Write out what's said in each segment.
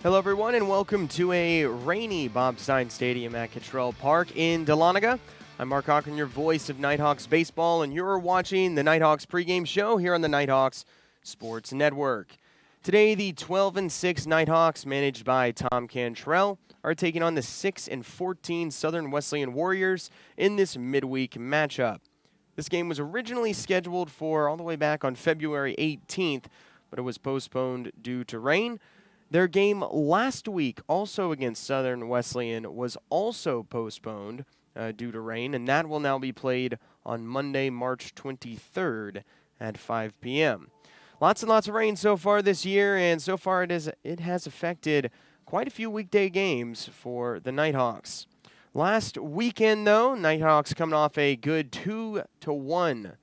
Hello, everyone, and welcome to a rainy Bob Stein Stadium at Cottrell Park in Dahlonega. I'm Mark Cochran, your voice of Nighthawks baseball, and you're watching the Nighthawks pregame show here on the Nighthawks Sports Network. Today, the 12-6 Nighthawks, managed by Tom Cantrell, are taking on the 6-14 Southern Wesleyan Warriors in this midweek matchup. This game was originally scheduled for all the way back on February 18th, but it was postponed due to rain. Their game last week, also against Southern Wesleyan, was also postponed due to rain, and that will now be played on Monday, March 23rd at 5 p.m. Lots and lots of rain so far this year, and so far it has affected quite a few weekday games for the Nighthawks. Last weekend, though, Nighthawks coming off a good 2-1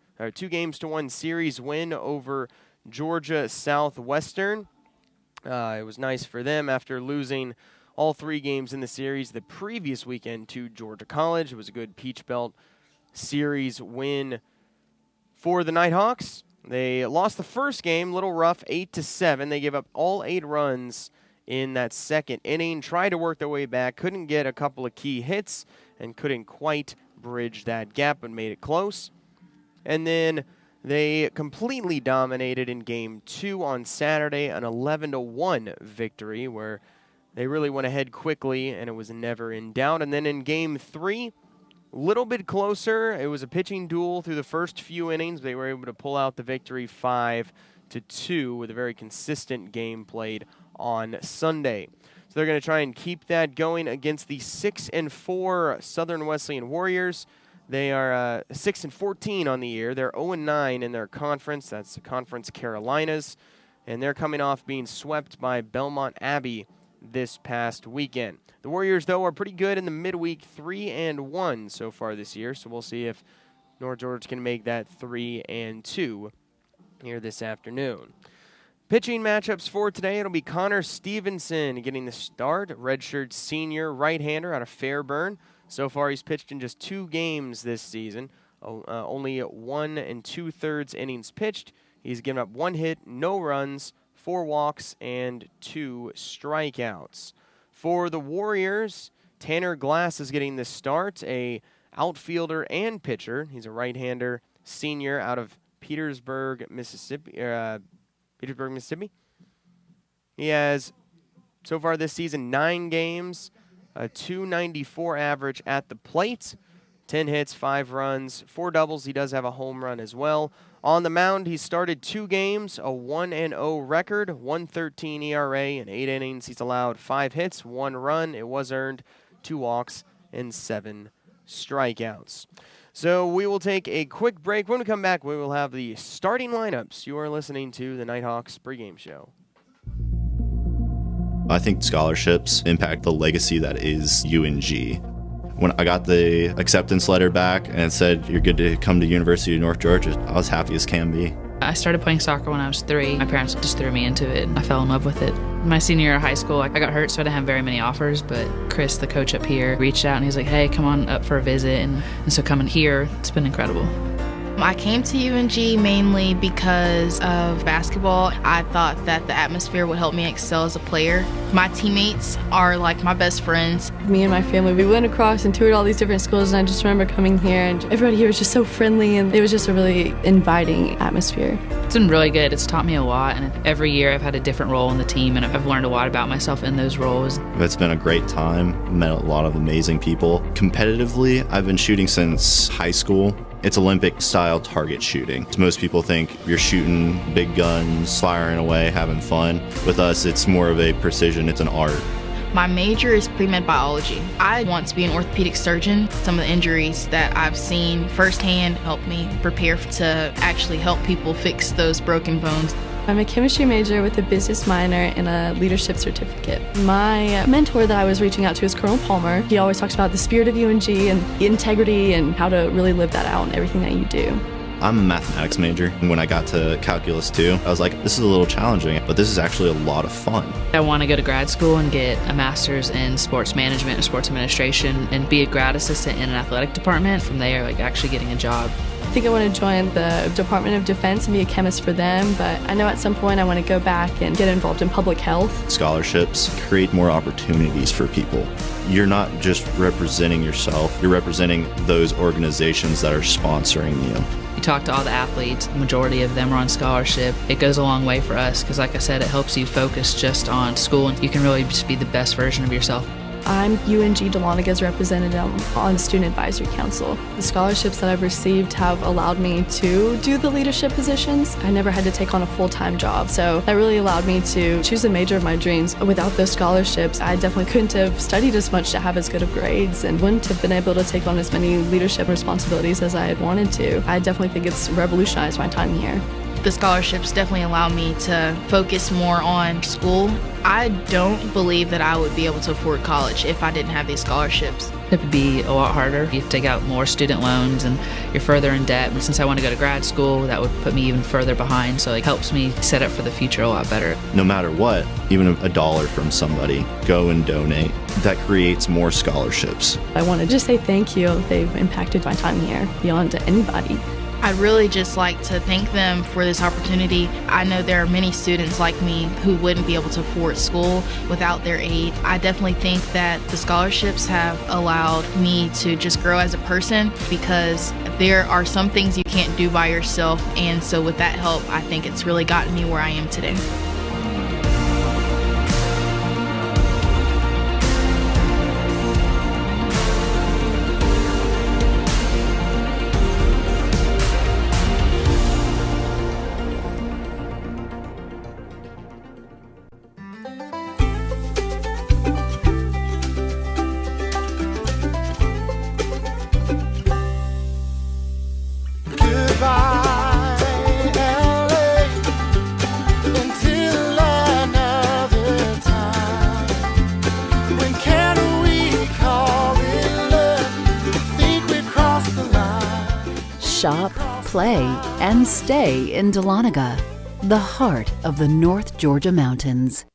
series win over Georgia Southwestern. It was nice for them after losing all three games in the series the previous weekend to Georgia College. It was a good Peach Belt series win for the Nighthawks. They lost the first game, little rough, 8-7. They gave up all 8 runs in that second inning, tried to work their way back, couldn't get a couple of key hits, and couldn't quite bridge that gap, but made it close. And then they completely dominated in Game 2 on Saturday, an 11-1 victory where they really went ahead quickly and it was never in doubt. And then in Game 3, a little bit closer. It was a pitching duel through the first few innings. They were able to pull out the victory 5-2 with a very consistent game played on Sunday. So they're going to try and keep that going against the 6-4 Southern Wesleyan Warriors. They are 6-14 on the year. They're 0-9 in their conference. That's the Conference Carolinas. And they're coming off being swept by Belmont Abbey this past weekend. The Warriors, though, are pretty good in the midweek, 3-1 so far this year. So we'll see if North Georgia can make that 3-2 here this afternoon. Pitching matchups for today, it'll be Connor Stevenson getting the start, redshirt senior right-hander out of Fairburn. So far, he's pitched in just 2 games this season, only 1 2/3 innings pitched. He's given up 1 hit, no runs, 4 walks, and 2 strikeouts. For the Warriors, Tanner Glass is getting the start, a outfielder and pitcher. He's a right-hander senior out of Petersburg, Mississippi. He has, so far this season, 9 games, a .294 average at the plate, 10 hits, 5 runs, 4 doubles. He does have a home run as well. On the mound, he started 2 games, a 1-0 record, 1.13 ERA in 8 innings. He's allowed 5 hits, 1 run. It was earned, 2 walks, and 7 strikeouts. So we will take a quick break. When we come back, we will have the starting lineups. You are listening to the Nighthawks pregame show. I think scholarships impact the legacy that is UNG. When I got the acceptance letter back and it said you're good to come to University of North Georgia, I was happy as can be. I started playing soccer when I was 3. My parents just threw me into it. I fell in love with it. My senior year of high school, I got hurt, so I didn't have very many offers, but Chris, the coach up here, reached out and he's like, hey, come on up for a visit. And so coming here, it's been incredible. I came to UNG mainly because of basketball. I thought that the atmosphere would help me excel as a player. My teammates are like my best friends. Me and my family, we went across and toured all these different schools, and I just remember coming here and everybody here was just so friendly, and it was just a really inviting atmosphere. It's been really good. It's taught me a lot, and every year I've had a different role in the team, and I've learned a lot about myself in those roles. It's been a great time. Met a lot of amazing people. Competitively, I've been shooting since high school. It's Olympic-style target shooting. Most people think you're shooting big guns, firing away, having fun. With us, it's more of a precision. It's an art. My major is pre-med biology. I want to be an orthopedic surgeon. Some of the injuries that I've seen firsthand help me prepare to actually help people fix those broken bones. I'm a chemistry major with a business minor and a leadership certificate. My mentor that I was reaching out to is Colonel Palmer. He always talks about the spirit of UNG and integrity and how to really live that out in everything that you do. I'm a mathematics major, and when I got to Calculus 2, I was like, this is a little challenging, but this is actually a lot of fun. I want to go to grad school and get a master's in sports management and sports administration and be a grad assistant in an athletic department. From there, actually getting a job. think I want to join the Department of Defense and be a chemist for them, but I know at some point I want to go back and get involved in public health. Scholarships create more opportunities for people. You're not just representing yourself, you're representing those organizations that are sponsoring you. You talk to all the athletes, the majority of them are on scholarship. It goes a long way for us because, like I said, it helps you focus just on school and you can really just be the best version of yourself. I'm UNG Dahloneg's representative on the Student Advisory Council. The scholarships that I've received have allowed me to do the leadership positions. I never had to take on a full-time job, so that really allowed me to choose the major of my dreams. Without those scholarships, I definitely couldn't have studied as much to have as good of grades and wouldn't have been able to take on as many leadership responsibilities as I had wanted to. I definitely think it's revolutionized my time here. The scholarships definitely allow me to focus more on school. I don't believe that I would be able to afford college if I didn't have these scholarships. It would be a lot harder. You have to take out more student loans and you're further in debt. But since I want to go to grad school, that would put me even further behind. So it helps me set up for the future a lot better. No matter what, even $1 from somebody, go and donate. That creates more scholarships. I want to just say thank you. They've impacted my time here beyond anybody. I'd really just like to thank them for this opportunity. I know there are many students like me who wouldn't be able to afford school without their aid. I definitely think that the scholarships have allowed me to just grow as a person because there are some things you can't do by yourself. And so with that help, I think it's really gotten me where I am today. Shop, play, and stay in Dahlonega, the heart of the North Georgia mountains.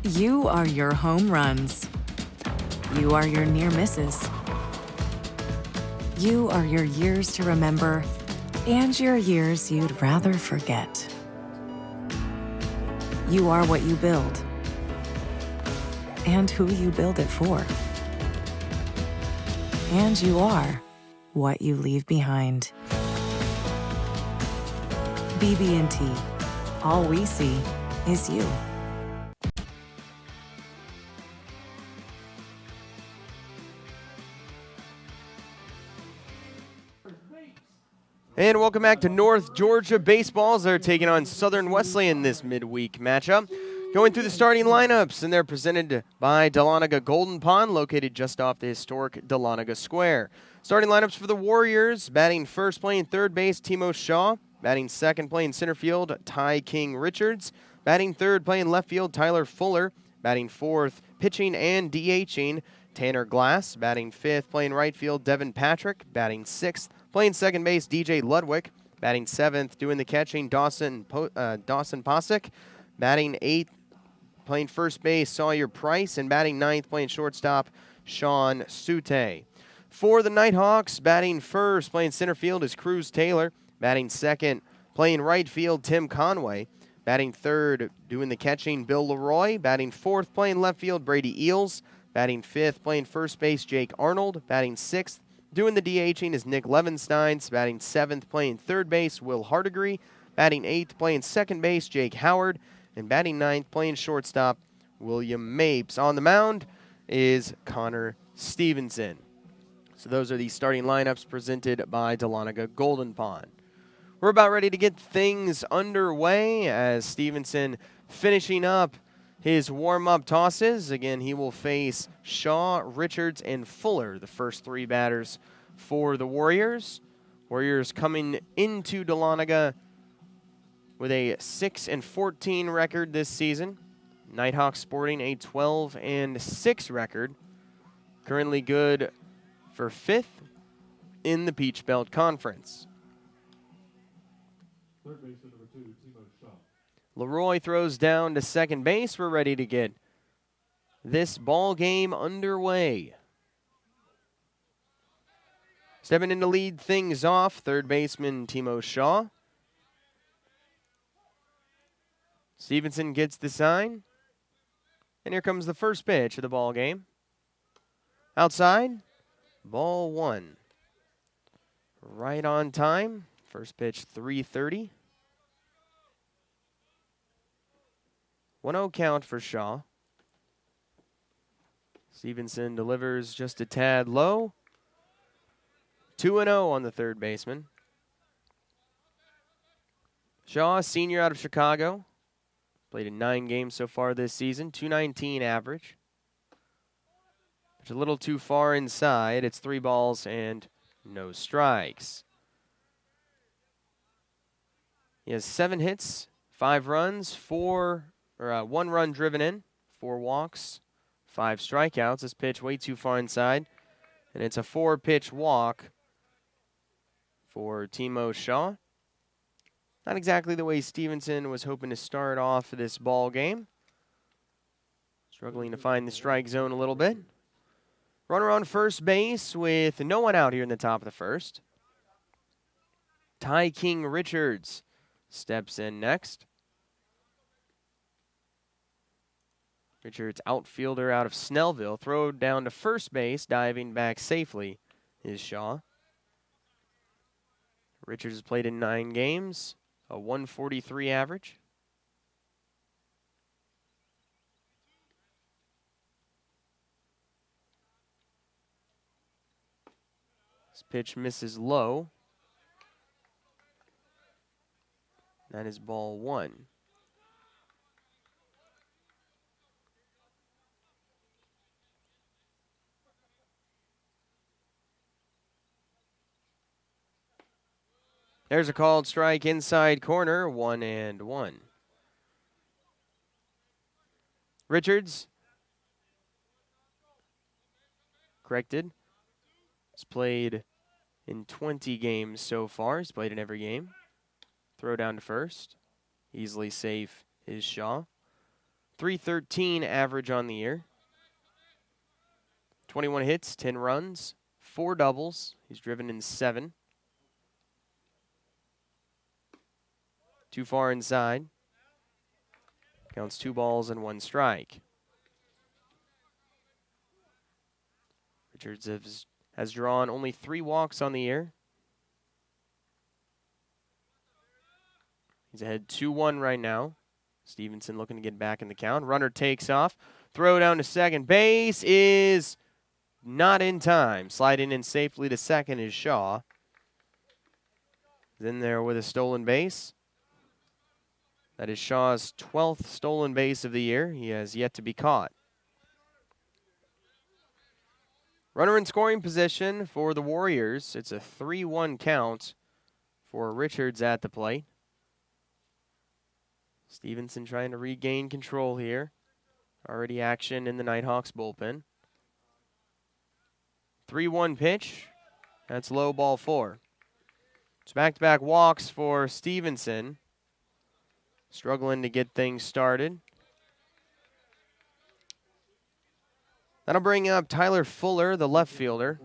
You are your home runs. You are your near misses. You are your years to remember and your years you'd rather forget. You are what you build and who you build it for. And you are what you leave behind. BB&T. All we see is you. And welcome back to North Georgia Baseballs. They're taking on Southern Wesleyan this midweek matchup. Going through the starting lineups, and they're presented by Dahlonega Golden Pond, located just off the historic Dahlonega Square. Starting lineups for the Warriors: batting first, playing third base, Timo Shaw; batting second, playing center field, Ty King Richards; batting third, playing left field, Tyler Fuller; batting fourth, pitching and DHing, Tanner Glass; batting fifth, playing right field, Devin Patrick; batting sixth, playing second base, DJ Ludwig; batting seventh, doing the catching, Dawson Posick; batting eighth, playing first base, Sawyer Price; and batting ninth, playing shortstop, Sean Sute. For the Nighthawks, batting first, playing center field, is Cruz Taylor; batting second, playing right field, Tim Conway; batting third, doing the catching, Bill Leroy; batting fourth, playing left field, Brady Eels; batting fifth, playing first base, Jake Arnold; batting sixth, doing the DHing, is Nick Levensteins; batting seventh, playing third base, Will Hardigree; batting eighth, playing second base, Jake Howard; and batting ninth, playing shortstop, William Mapes. On the mound is Connor Stevenson. So those are the starting lineups presented by Dahlonega Golden Pond. We're about ready to get things underway as Stevenson finishing up his warm-up tosses. Again, he will face Shaw, Richards, and Fuller, the first 3 batters for the Warriors. Warriors coming into Dahlonega with a 6-14 record this season. Nighthawks sporting a 12-6 record. Currently good for 5th in the Peach Belt Conference. Third baseman number 2, Timo Shaw. Leroy throws down to second base. We're ready to get this ball game underway. Stepping in to lead things off, third baseman Timo Shaw. Stevenson gets the sign. And here comes the first pitch of the ball game. Outside, ball 1. Right on time. First pitch, 3:30. 1-0 count for Shaw. Stevenson delivers just a tad low. 2-0 on the third baseman. Shaw, senior out of Chicago. Played in 9 games so far this season. .219 average. It's a little too far inside. It's 3 balls and no strikes. He has 7 hits, 5 runs, 1 run driven in, 4 walks, 5 strikeouts. This pitch way too far inside. And it's a 4-pitch walk for Timo Shaw. Not exactly the way Stevenson was hoping to start off this ball game. Struggling to find the strike zone a little bit. Runner on first base with no one out here in the top of the first. Ty King Richards steps in next. Richards, outfielder out of Snellville, throw down to first base, diving back safely is Shaw. Richards has played in 9 games, a 143 average. This pitch misses low. That is ball 1. There's a called strike inside corner, 1-1. Richards, corrected. He's played in 20 games so far. He's played in every game. Throw down to first. Easily safe is Shaw. .313 average on the year. 21 hits, 10 runs, 4 doubles. He's driven in 7. Too far inside. Counts 2 balls and 1 strike. Richards has drawn only 3 walks on the year. He's ahead 2-1 right now. Stevenson looking to get back in the count. Runner takes off. Throw down to second base is not in time. Sliding in safely to second is Shaw. Then there with a stolen base. That is Shaw's 12th stolen base of the year. He has yet to be caught. Runner in scoring position for the Warriors. It's a 3-1 count for Richards at the plate. Stevenson trying to regain control here. Already action in the Nighthawks bullpen. 3-1 pitch. That's low, ball 4. It's back-to-back walks for Stevenson. Struggling to get things started. That'll bring up Tyler Fuller, the left fielder.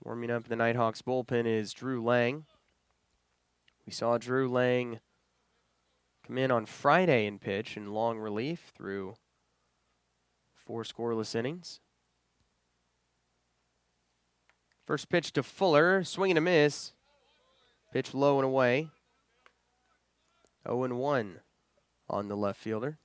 Warming up the Nighthawks bullpen is Drew Lang. We saw Drew Lang come in on Friday and pitch in long relief through 4 scoreless innings. First pitch to Fuller, swing and a miss. Pitch low and away. 0-1 on the left fielder.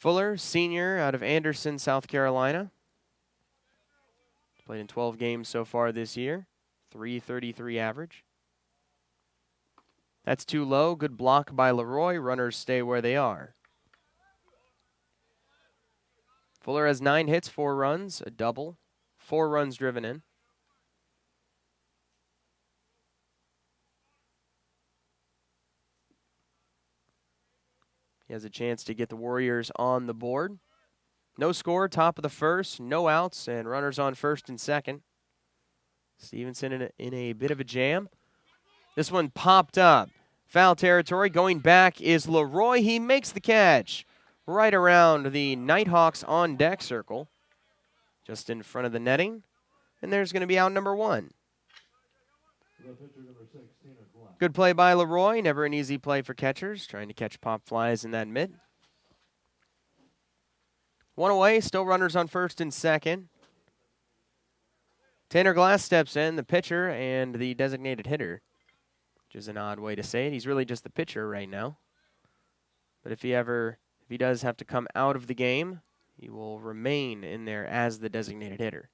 Fuller, senior out of Anderson, South Carolina. Played in 12 games so far this year. .333 average. That's too low. Good block by Leroy. Runners stay where they are. Fuller has 9 hits, 4 runs, a double, 4 runs driven in. He has a chance to get the Warriors on the board. No score, top of the first, no outs, and runners on first and second. Stevenson in a bit of a jam. This one popped up. Foul territory. Going back is Leroy. He makes the catch right around the Nighthawks on deck circle, just in front of the netting. And there's going to be out number 1. The pitcher number 6, Tanner Glass. Good play by Leroy. Never an easy play for catchers, trying to catch pop flies in that mitt. 1 away, still runners on first and second. Tanner Glass steps in, the pitcher and the designated hitter, which is an odd way to say it. He's really just the pitcher right now. But if he does have to come out of the game, he will remain in there as the designated hitter.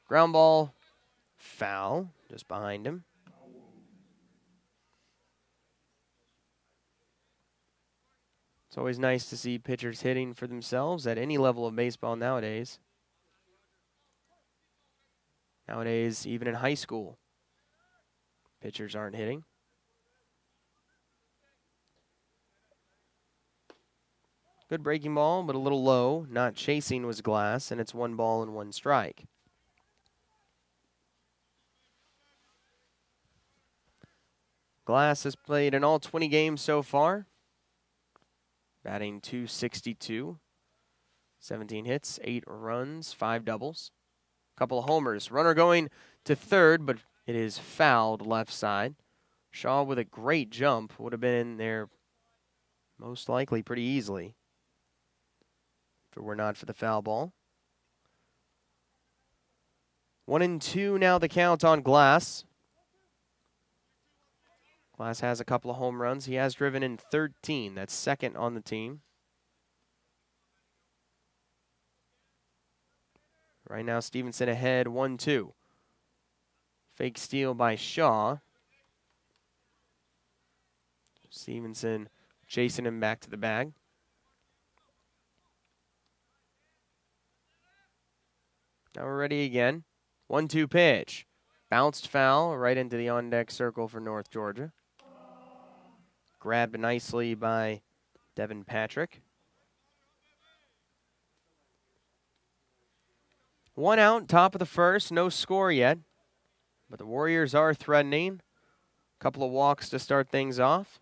Ground ball, foul, just behind him. It's always nice to see pitchers hitting for themselves at any level of baseball nowadays. Nowadays, even in high school, pitchers aren't hitting. Good breaking ball, but a little low. Not chasing was Glass, and it's 1 ball and 1 strike. Glass has played in all 20 games so far. Batting .262. 17 hits, 8 runs, 5 doubles. Couple of homers. Runner going to third, but it is fouled left side. Shaw with a great jump would have been in there most likely pretty easily if it were not for the foul ball. 1-2 now the count on Glass. Glass has a couple of home runs. He has driven in 13. That's second on the team. Right now, Stevenson ahead 1-2. Fake steal by Shaw. Stevenson chasing him back to the bag. Now we're ready again. 1-2 pitch. Bounced foul right into the on-deck circle for North Georgia. Grabbed nicely by Devin Patrick. 1 out, top of the first, no score yet. But the Warriors are threatening. A couple of walks to start things off.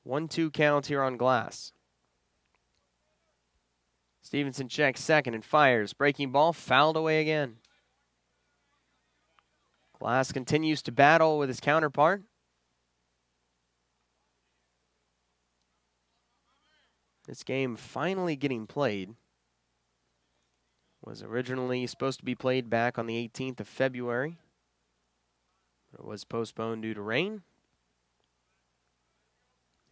1-2 count here on Glass. Stevenson checks second and fires. Breaking ball, fouled away again. Glass continues to battle with his counterpart. This game finally getting played. Was originally supposed to be played back on the 18th of February. It was postponed due to rain.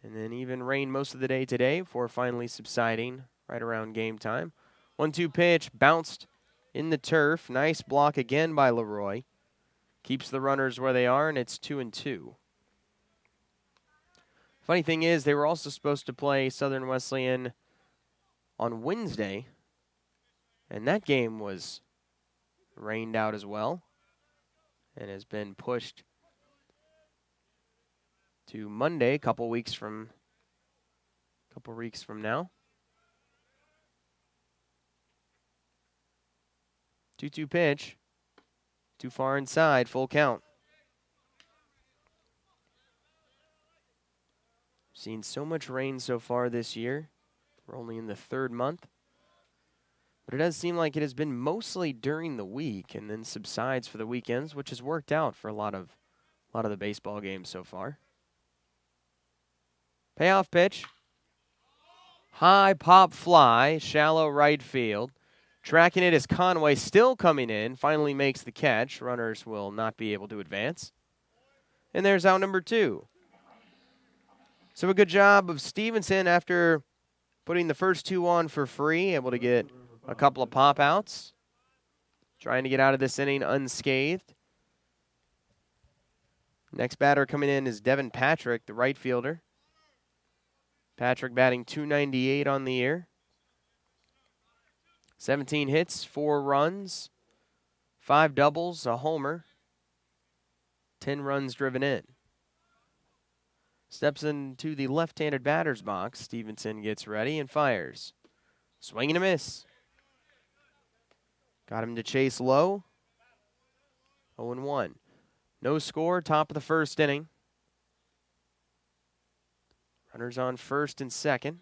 And then even rain most of the day today before finally subsiding right around game time. 1-2 pitch, bounced in the turf. Nice block again by Leroy. Keeps the runners where they are, and it's 2-2. Funny thing is, they were also supposed to play Southern Wesleyan on Wednesday, and that game was rained out as well and has been pushed to Monday, a couple weeks from now. 2-2 pitch. Too far inside, full count. Seen so much rain so far this year. We're only in the 3rd month. But it does seem like it has been mostly during the week and then subsides for the weekends, which has worked out for a lot of the baseball games so far. Payoff pitch. High pop fly, shallow right field. Tracking it is Conway, still coming in, finally makes the catch. Runners will not be able to advance. And there's out number 2. So a good job of Stevenson after putting the first 2 on for free, able to get a couple of pop-outs. Trying to get out of this inning unscathed. Next batter coming in is Devin Patrick, the right fielder. Patrick batting .298 on the year. 17 hits, 4 runs, 5 doubles, a homer, 10 runs driven in. Steps into the left-handed batter's box. Stevenson gets ready and fires. Swing and a miss. Got him to chase low. 0-1. No score, top of the first inning. Runners on first and second.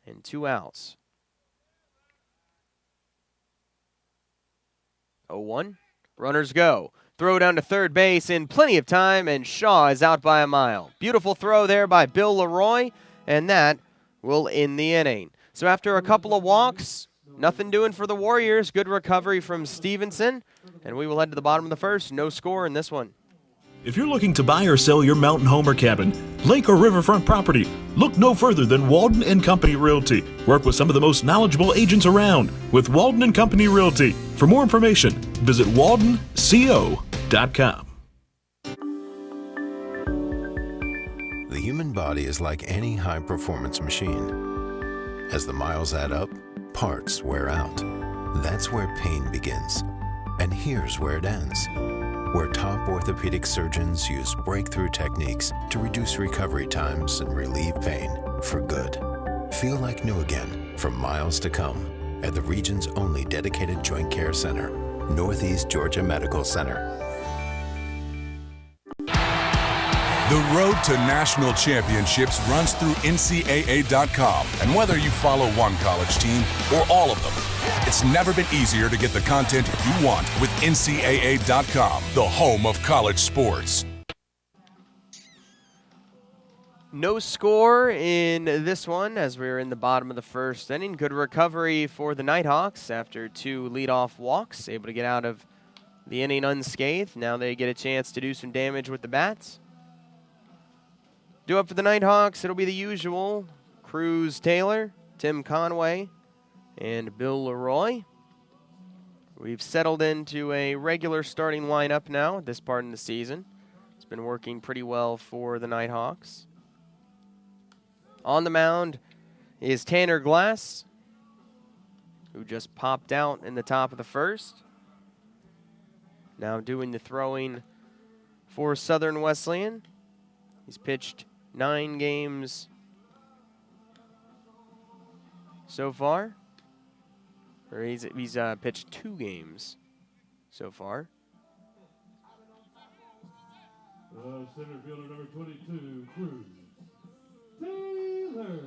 And 2 outs. 0-1. Runners go. Throw down to third base in plenty of time, and Shaw is out by a mile. Beautiful throw there by Bill Leroy, and that will end the inning. So after a couple of walks, nothing doing for the Warriors. Good recovery from Stevenson, and we will head to the bottom of the first. No score in this one. If you're looking to buy or sell your mountain home or cabin, lake or riverfront property, look no further than Walden and Company Realty. Work with some of the most knowledgeable agents around with Walden and Company Realty. For more information, visit waldenco.com. The human body is like any high-performance machine. As the miles add up, parts wear out. That's where pain begins. And here's where it ends. Where top orthopedic surgeons use breakthrough techniques to reduce recovery times and relieve pain for good. Feel like new again for miles to come at the region's only dedicated joint care center, Northeast Georgia Medical Center. The road to national championships runs through NCAA.com. And whether you follow one college team or all of them, it's never been easier to get the content you want with NCAA.com, the home of college sports. No score in this one as we're in the bottom of the first inning. Good recovery for the Nighthawks after 2 leadoff walks. Able to get out of the inning unscathed. Now they get a chance to do some damage with the bats. Due up for the Nighthawks, it'll be the usual. Cruz Taylor, Tim Conway, and Bill Leroy. We've settled into a regular starting lineup now at this part in the season. It's been working pretty well for the Nighthawks. On the mound is Tanner Glass, who just popped out in the top of the first. Now doing the throwing for Southern Wesleyan. He's pitched 9 games so far. Or he's pitched 2 games so far. Center fielder number 22, Cruz Taylor.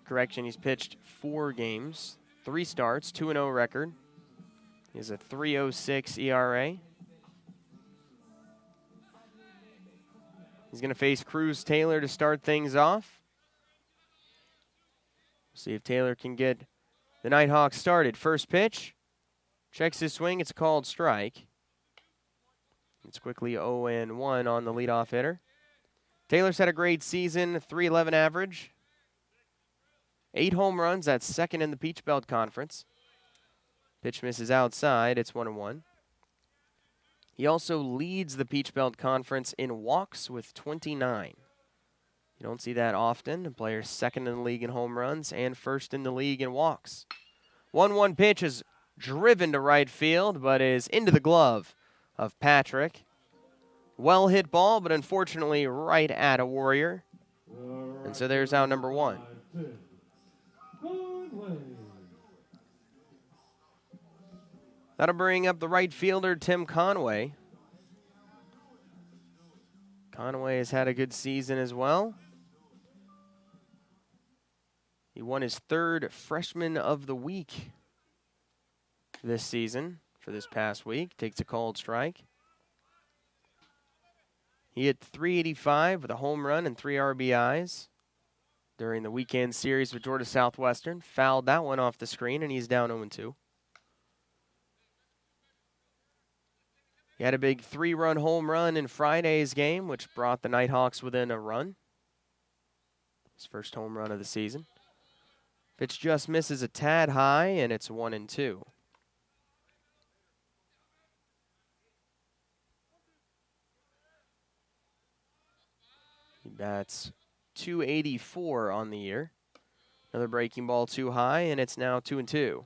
Correction, he's pitched 4 games, 3 starts, 2-0 record. He has a 3.06 ERA. He's going to face Cruz Taylor to start things off. See if Taylor can get the Nighthawks started. First pitch. Checks his swing. It's a called strike. It's quickly 0-1 on the leadoff hitter. Taylor's had a great season, 3.11 average. 8 home runs. That's second in the Peach Belt Conference. Pitch misses outside. It's 1-1. He also leads the Peach Belt Conference in walks with 29. You don't see that often. A player's second in the league in home runs and first in the league in walks. 1-1 pitch is driven to right field, but is into the glove of Patrick. Well hit ball, but unfortunately right at a Warrior. And so there's out number 1. That'll bring up the right fielder, Tim Conway. Conway has had a good season as well. He won his 3rd Freshman of the Week this season for this past week. Takes a called strike. He hit .385 with a home run and 3 RBIs during the weekend series with Georgia Southwestern. Fouled that one off the screen, and he's down 0-2. He had a big 3-run home run in Friday's game, which brought the Nighthawks within a run. His first home run of the season. Pitch just misses a tad high, and it's 1-2. He bats .284 on the year. Another breaking ball too high, and it's now 2-2.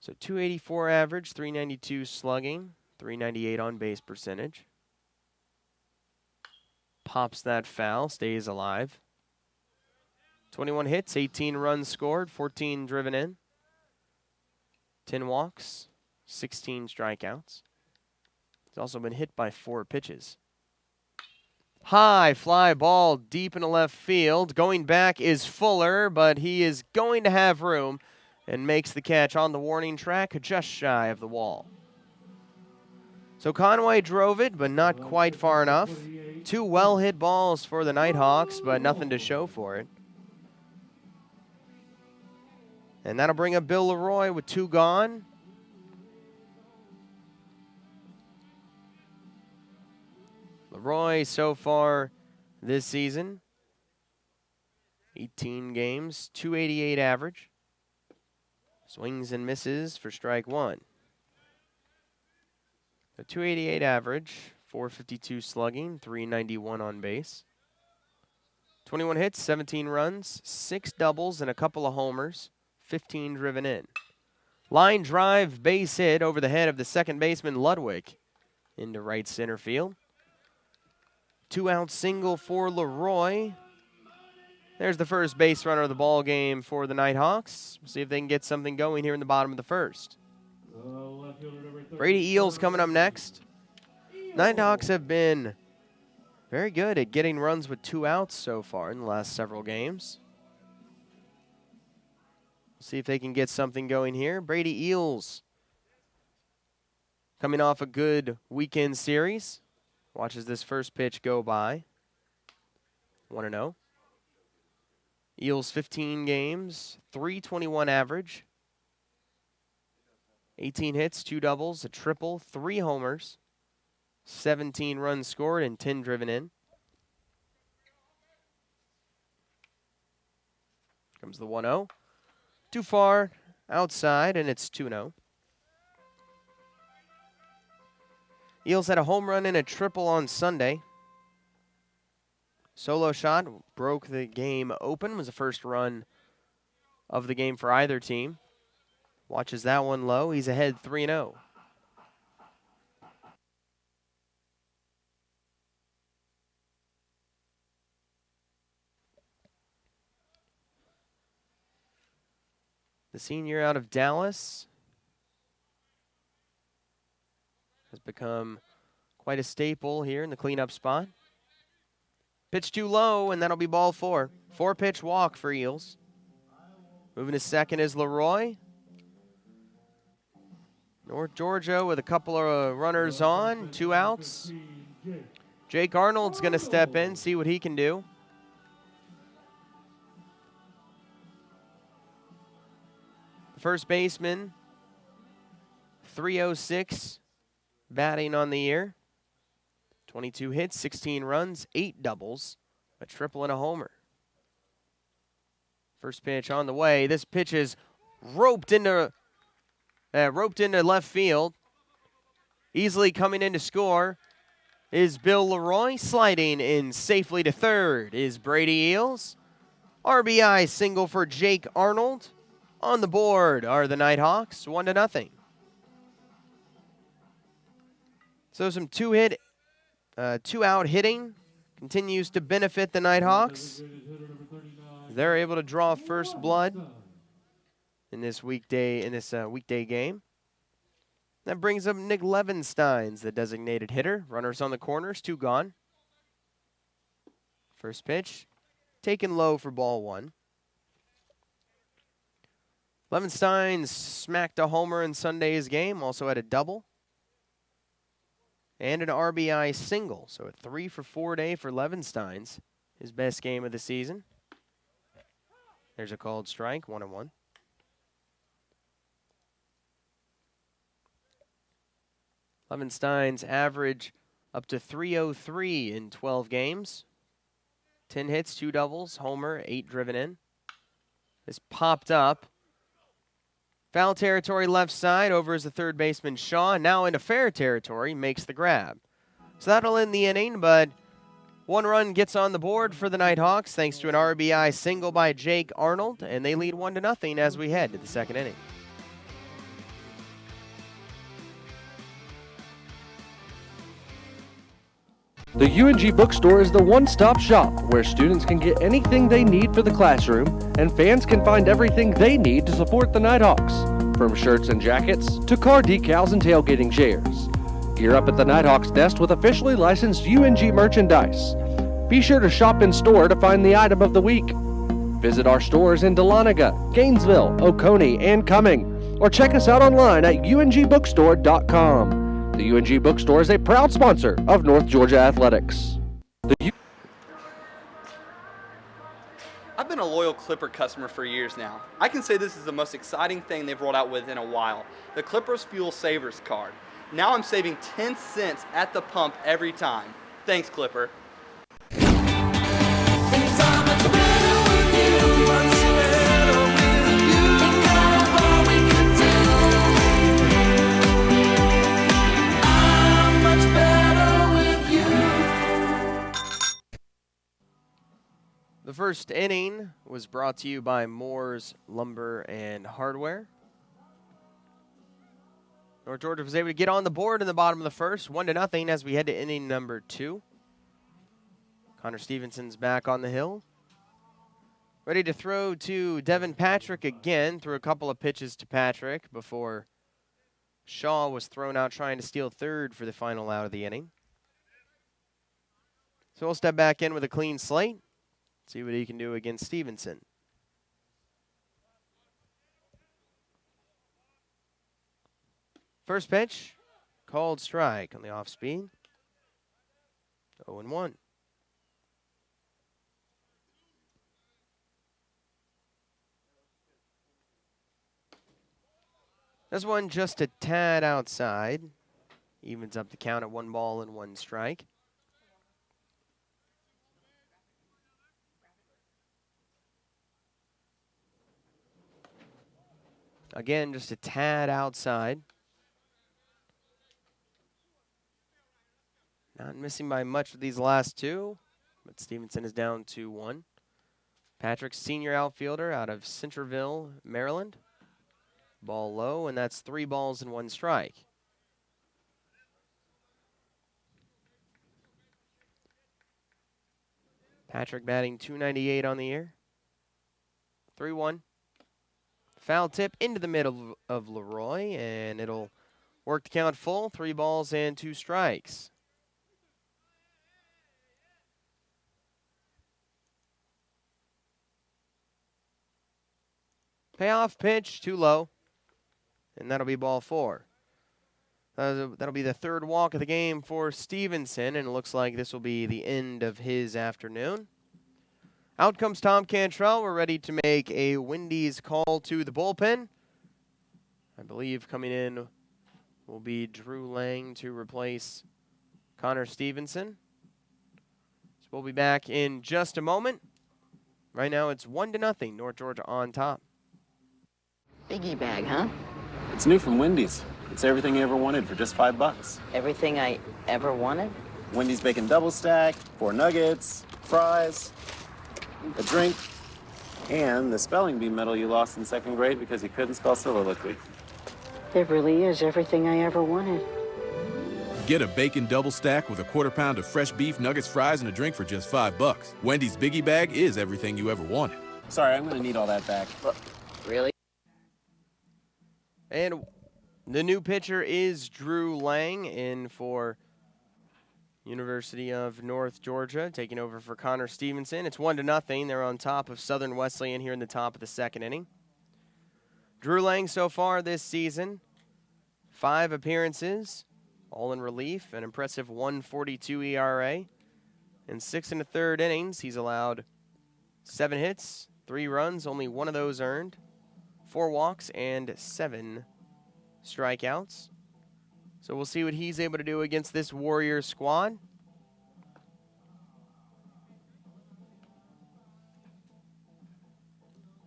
So .284 average, .392 slugging, .398 on base percentage. Pops that foul, stays alive. 21 hits, 18 runs scored, 14 driven in. 10 walks, 16 strikeouts. He's also been hit by 4 pitches. High fly ball deep into left field. Going back is Fuller, but he is going to have room and makes the catch on the warning track just shy of the wall. So Conway drove it, but not quite far enough. 2 well-hit balls for the Nighthawks, but nothing to show for it. And that'll bring up Bill Leroy with 2 gone. Leroy so far this season, 18 games, .288 average. Swings and misses for strike 1. A .288 average, .452 slugging, .391 on base. 21 hits, 17 runs, 6 doubles, and a couple of homers, 15 driven in. Line drive base hit over the head of the second baseman Ludwig into right center field. 2-out single for Leroy. There's the first base runner of the ball game for the Nighthawks. We'll see if they can get something going here in the bottom of the first. Brady Eels coming up next. Nighthawks have been very good at getting runs with 2 outs so far in the last several games. We'll see if they can get something going here. Brady Eels coming off a good weekend series. Watches this first pitch go by. 1-0. Eels 15 games, .321 average. 18 hits, 2 doubles, a triple, 3 homers. 17 runs scored and 10 driven in. Comes the 1-0. Too far outside, and it's 2-0. Eels had a home run and a triple on Sunday. Solo shot broke the game open, was the first run of the game for either team. Watches that one low. He's ahead 3-0. The senior out of Dallas has become quite a staple here in the cleanup spot. Pitch too low, and that'll be ball 4. 4-pitch walk for Eels. Moving to second is Leroy. North Georgia with a couple of runners on, 2 outs. Jake Arnold's going to step in, see what he can do. The first baseman, .306 batting on the year. 22 hits, 16 runs, 8 doubles, a triple and a homer. First pitch on the way. This pitch is roped into left field. Easily coming in to score is Bill Leroy. Sliding in safely to third is Brady Eels. RBI single for Jake Arnold. On the board are the Nighthawks, 1-0. So some 2-out hitting continues to benefit the Nighthawks. They're able to draw first blood in this weekday game. That brings up Nick Levenstein's the designated hitter. Runners on the corners, 2 gone. First pitch taken low for ball 1. Levenstein smacked a homer in Sunday's game, also had a double. And an RBI single, so a 3-for-4 day for Levenstein's, his best game of the season. There's a called strike, 1-1. Levenstein's average up to 303 in 12 games. 10 hits, 2 doubles, homer, 8 driven in. Is popped up. Foul territory left side, over is the third baseman Shaw. Now into fair territory, makes the grab. So that'll end the inning, but 1 run gets on the board for the Nighthawks thanks to an RBI single by Jake Arnold, and they lead 1-0 as we head to the second inning. The UNG Bookstore is the one-stop shop where students can get anything they need for the classroom and fans can find everything they need to support the Nighthawks, from shirts and jackets to car decals and tailgating chairs. Gear up at the Nighthawks desk with officially licensed UNG merchandise. Be sure to shop in store to find the item of the week. Visit our stores in Dahlonega, Gainesville, Oconee, and Cumming, or check us out online at ungbookstore.com. The UNG Bookstore is a proud sponsor of North Georgia Athletics. I've been a loyal Clipper customer for years now. I can say this is the most exciting thing they've rolled out with in a while, the Clippers Fuel Savers card. Now I'm saving 10 cents at the pump every time. Thanks, Clipper. The first inning was brought to you by Moore's Lumber and Hardware. North Georgia was able to get on the board in the bottom of the first, 1-0 as we head to inning number 2. Connor Stevenson's back on the hill. Ready to throw to Devin Patrick again. Threw a couple of pitches to Patrick before Shaw was thrown out trying to steal third for the final out of the inning. So we'll step back in with a clean slate. See what he can do against Stevenson. First pitch, called strike on the off speed. 0-1. This one just a tad outside. Evens up the count at 1 ball and 1 strike. Again, just a tad outside. Not missing by much with these last two, but Stevenson is down 2-1. Patrick, senior outfielder out of Centerville, Maryland. Ball low, and that's 3 balls and 1 strike. Patrick batting .298 on the year. 3-1. Foul tip into the middle of Leroy, and it'll work the count full. 3 balls and 2 strikes. Payoff pitch, too low, and that'll be ball 4. That'll be the 3rd walk of the game for Stevenson, and it looks like this will be the end of his afternoon. Out comes Tom Cantrell. We're ready to make a Wendy's call to the bullpen. I believe coming in will be Drew Lang to replace Connor Stevenson. So we'll be back in just a moment. Right now it's 1-0, North Georgia on top. Biggie bag, huh? It's new from Wendy's. It's everything you ever wanted for just $5. Everything I ever wanted? Wendy's bacon double stack, 4 nuggets, fries, a drink, and the spelling bee medal you lost in 2nd grade because you couldn't spell soliloquy. There really is everything I ever wanted. Get a bacon double stack with a 1/4 pound of fresh beef, nuggets, fries, and a drink for just $5. Wendy's Biggie Bag is everything you ever wanted. Sorry, I'm gonna need all that back. Really? And the new pitcher is Drew Lang in for University of North Georgia, taking over for Connor Stevenson. It's 1-0. They're on top of Southern Wesleyan here in the top of the 2nd inning. Drew Lang so far this season, 5 appearances, all in relief, an impressive 1.42 ERA. In 6 1/3 innings, he's allowed 7 hits, 3 runs, only 1 of those earned, 4 walks, and 7 strikeouts. So we'll see what he's able to do against this Warriors squad.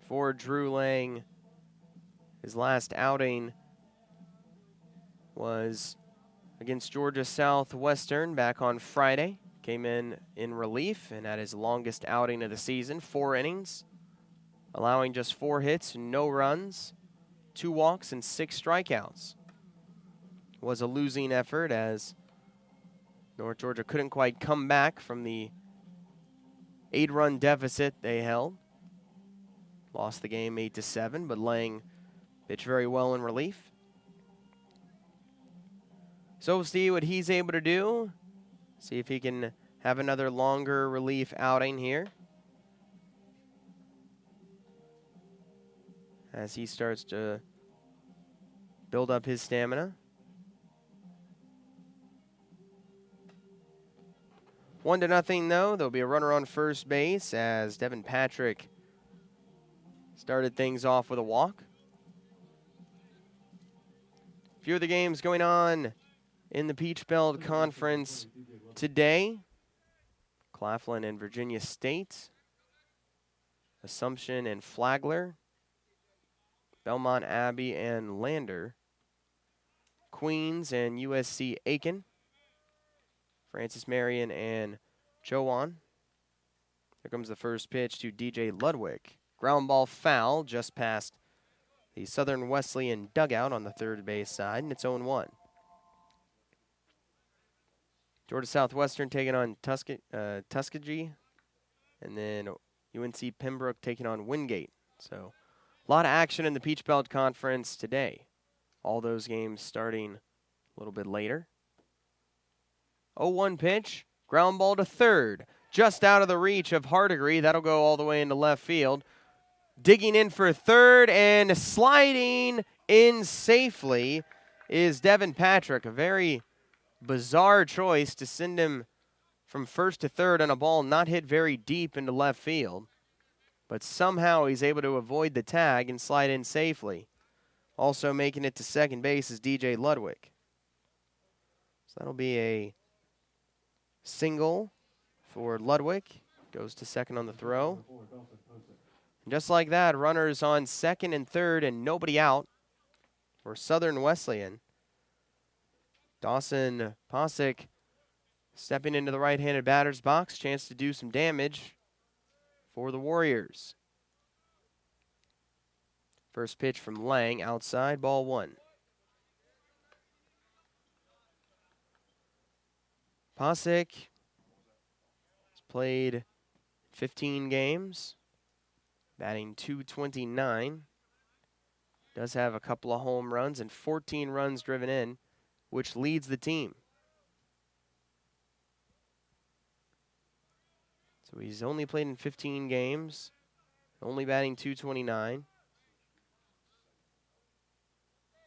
For Drew Lang, his last outing was against Georgia Southwestern back on Friday. Came in relief and had his longest outing of the season, 4 innings, allowing just 4 hits, no runs, 2 walks, and 6 strikeouts. Was a losing effort as North Georgia couldn't quite come back from the 8-run deficit they held. Lost the game 8-7, but Lang pitched very well in relief. So we'll see what he's able to do. See if he can have another longer relief outing here, as he starts to build up his stamina. 1-0 though. There'll be a runner on first base as Devin Patrick started things off with a walk. A few of the games going on in the Peach Belt Conference today. Claflin and Virginia State, Assumption and Flagler, Belmont Abbey and Lander, Queens and USC Aiken, Francis Marion and Chowan. Here comes the first pitch to DJ Ludwig. Ground ball foul just past the Southern Wesleyan dugout on the third base side, and it's 0-1. Georgia Southwestern taking on Tuskegee, and then UNC Pembroke taking on Wingate. So a lot of action in the Peach Belt Conference today. All those games starting a little bit later. 0-1 pitch, ground ball to third, just out of the reach of Hardigree. That'll go all the way into left field. Digging in for third and sliding in safely is Devin Patrick. A very bizarre choice to send him from first to third on a ball not hit very deep into left field. But somehow he's able to avoid the tag and slide in safely. Also making it to second base is DJ Ludwig. So that'll be a single for Ludwig. Goes to second on the throw. And just like that, runners on second and third and nobody out for Southern Wesleyan. Dawson Posick stepping into the right-handed batter's box. Chance to do some damage for the Warriors. First pitch from Lang outside, ball 1. Posick has played 15 games, batting .229. Does have a couple of home runs and 14 runs driven in, which leads the team. So he's only played in 15 games, only batting .229,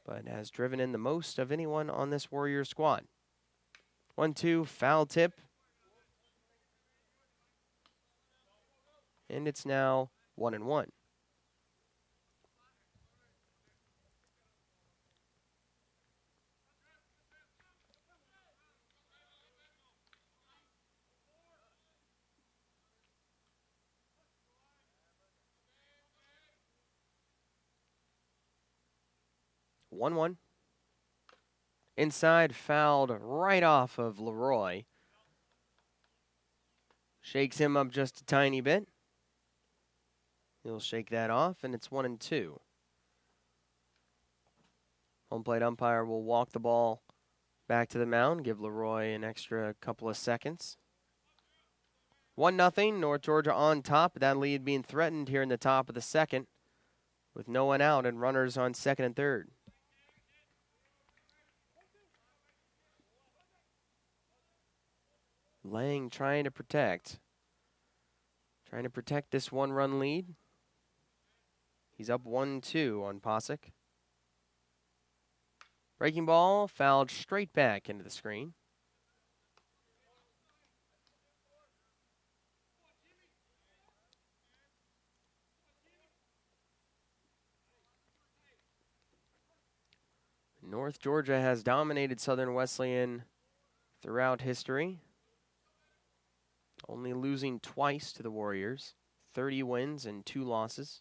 but has driven in the most of anyone on this Warriors squad. 1-2, foul tip. And it's now 1-1. Inside, fouled right off of Leroy. Shakes him up just a tiny bit. He'll shake that off, and it's 1-2. Home plate umpire will walk the ball back to the mound, give Leroy an extra couple of seconds. 1-0, North Georgia on top. That lead being threatened here in the top of the second with no one out and runners on second and third. Lang trying to protect this 1-run lead. He's up 1-2 on Posick. Breaking ball fouled straight back into the screen. North Georgia has dominated Southern Wesleyan throughout history, only losing twice to the Warriors, 30 wins and 2 losses.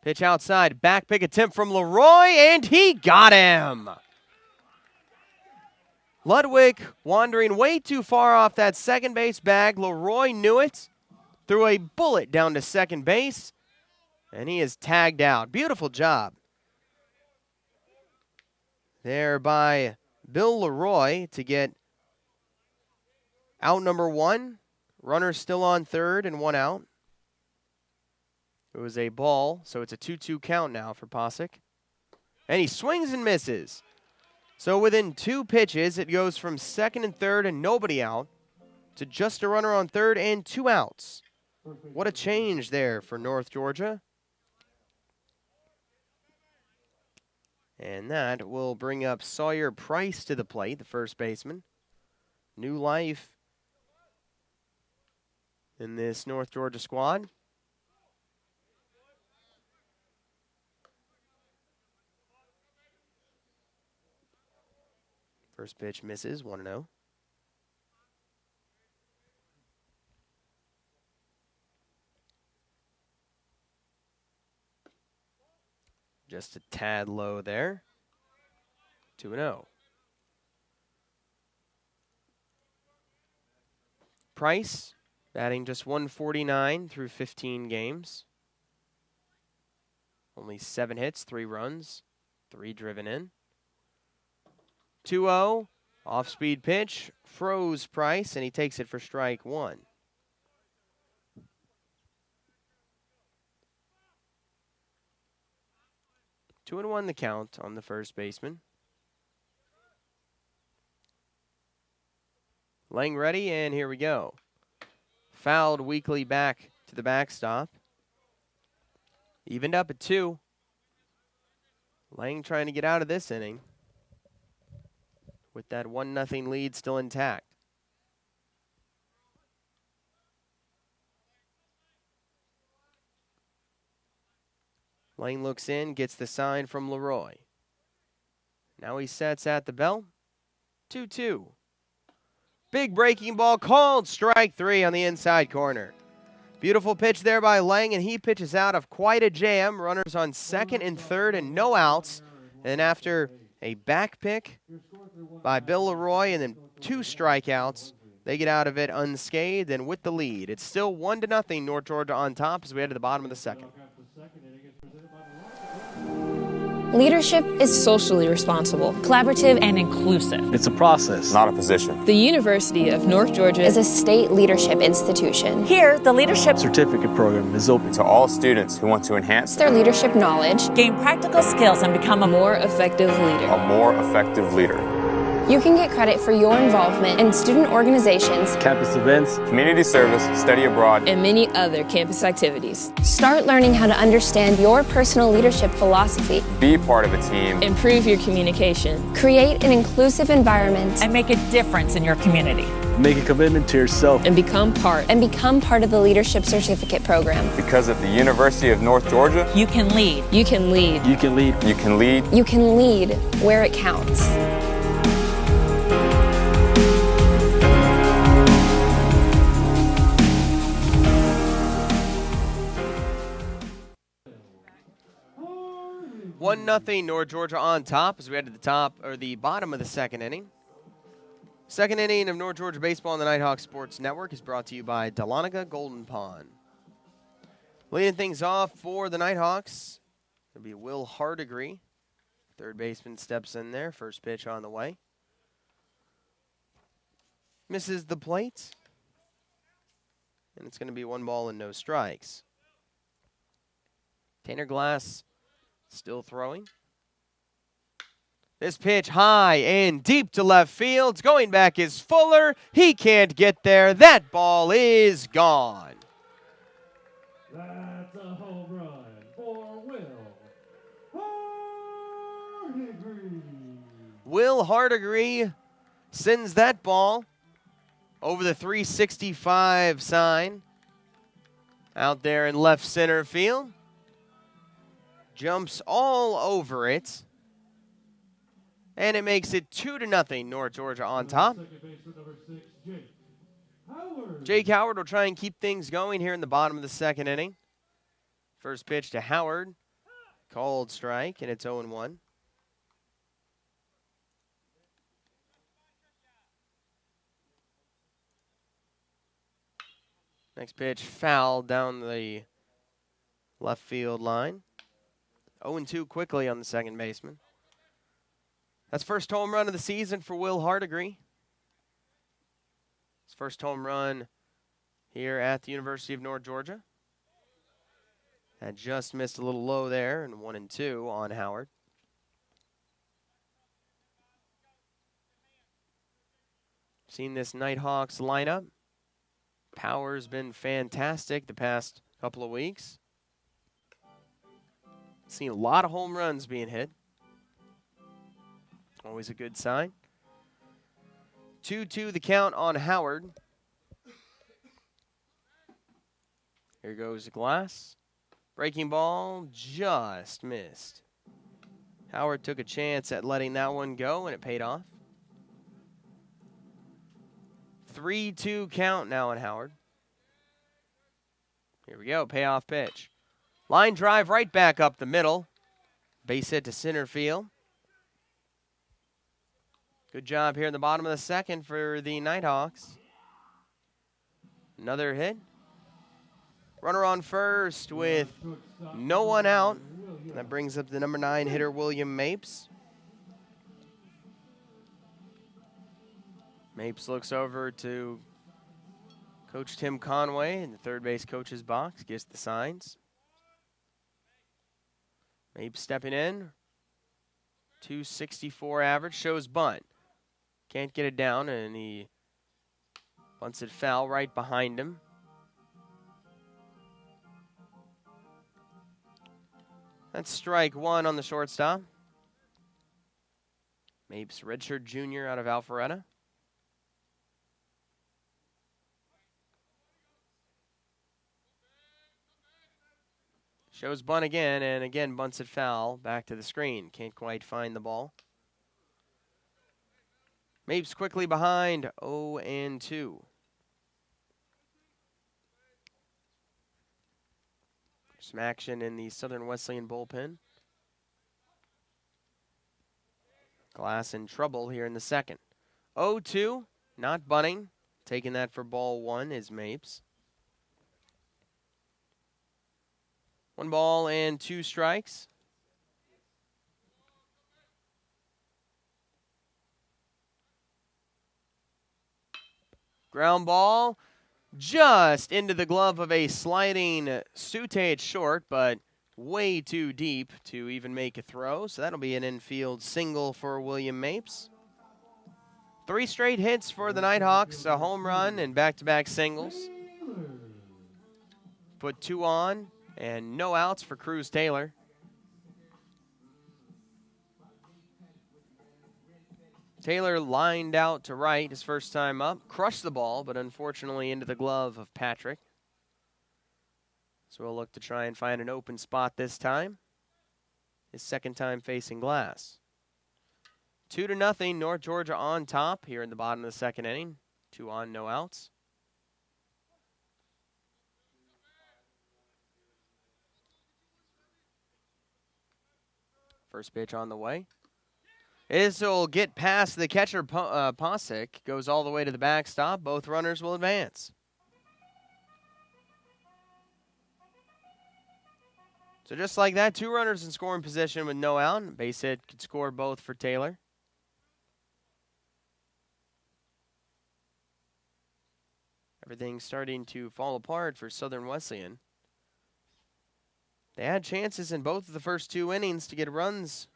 Pitch outside, back pick attempt from Leroy, and he got him. Ludwig wandering way too far off that second base bag. Leroy knew it, threw a bullet down to second base, and he is tagged out. Beautiful job there by Bill Leroy to get out number 1. Runner still on third and 1 out. It was a ball, so it's a 2-2 count now for Posick. And he swings and misses. So within 2 pitches, it goes from second and third and nobody out to just a runner on third and 2 outs. What a change there for North Georgia. And that will bring up Sawyer Price to the plate, the first baseman. New life in this North Georgia squad. First pitch misses, 1-0. Just a tad low there. 2-0. Price batting just 149 through 15 games. Only 7 hits, 3 runs, 3 driven in. 2-0, off-speed pitch, froze Price, and he takes it for strike 1. Two and 1 the count on the first baseman. Lang ready, and here we go. Fouled weakly back to the backstop. Evened up at 2. Lang trying to get out of this inning with that 1-0 lead still intact. Lang looks in, gets the sign from Leroy. Now he sets at the bell. 2-2. Big breaking ball called, strike 3 on the inside corner. Beautiful pitch there by Lang, and he pitches out of quite a jam. Runners on second and third and no outs. And after a back pick by Bill Leroy and then 2 strikeouts, they get out of it unscathed and with the lead. It's still 1-0 North Georgia on top as we head to the bottom of the second. Leadership is socially responsible, collaborative, and inclusive. It's a process, not a position. The University of North Georgia is a state leadership institution. Here, the Leadership Certificate Program is open to all students who want to enhance their leadership knowledge, gain practical skills, and become a more effective leader. A more effective leader. You can get credit for your involvement in student organizations, campus events, community service, study abroad, and many other campus activities. Start learning how to understand your personal leadership philosophy. Be part of a team. Improve your communication. Create an inclusive environment. And make a difference in your community. Make a commitment to yourself. And become part of the Leadership Certificate Program. Because at the University of North Georgia, you can lead. You can lead. You can lead. You can lead. You can lead where it counts. One nothing North Georgia on top as we head to the bottom of the second inning. Second inning of North Georgia Baseball on the Nighthawk Sports Network is brought to you by Dahlonega Golden Pond. Leading things off for the Nighthawks, it'll be Will Hardigree. Third baseman steps in there. First pitch on the way. Misses the plate. And it's going to be 1 ball and no strikes. Tanner Glass still throwing. This pitch high and deep to left field. Going back is Fuller. He can't get there. That ball is gone. That's a home run for Will Hardigree. Will Hardigree sends that ball over the 365 sign out there in left center field. Jumps all over it. And it makes it 2-0, North Georgia on top. Second baseman number 6, Jake Howard. Jake Howard will try and keep things going here in the bottom of the second inning. First pitch to Howard. Called strike, and it's 0-1. Next pitch, foul down the left field line. 0-2 quickly on the second baseman. That's first home run of the season for Will Hardigree. His first home run here at the University of North Georgia. Had just missed a little low there, and 1-2 on Howard. Seen this Nighthawks lineup. Power's been fantastic the past couple of weeks. Seen a lot of home runs being hit. Always a good sign. 2-2 the count on Howard. Here goes the glass. Breaking ball just missed. Howard took a chance at letting that one go, and it paid off. 3-2 count now on Howard. Here we go, payoff pitch. Line drive right back up the middle. Base hit to center field. Good job here in the bottom of the second for the Nighthawks. Another hit. Runner on first with no one out. That brings up the number 9 hitter, William Mapes. Mapes looks over to Coach Tim Conway in the third base coach's box, gets the signs. Mapes stepping in. 264 average, shows bunt. Can't get it down, and he bunts it foul right behind him. That's strike one on the shortstop. Mapes, redshirt junior out of Alpharetta. Shows bunt again, and again bunts it foul. Back to the screen. Can't quite find the ball. Mapes quickly behind, 0-2. Some action in the Southern Wesleyan bullpen. Glass in trouble here in the second. 0-2, not bunting. Taking that for ball one is Mapes. 1 ball and 2 strikes. Ground ball just into the glove of a sliding Sute at short, but way too deep to even make a throw. So that'll be an infield single for William Mapes. 3 straight hits for the Nighthawks, a home run and back-to-back singles. Put 2 on and no outs for Cruz Taylor. Taylor lined out to right his first time up, crushed the ball, but unfortunately into the glove of Patrick. So we'll look to try and find an open spot this time. His second time facing glass. 2-0, North Georgia on top here in the bottom of the second inning. 2 on, no outs. First pitch on the way. This will get past the catcher, Posick. Goes all the way to the backstop. Both runners will advance. So just like that, 2 runners in scoring position with no out. Base hit could score both for Taylor. Everything's starting to fall apart for Southern Wesleyan. They had chances in both of the first 2 innings to get runs.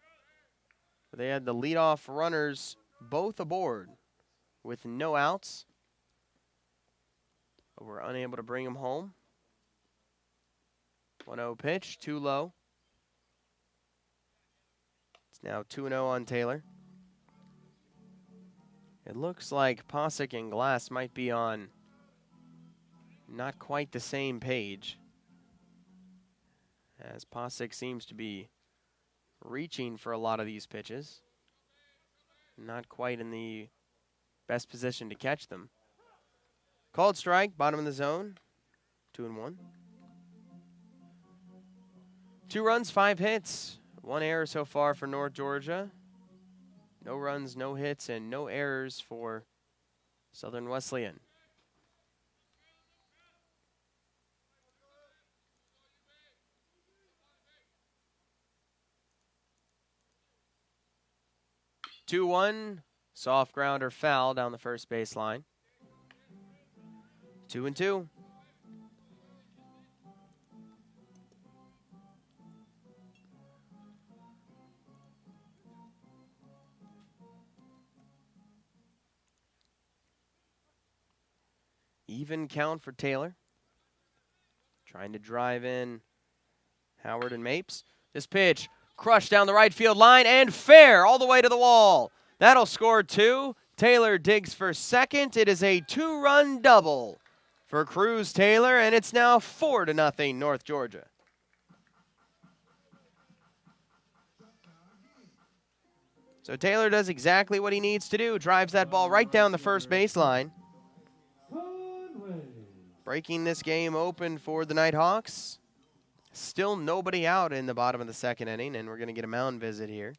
But they had the leadoff runners both aboard with no outs. But were unable to bring them home. 1-0 pitch, too low. It's now 2-0 on Taylor. It looks like Posick and Glass might be on not quite the same page, as Posick seems to be reaching for a lot of these pitches. Not quite in the best position to catch them. Called strike, bottom of the zone. 2-1. 2 runs, 5 hits. 1 error so far for North Georgia. No runs, no hits, and no errors for Southern Wesleyan. Two one, soft grounder foul down the first baseline. 2-2. Even count for Taylor. Trying to drive in Howard and Mapes. This pitch crushed down the right field line and fair all the way to the wall. That'll score 2. Taylor digs for second. It is a 2-run double for Cruz Taylor, and it's now 4-0 North Georgia. So Taylor does exactly what he needs to do. Drives that ball right down the first baseline. Breaking this game open for the Nighthawks. Still nobody out in the bottom of the second inning, and we're going to get a mound visit here.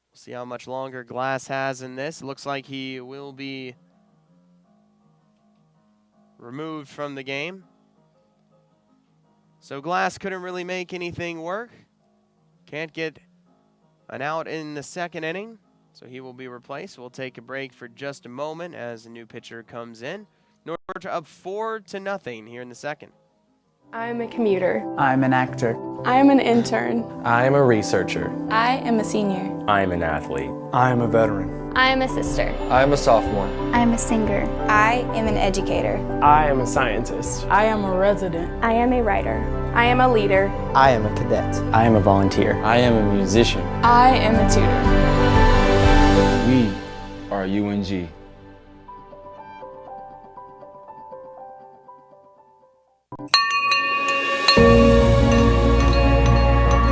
We'll see how much longer Glass has in this. It looks like he will be removed from the game. So Glass couldn't really make anything work. Can't get an out in the second inning, so he will be replaced. We'll take a break for just a moment as a new pitcher comes in. North Georgia up 4-0 here in the second. I'm a commuter. I'm an actor. I'm an intern. I'm a researcher. I am a senior. I'm an athlete. I'm a veteran. I am a sister. I'm a sophomore. I am a singer. I am an educator. I am a scientist. I am a resident. I am a writer. I am a leader. I am a cadet. I am a volunteer. I am a musician. I am a tutor. We are UNG.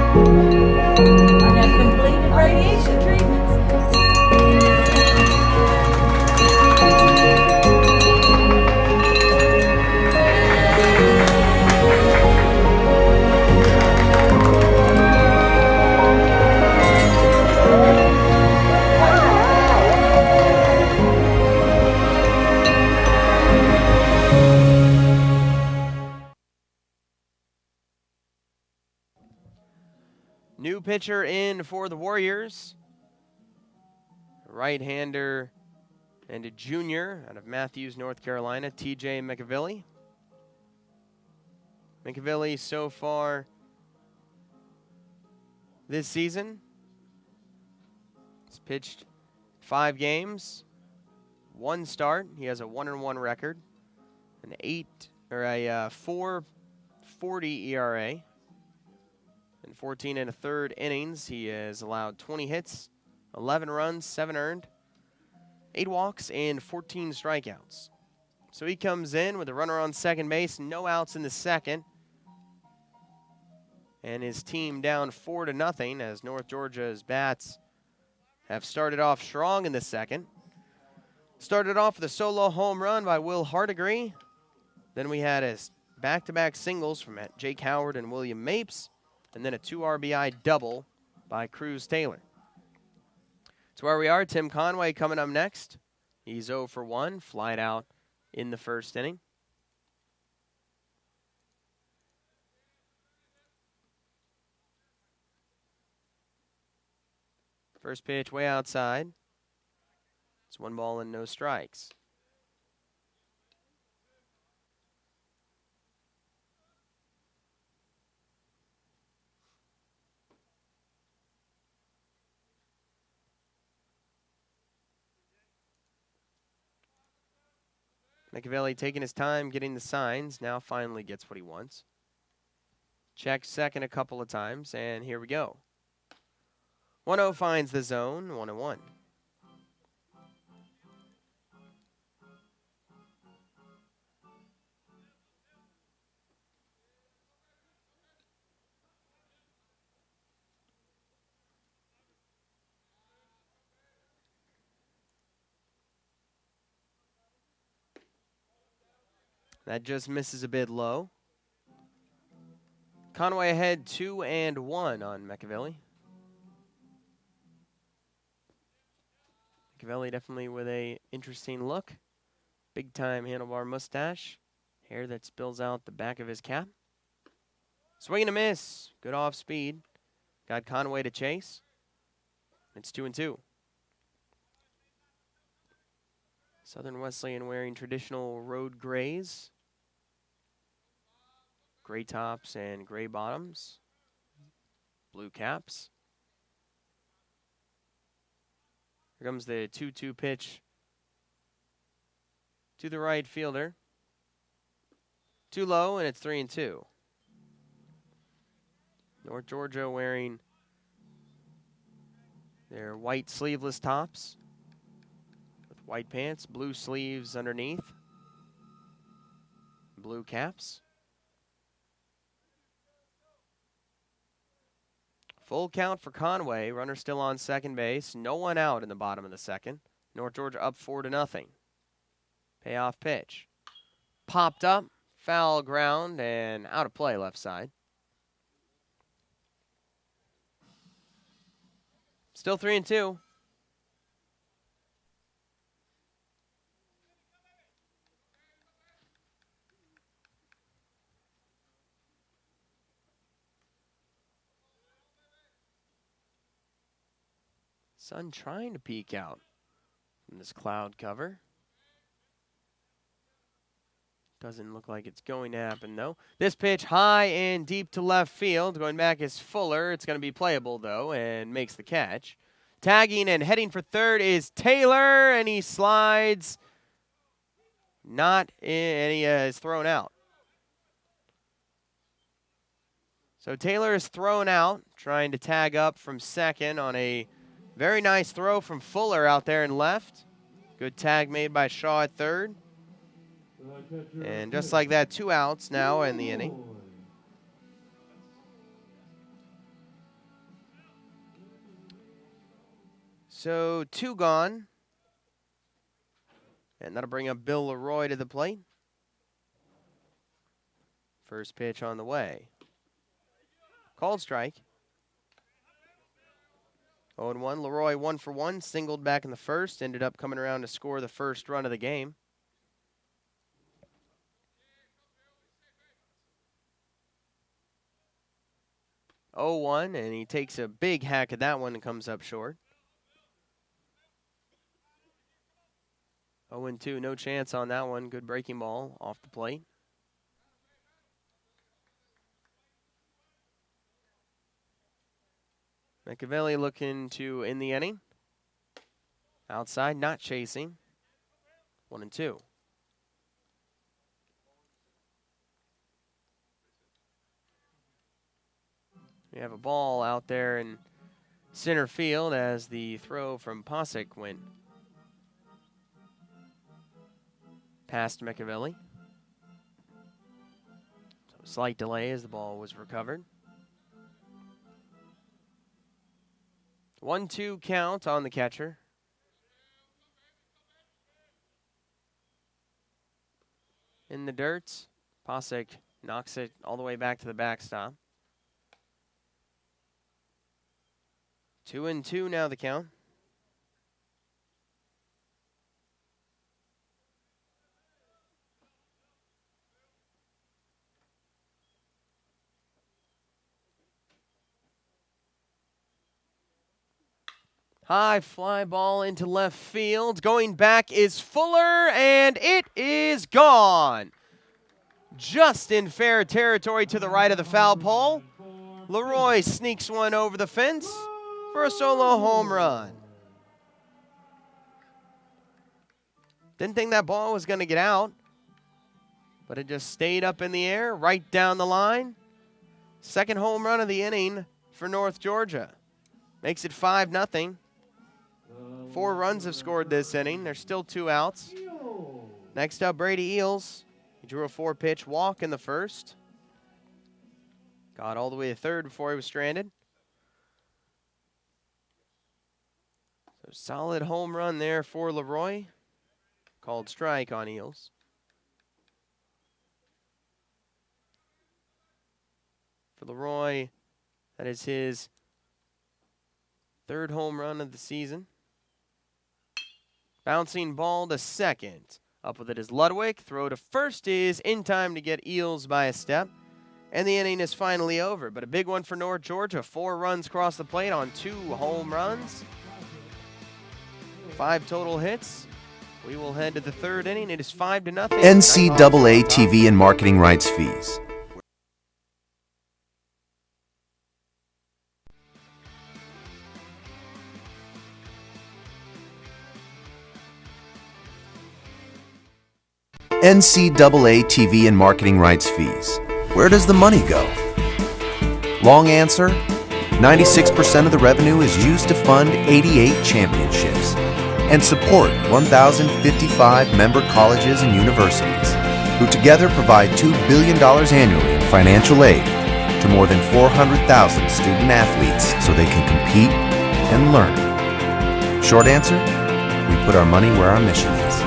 I have completed radiation treatments. New pitcher in for the Warriors. Right-hander and a junior out of Matthews, North Carolina, TJ McAvilly. McAvilly so far this season has pitched 5 games, 1 start. He has a 1-1 record, an 4.40 ERA. In 14 1/3 innings, he has allowed 20 hits, 11 runs, 7 earned, 8 walks, and 14 strikeouts. So he comes in with a runner on second base, no outs in the second. And his team down 4-0 as North Georgia's bats have started off strong in the second. Started off with a solo home run by Will Hardigree. Then we had his back-to-back singles from Jake Howard and William Mapes. And then a 2 RBI double by Cruz Taylor. That's where we are. Tim Conway coming up next. He's 0 for 1, flied out in the first inning. First pitch way outside. It's 1 ball and no strikes. McAvilly taking his time getting the signs, now finally gets what he wants. Check second a couple of times, and here we go. 1-0 finds the zone, 1-1. That just misses a bit low. Conway ahead 2-1 on McAvilly. McAvilly definitely with a interesting look. Big time handlebar mustache. Hair that spills out the back of his cap. Swing and a miss. Good off speed. Got Conway to chase. It's 2-2. Southern Wesleyan wearing traditional road grays. Gray tops and gray bottoms. Blue caps. Here comes the 2-2 pitch to the right fielder. Too low, and it's 3-2. North Georgia wearing their white sleeveless tops with white pants, blue sleeves underneath, blue caps. Full count for Conway. Runner still on second base. No one out in the bottom of the second. North Georgia up 4-0. Payoff pitch. Popped up, foul ground, and out of play left side. Still 3-2. Sun trying to peek out from this cloud cover. Doesn't look like it's going to happen, though. This pitch high and deep to left field. Going back is Fuller. It's going to be playable, though, and makes the catch. Tagging and heading for third is Taylor, and he slides. Not in, and he is thrown out. So Taylor is thrown out, trying to tag up from second on a very nice throw from Fuller out there in left. Good tag made by Shaw at third. And just like that, 2 outs now in the inning. So 2 gone. And that'll bring up Bill Leroy to the plate. First pitch on the way. Called strike. 0-1. Leroy 1 for 1. Singled back in the first. Ended up coming around to score the first run of the game. Oh, 1, and he takes a big hack at that one and comes up short. 0-2, no chance on that one. Good breaking ball off the plate. McAvilly looking to end the inning. Outside, not chasing. 1-2. We have a ball out there in center field as the throw from Posick went past McAvilly. So slight delay as the ball was recovered. 1-2 count on the catcher. In the dirt, Posick knocks it all the way back to the backstop. 2-2 now the count. High fly ball into left field. Going back is Fuller, and it is gone. Just in fair territory to the right of the foul pole. Leroy sneaks one over the fence for a solo home run. Didn't think that ball was going to get out, but it just stayed up in the air, right down the line. Second home run of the inning for North Georgia. Makes it 5-0. 4 runs have scored this inning. There's still 2 outs. Next up, Brady Eels. He drew a 4-pitch walk in the first. Got all the way to third before he was stranded. So solid home run there for Leroy. Called strike on Eels. for Leroy. That is his 3rd home run of the season. Bouncing ball to second. Up with it is Ludwig. Throw to first is in time to get Eels by a step. And the inning is finally over. But a big one for North Georgia. 4 runs across the plate on 2 home runs. 5 total hits. We will head to the 3rd inning. It is 5-0. NCAA TV and marketing rights fees. NCAA TV and marketing rights fees. Where does the money go? Long answer, 96% of the revenue is used to fund 88 championships and support 1,055 member colleges and universities, who together provide $2 billion annually in financial aid to more than 400,000 student athletes so they can compete and learn. Short answer, we put our money where our mission is.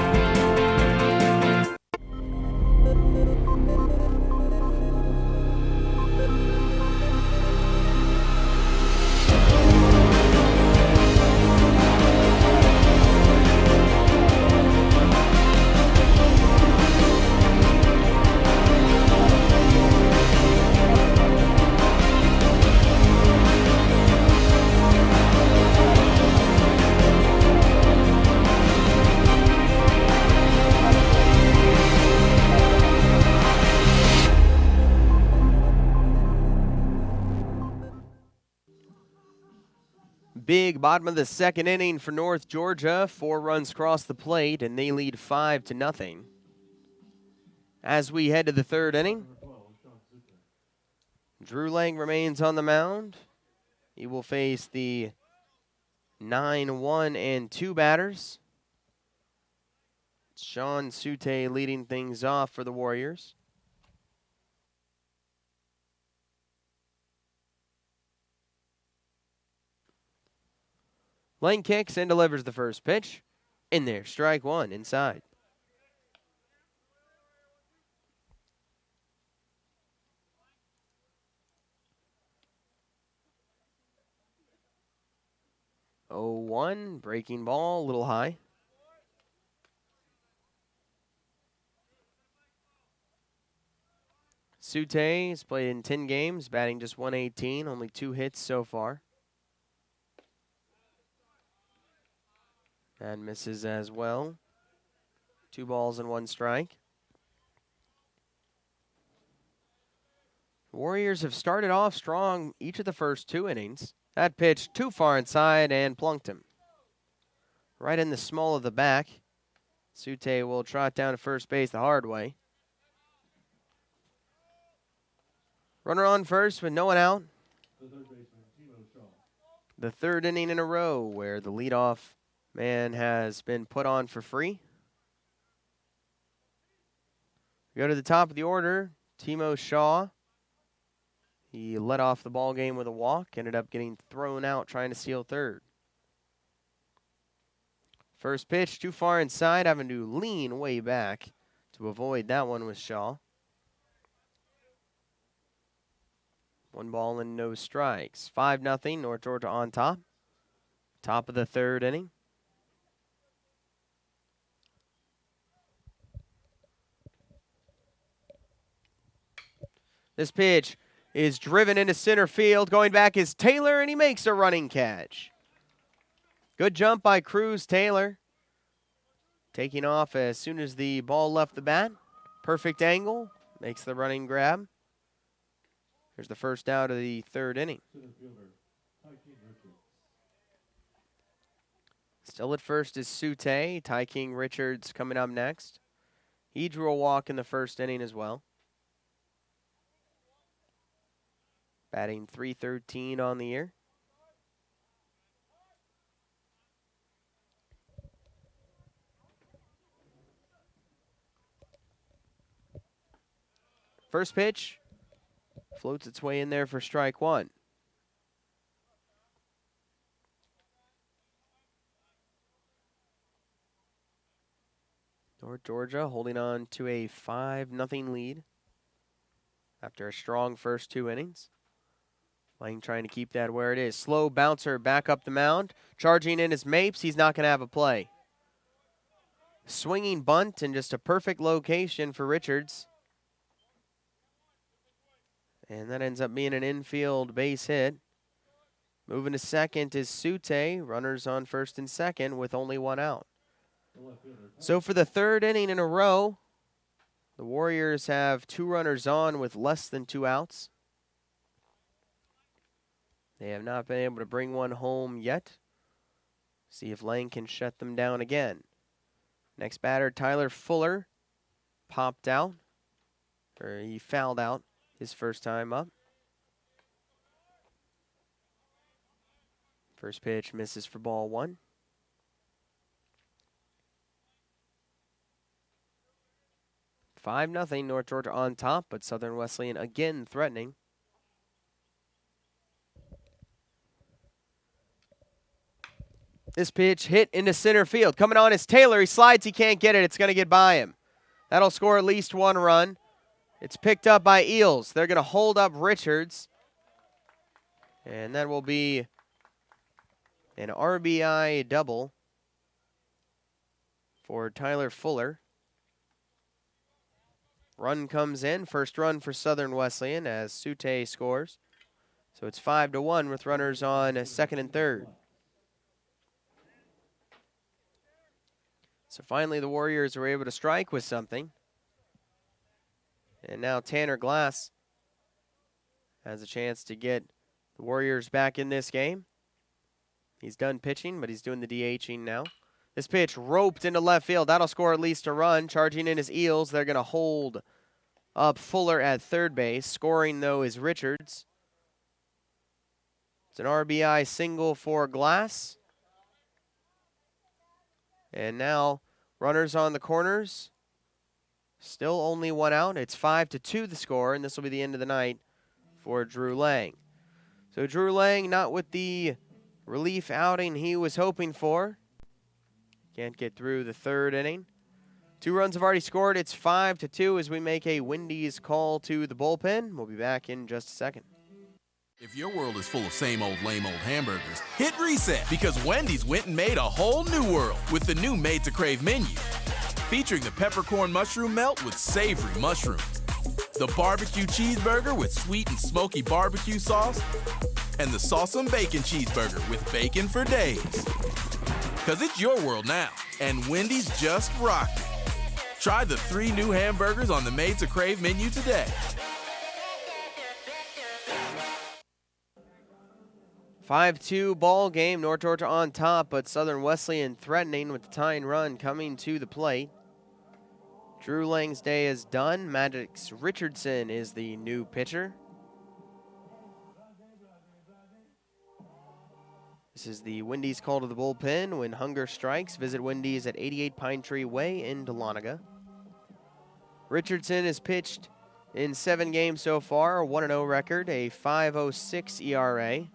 Big bottom of the 2nd inning for North Georgia. 4 runs across the plate, and they lead 5-0. As we head to the 3rd inning, Drew Lang remains on the mound. He will face the 9-1-2 batters. Sean Sute leading things off for the Warriors. Lang kicks and delivers the first pitch. In there, strike 1, inside. Oh, 1, breaking ball, a little high. Sute has played in 10 games, batting just 118, only 2 hits so far. And misses as well. 2 balls and 1 strike. Warriors have started off strong each of the first 2 innings. That pitch too far inside and plunked him. Right in the small of the back. Sute will trot down to first base the hard way. Runner on first with no one out. The 3rd inning in a row where the leadoff man has been put on for free. We go to the top of the order. Timo Shaw. He led off the ball game with a walk. Ended up getting thrown out trying to steal 3rd. First pitch too far inside. Having to lean way back to avoid that one with Shaw. 1 ball and no strikes. 5-0. North Georgia on top. Top of the 3rd inning. This pitch is driven into center field. Going back is Taylor, and he makes a running catch. Good jump by Cruz Taylor. Taking off as soon as the ball left the bat. Perfect angle. Makes the running grab. Here's the first out of the 3rd inning. Still at first is Sute. Ty King Richards coming up next. He drew a walk in the 1st inning as well. Batting .313 on the year. First pitch floats its way in there for strike 1. North Georgia holding on to a 5-0 lead after a strong first 2 innings. Lang trying to keep that where it is. Slow bouncer back up the mound. Charging in is Mapes. He's not going to have a play. Swinging bunt and just a perfect location for Richards. And that ends up being an infield base hit. Moving to second is Sute. Runners on first and second with only one out. So for the third inning in a row, the Warriors have 2 runners on with less than 2 outs. They have not been able to bring one home yet. See if Lang can shut them down again. Next batter, Tyler Fuller, popped out, or he fouled out his first time up. First pitch misses for ball 1. Five 0 North Georgia on top, but Southern Wesleyan again threatening. This pitch hit into center field. Coming on is Taylor. He slides. He can't get it. It's going to get by him. That'll score at least 1 run. It's picked up by Eels. They're going to hold up Richards. And that will be an RBI double for Tyler Fuller. Run comes in. First run for Southern Wesleyan as Sute scores. So it's 5-1 with runners on second and third. So finally the Warriors were able to strike with something. And now Tanner Glass has a chance to get the Warriors back in this game. He's done pitching, but he's doing the DHing now. This pitch roped into left field. That'll score at least a run. Charging in is Eels. They're going to hold up Fuller at third base. Scoring, though, is Richards. It's an RBI single for Glass. And now runners on the corners. Still only 1 out. It's 5-2 the score, and this will be the end of the night for Drew Lang. So Drew Lang not with the relief outing he was hoping for. Can't get through the third inning. 2 runs have already scored. It's 5-2 as we make a Wendy's call to the bullpen. We'll be back in just a second. If your world is full of same old, lame old hamburgers, hit reset because Wendy's went and made a whole new world with the new Made to Crave menu. Featuring the peppercorn mushroom melt with savory mushrooms, the barbecue cheeseburger with sweet and smoky barbecue sauce, and the sauce and bacon cheeseburger with bacon for days. Because it's your world now, and Wendy's just rocked it. Try the 3 new hamburgers on the Made to Crave menu today. 5-2 ball game. North Georgia on top, but Southern Wesleyan threatening with the tying run coming to the plate. Drew Lang's day is done. Maddox Richardson is the new pitcher. This is the Wendy's call to the bullpen. When hunger strikes, visit Wendy's at 88 Pine Tree Way in Dahlonega. Richardson has pitched in 7 games so far, a 1-0 record, a 5.06 ERA.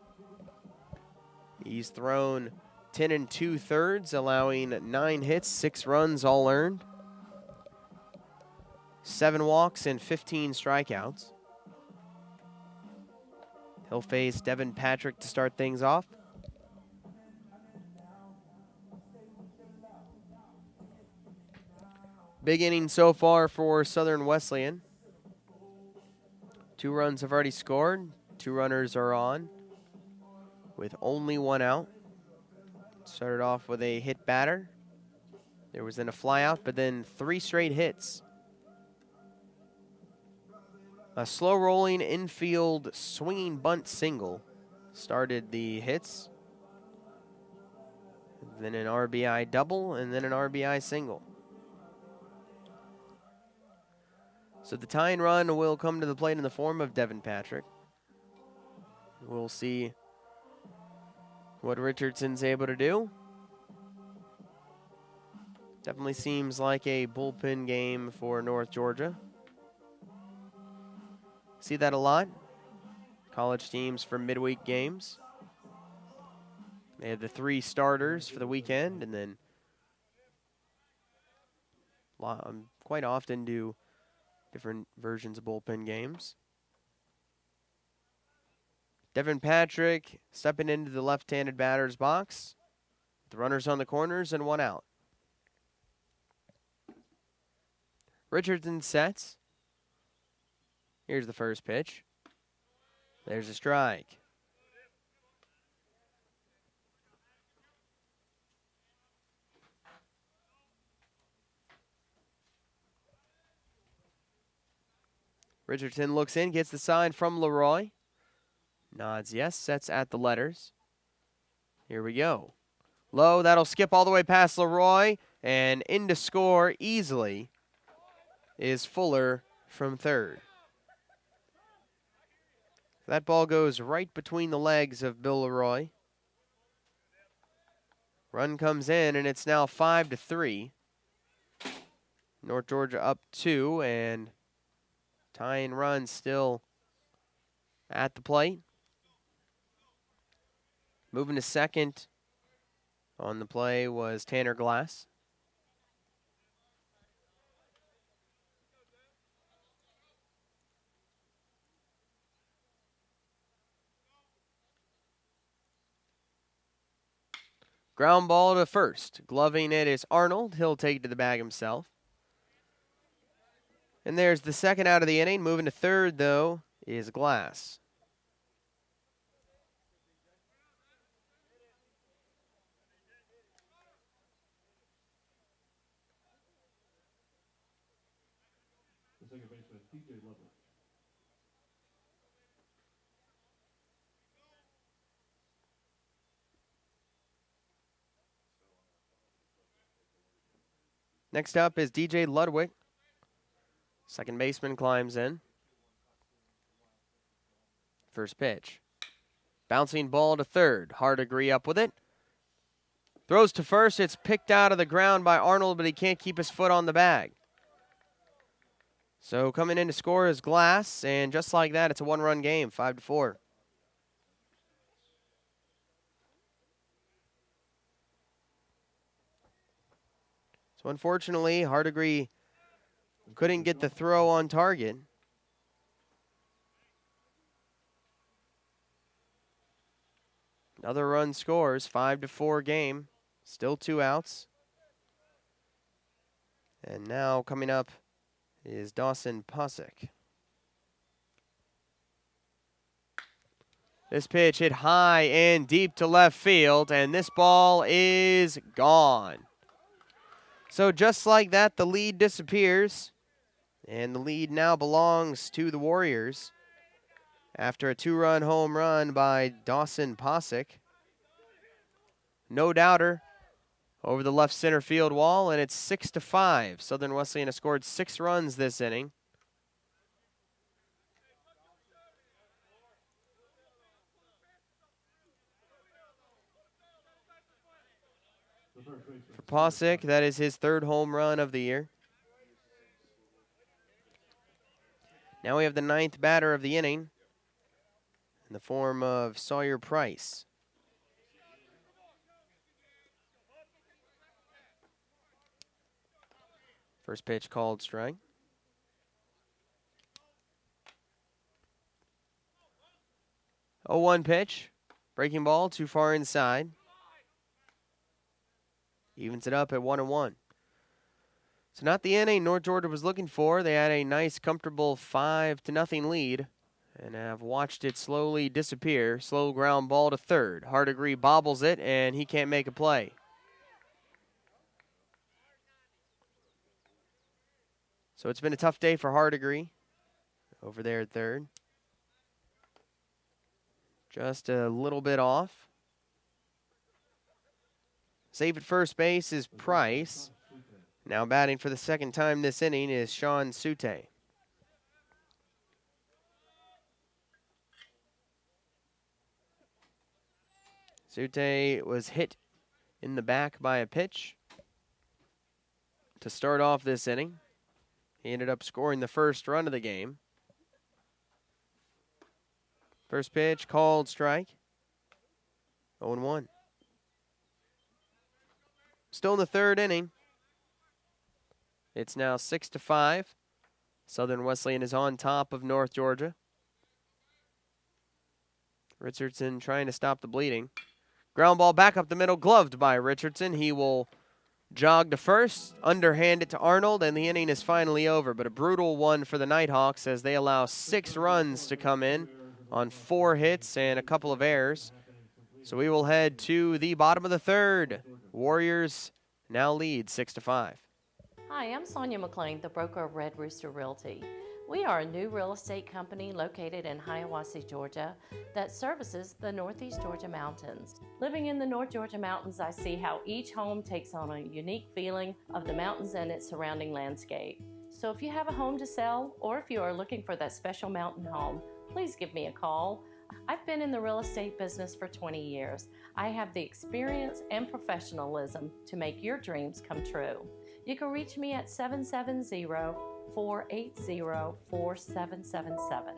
He's thrown 10 2/3, allowing 9 hits, 6 runs all earned, 7 walks, and 15 strikeouts. He'll face Devin Patrick to start things off. Big inning so far for Southern Wesleyan. 2 runs have already scored. 2 runners are on with only 1 out. Started off with a hit batter. There was then a fly out, but then 3 straight hits. A slow rolling infield swinging bunt single started the hits. Then an RBI double and then an RBI single. So the tying run will come to the plate in the form of Devin Patrick. We'll see what Richardson's able to do. Definitely seems like a bullpen game for North Georgia. See that a lot. College teams for midweek games. They have the 3 starters for the weekend, and then quite often do different versions of bullpen games. Devin Patrick stepping into the left-handed batter's box. The runners on the corners and 1 out. Richardson sets. Here's the first pitch. There's a strike. Richardson looks in, gets the sign from Leroy. Nods yes, sets at the letters. Here we go. Low, that'll skip all the way past Leroy, and in to score easily is Fuller from third. That ball goes right between the legs of Bill Leroy. Run comes in, and it's now 5-3. North Georgia up 2, and tying run still at the plate. Moving to second on the play was Tanner Glass. Ground ball to first. Gloving it is Arnold. He'll take it to the bag himself. And there's the second out of the inning. Moving to third, though, is Glass. The second baseman, DJ Ludwig. Next up is DJ Ludwig. Second baseman climbs in. First pitch. Bouncing ball to third. Hardigree up with it. Throws to first. It's picked out of the ground by Arnold, but he can't keep his foot on the bag. So coming in to score is Glass, and just like that, it's a 1-run game, 5-4. So unfortunately, Hardigree couldn't get the throw on target. Another run scores, 5-4 game. Still 2 outs. And now coming up is Dawson Posick. This pitch hit high and deep to left field, and this ball is gone. So just like that, the lead disappears, and the lead now belongs to the Warriors after a 2-run home run by Dawson Posick. No doubter over the left center field wall, and it's 6-5. Southern Wesleyan has scored 6 runs this inning. For Posick, that is his 3rd home run of the year. Now we have the 9th batter of the inning in the form of Sawyer Price. First pitch called strike. 0-1 pitch. Breaking ball too far inside. Evens it up at 1-1. So not the inning North Georgia was looking for. They had a nice, comfortable 5-0 lead and have watched it slowly disappear. Slow ground ball to third. Hardigree bobbles it, and he can't make a play. So it's been a tough day for Hardigree over there at third. Just a little bit off. Save at first base is Price. Now batting for the 2nd time this inning is Sean Sute. Sute was hit in the back by a pitch to start off this inning. He ended up scoring the first run of the game. First pitch called strike. 0-1. Still in the 3rd inning. It's now 6-5. Southern Wesleyan is on top of North Georgia. Richardson trying to stop the bleeding. Ground ball back up the middle, gloved by Richardson. He will jog to first, underhand it to Arnold, and the inning is finally over. But a brutal one for the Nighthawks as they allow 6 runs to come in on 4 hits and a couple of errors. So we will head to the bottom of the third. Warriors now lead 6-5. Hi, I'm Sonia McLean, the broker of Red Rooster Realty. We are a new real estate company located in Hiawassee, Georgia, that services the Northeast Georgia mountains. Living in the North Georgia mountains, I see how each home takes on a unique feeling of the mountains and its surrounding landscape. So if you have a home to sell, or if you are looking for that special mountain home, please give me a call. I've been in the real estate business for 20 years. I have the experience and professionalism to make your dreams come true. You can reach me at 770-480-4777.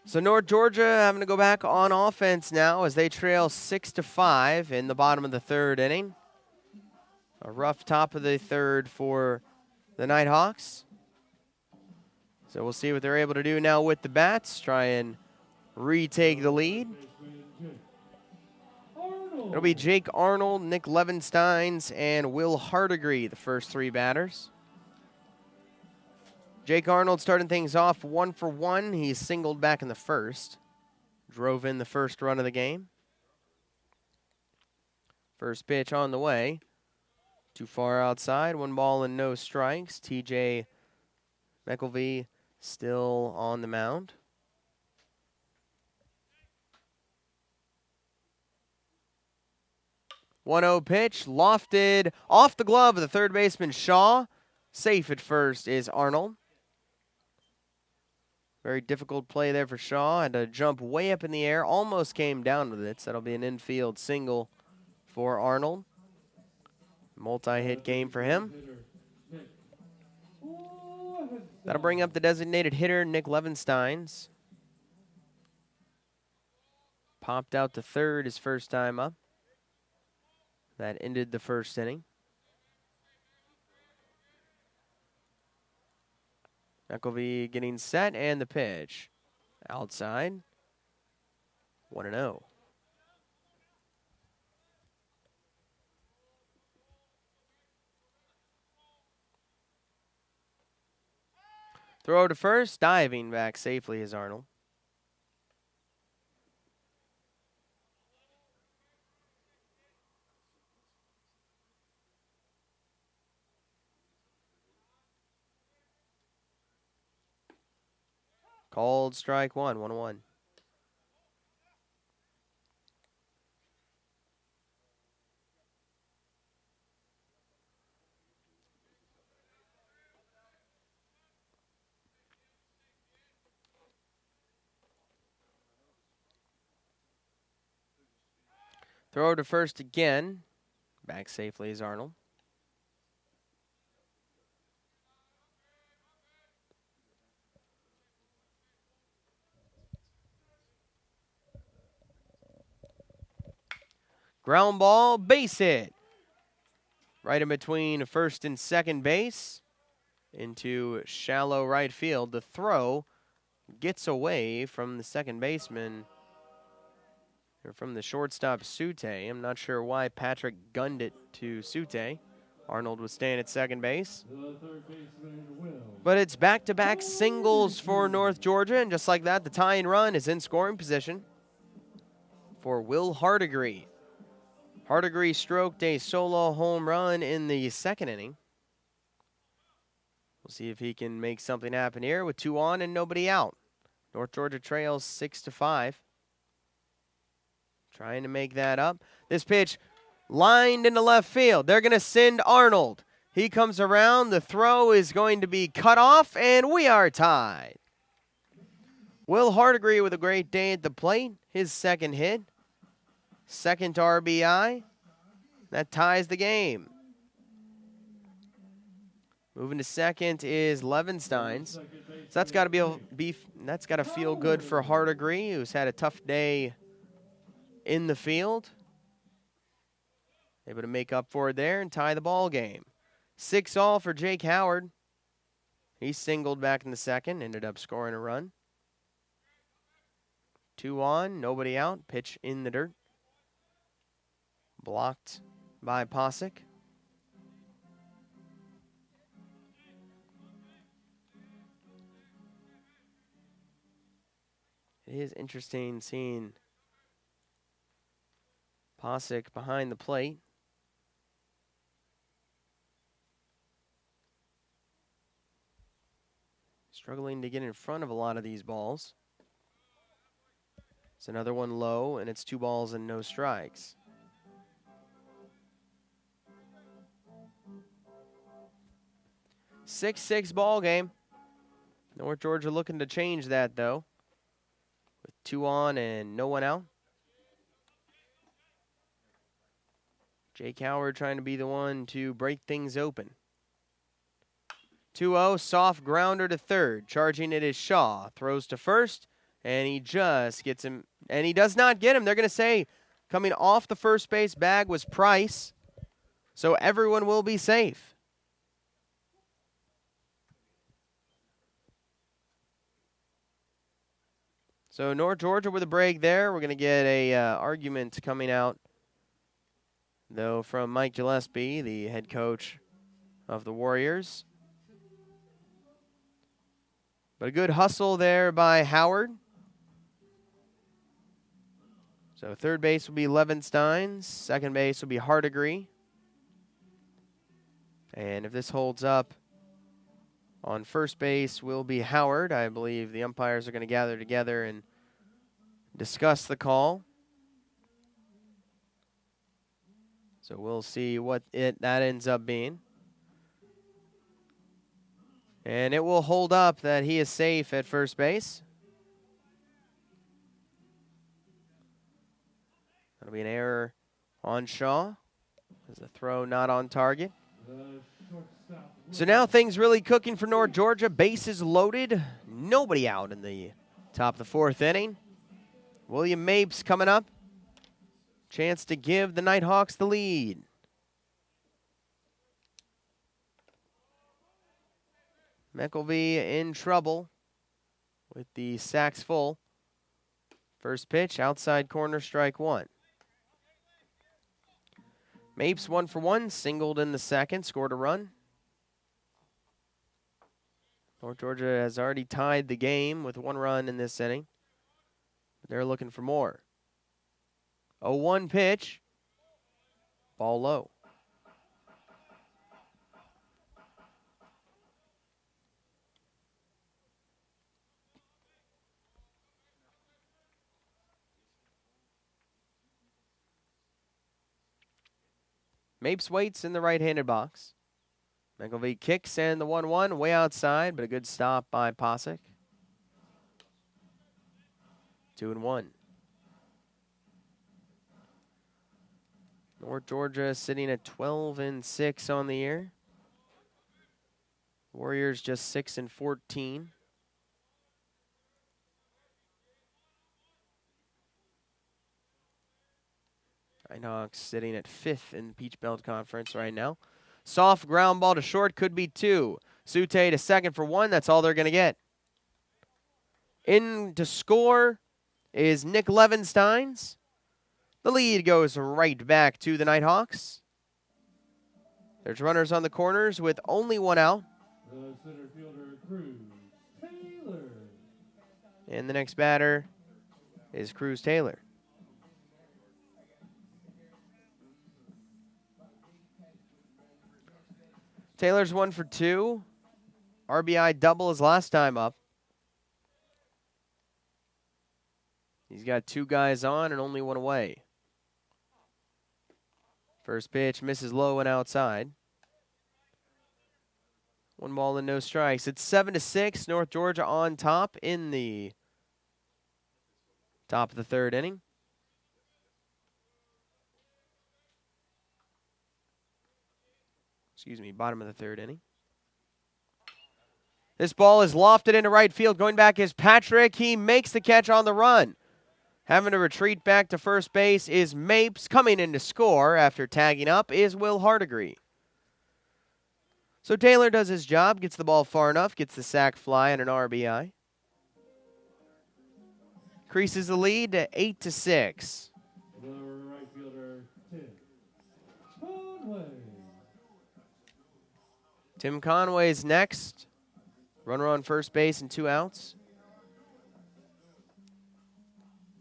So North Georgia having to go back on offense now as they trail 6-5 in the bottom of the third inning. A rough top of the third for the Nighthawks. So we'll see what they're able to do now with the bats. Try and retake the lead. It'll be Jake Arnold, Nick Levensteins, and Will Hardigree, the first 3 batters. Jake Arnold starting things off 1 for 1. He singled back in the first. Drove in the first run of the game. First pitch on the way. Too far outside. 1 ball and no strikes. TJ McElvey still on the mound. .1-0 pitch. Lofted off the glove of the third baseman Shaw. Safe at first is Arnold. Very difficult play there for Shaw. Had to jump way up in the air. Almost came down with it. So that'll be an infield single for Arnold. Multi-hit game for him. That'll bring up the designated hitter, Nick Levensteins. Popped out to third his first time up. That ended the first inning. McElvey getting set, and the pitch. Outside. 1-0. Throw to first, diving back safely is Arnold. Called strike 1, 1-1. Throw to first again. Back safely is Arnold. Ground ball, base hit. Right in between first and second base into shallow right field. The throw gets away from the second baseman, or from the shortstop, Sute. I'm not sure why Patrick gunned it to Sute. Arnold was staying at second base. But it's back-to-back singles for North Georgia, and just like that, the tying run is in scoring position for Will Hardigree. Hardigree stroked a solo home run in the second inning. We'll see if he can make something happen here with 2 on and nobody out. North Georgia trails 6-5. Trying to make that up. This pitch lined into left field. They're going to send Arnold. He comes around. The throw is going to be cut off, and we are tied. Will Hardigree with a great day at the plate. His second hit. Second RBI. That ties the game. Moving to second is Levensteins. So that's got to feel good for Hardigree, who's had a tough day in the field. Able to make up for it there and tie the ball game. 6-all for Jake Howard. He singled back in the second, ended up scoring a run. 2 on, nobody out, pitch in the dirt. Blocked by Posick. It is interesting seeing Posick behind the plate. Struggling to get in front of a lot of these balls. It's another one low, and it's 2 balls and no strikes. Six ball game. North Georgia looking to change that, though. With 2 on and no one out. Jake Howard trying to be the one to break things open. 2-0, soft grounder to third. Charging it is Shaw. Throws to first, and he just gets him. And he does not get him. They're going to say coming off the first base bag was Price. So everyone will be safe. So North Georgia with a break there. We're going to get a argument coming out, though, from Mike Gillespie, the head coach of the Warriors. But a good hustle there by Howard. So third base will be Levensteins. Second base will be Hardigree. And if this holds up, on first base will be Howard. I believe the umpires are going to gather together and discuss the call. So we'll see what that ends up being. And it will hold up that he is safe at first base. That'll be an error on Shaw. As a throw not on target. So now things really cooking for North Georgia. Bases loaded. Nobody out in the top of the 4th inning. William Mapes coming up. Chance to give the Nighthawks the lead. McElvey in trouble with the sacks full. First pitch, outside corner, strike 1. Mapes 1 for 1, singled in the second, scored a run. North Georgia has already tied the game with 1 run in this inning. They're looking for more. 0-1 pitch. Ball low. Mapes waits in the right-handed box. McElvey kicks and the 1-1 way outside, but a good stop by Posick. 2-1. North Georgia sitting at 12-6 on the year. Warriors just 6-14. Nighthawks sitting at 5th in the Peach Belt Conference right now. Soft ground ball to short, could be 2. Sute to second for 1. That's all they're going to get. In to score is Nick Levensteins. The lead goes right back to the Nighthawks. There's runners on the corners with only 1 out. The center fielder, Cruz Taylor. And the next batter is Cruz Taylor. Taylor's 1 for 2. RBI double his last time up. He's got 2 guys on and only 1 away. First pitch misses low and outside. 1 ball and no strikes. It's 7-6. North Georgia on top in the top of the 3rd inning. Bottom of the 3rd inning. This ball is lofted into right field. Going back is Patrick. He makes the catch on the run. Having to retreat back to first base is Mapes. Coming in to score after tagging up is Will Hardigree. So Taylor does his job, gets the ball far enough, gets the sac fly and an RBI. Increases the lead to 8-6. The right fielder, Tim Conway. Tim Conway's next. Runner on first base and 2 outs.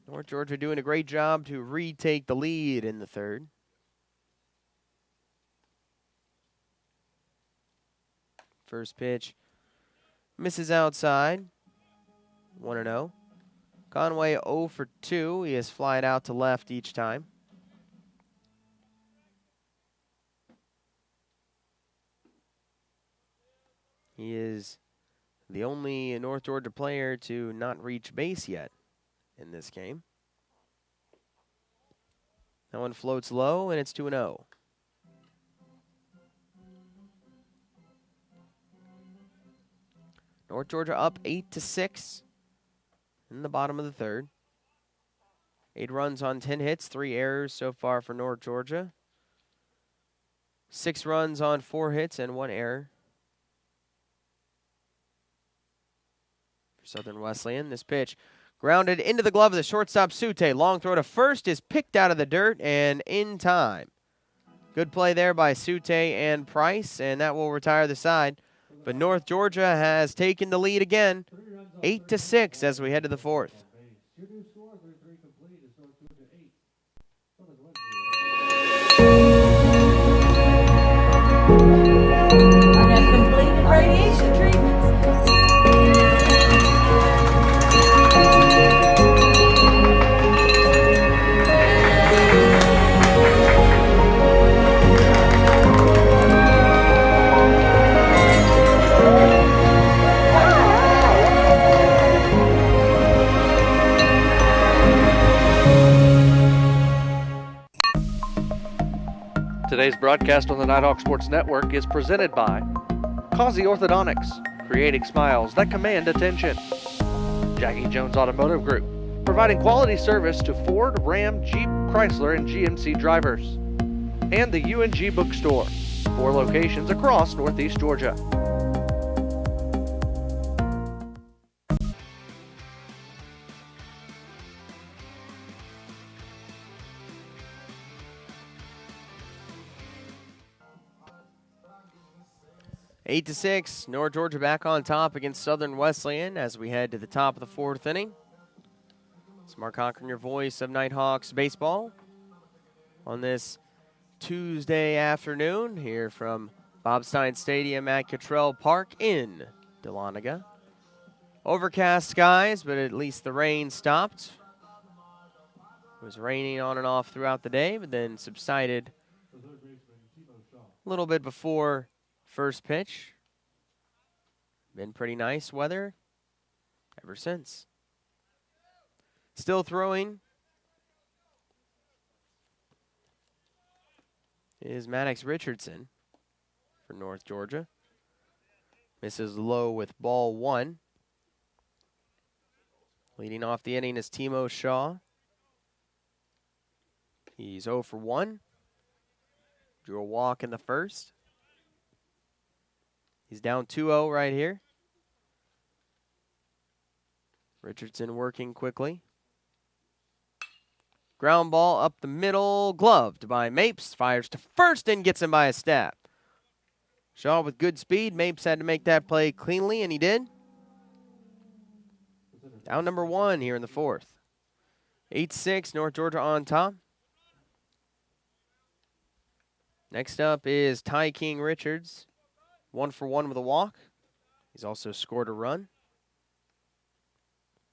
North Georgia doing a great job to retake the lead in the third. First pitch misses outside. 1-0. Conway 0 for 2. He has flied out to left each time. He is the only North Georgia player to not reach base yet in this game. That one floats low, and it's 2-0. North Georgia up 8-6 in the bottom of the third. 8 runs on 10 hits, 3 errors so far for North Georgia. 6 runs on 4 hits and 1 error for Southern Wesleyan. This pitch grounded into the glove of the shortstop, Sute. Long throw to first is picked out of the dirt and in time. Good play there by Sute and Price, and that will retire the side. But North Georgia has taken the lead again, 8-6 as we head to the fourth. Your new score, 33 complete, is North Georgia 8. I have completed radiation treatments. Today's broadcast on the Nighthawk Sports Network is presented by Causey Orthodontics, creating smiles that command attention. Jackie Jones Automotive Group, providing quality service to Ford, Ram, Jeep, Chrysler, and GMC drivers. And the UNG Bookstore, 4 locations across Northeast Georgia. Eight to 6, North Georgia back on top against Southern Wesleyan as we head to the top of the fourth inning. It's Mark Cochran, your voice of Nighthawks baseball on this Tuesday afternoon here from Bob Stein Stadium at Cottrell Park in Dahlonega. Overcast skies, but at least the rain stopped. It was raining on and off throughout the day, but then subsided a little bit before first pitch. Been pretty nice weather ever since. Still throwing is Maddox Richardson for North Georgia. Misses low with ball 1. Leading off the inning is Timo Shaw. He's 0 for 1. Drew a walk in the first. He's down 2-0 right here. Richardson working quickly. Ground ball up the middle, gloved by Mapes. Fires to first and gets him by a step. Shaw with good speed. Mapes had to make that play cleanly, and he did. Down number 1 here in the fourth. 8-6, North Georgia on top. Next up is Ty King Richards. 1 for 1 with a walk. He's also scored a run.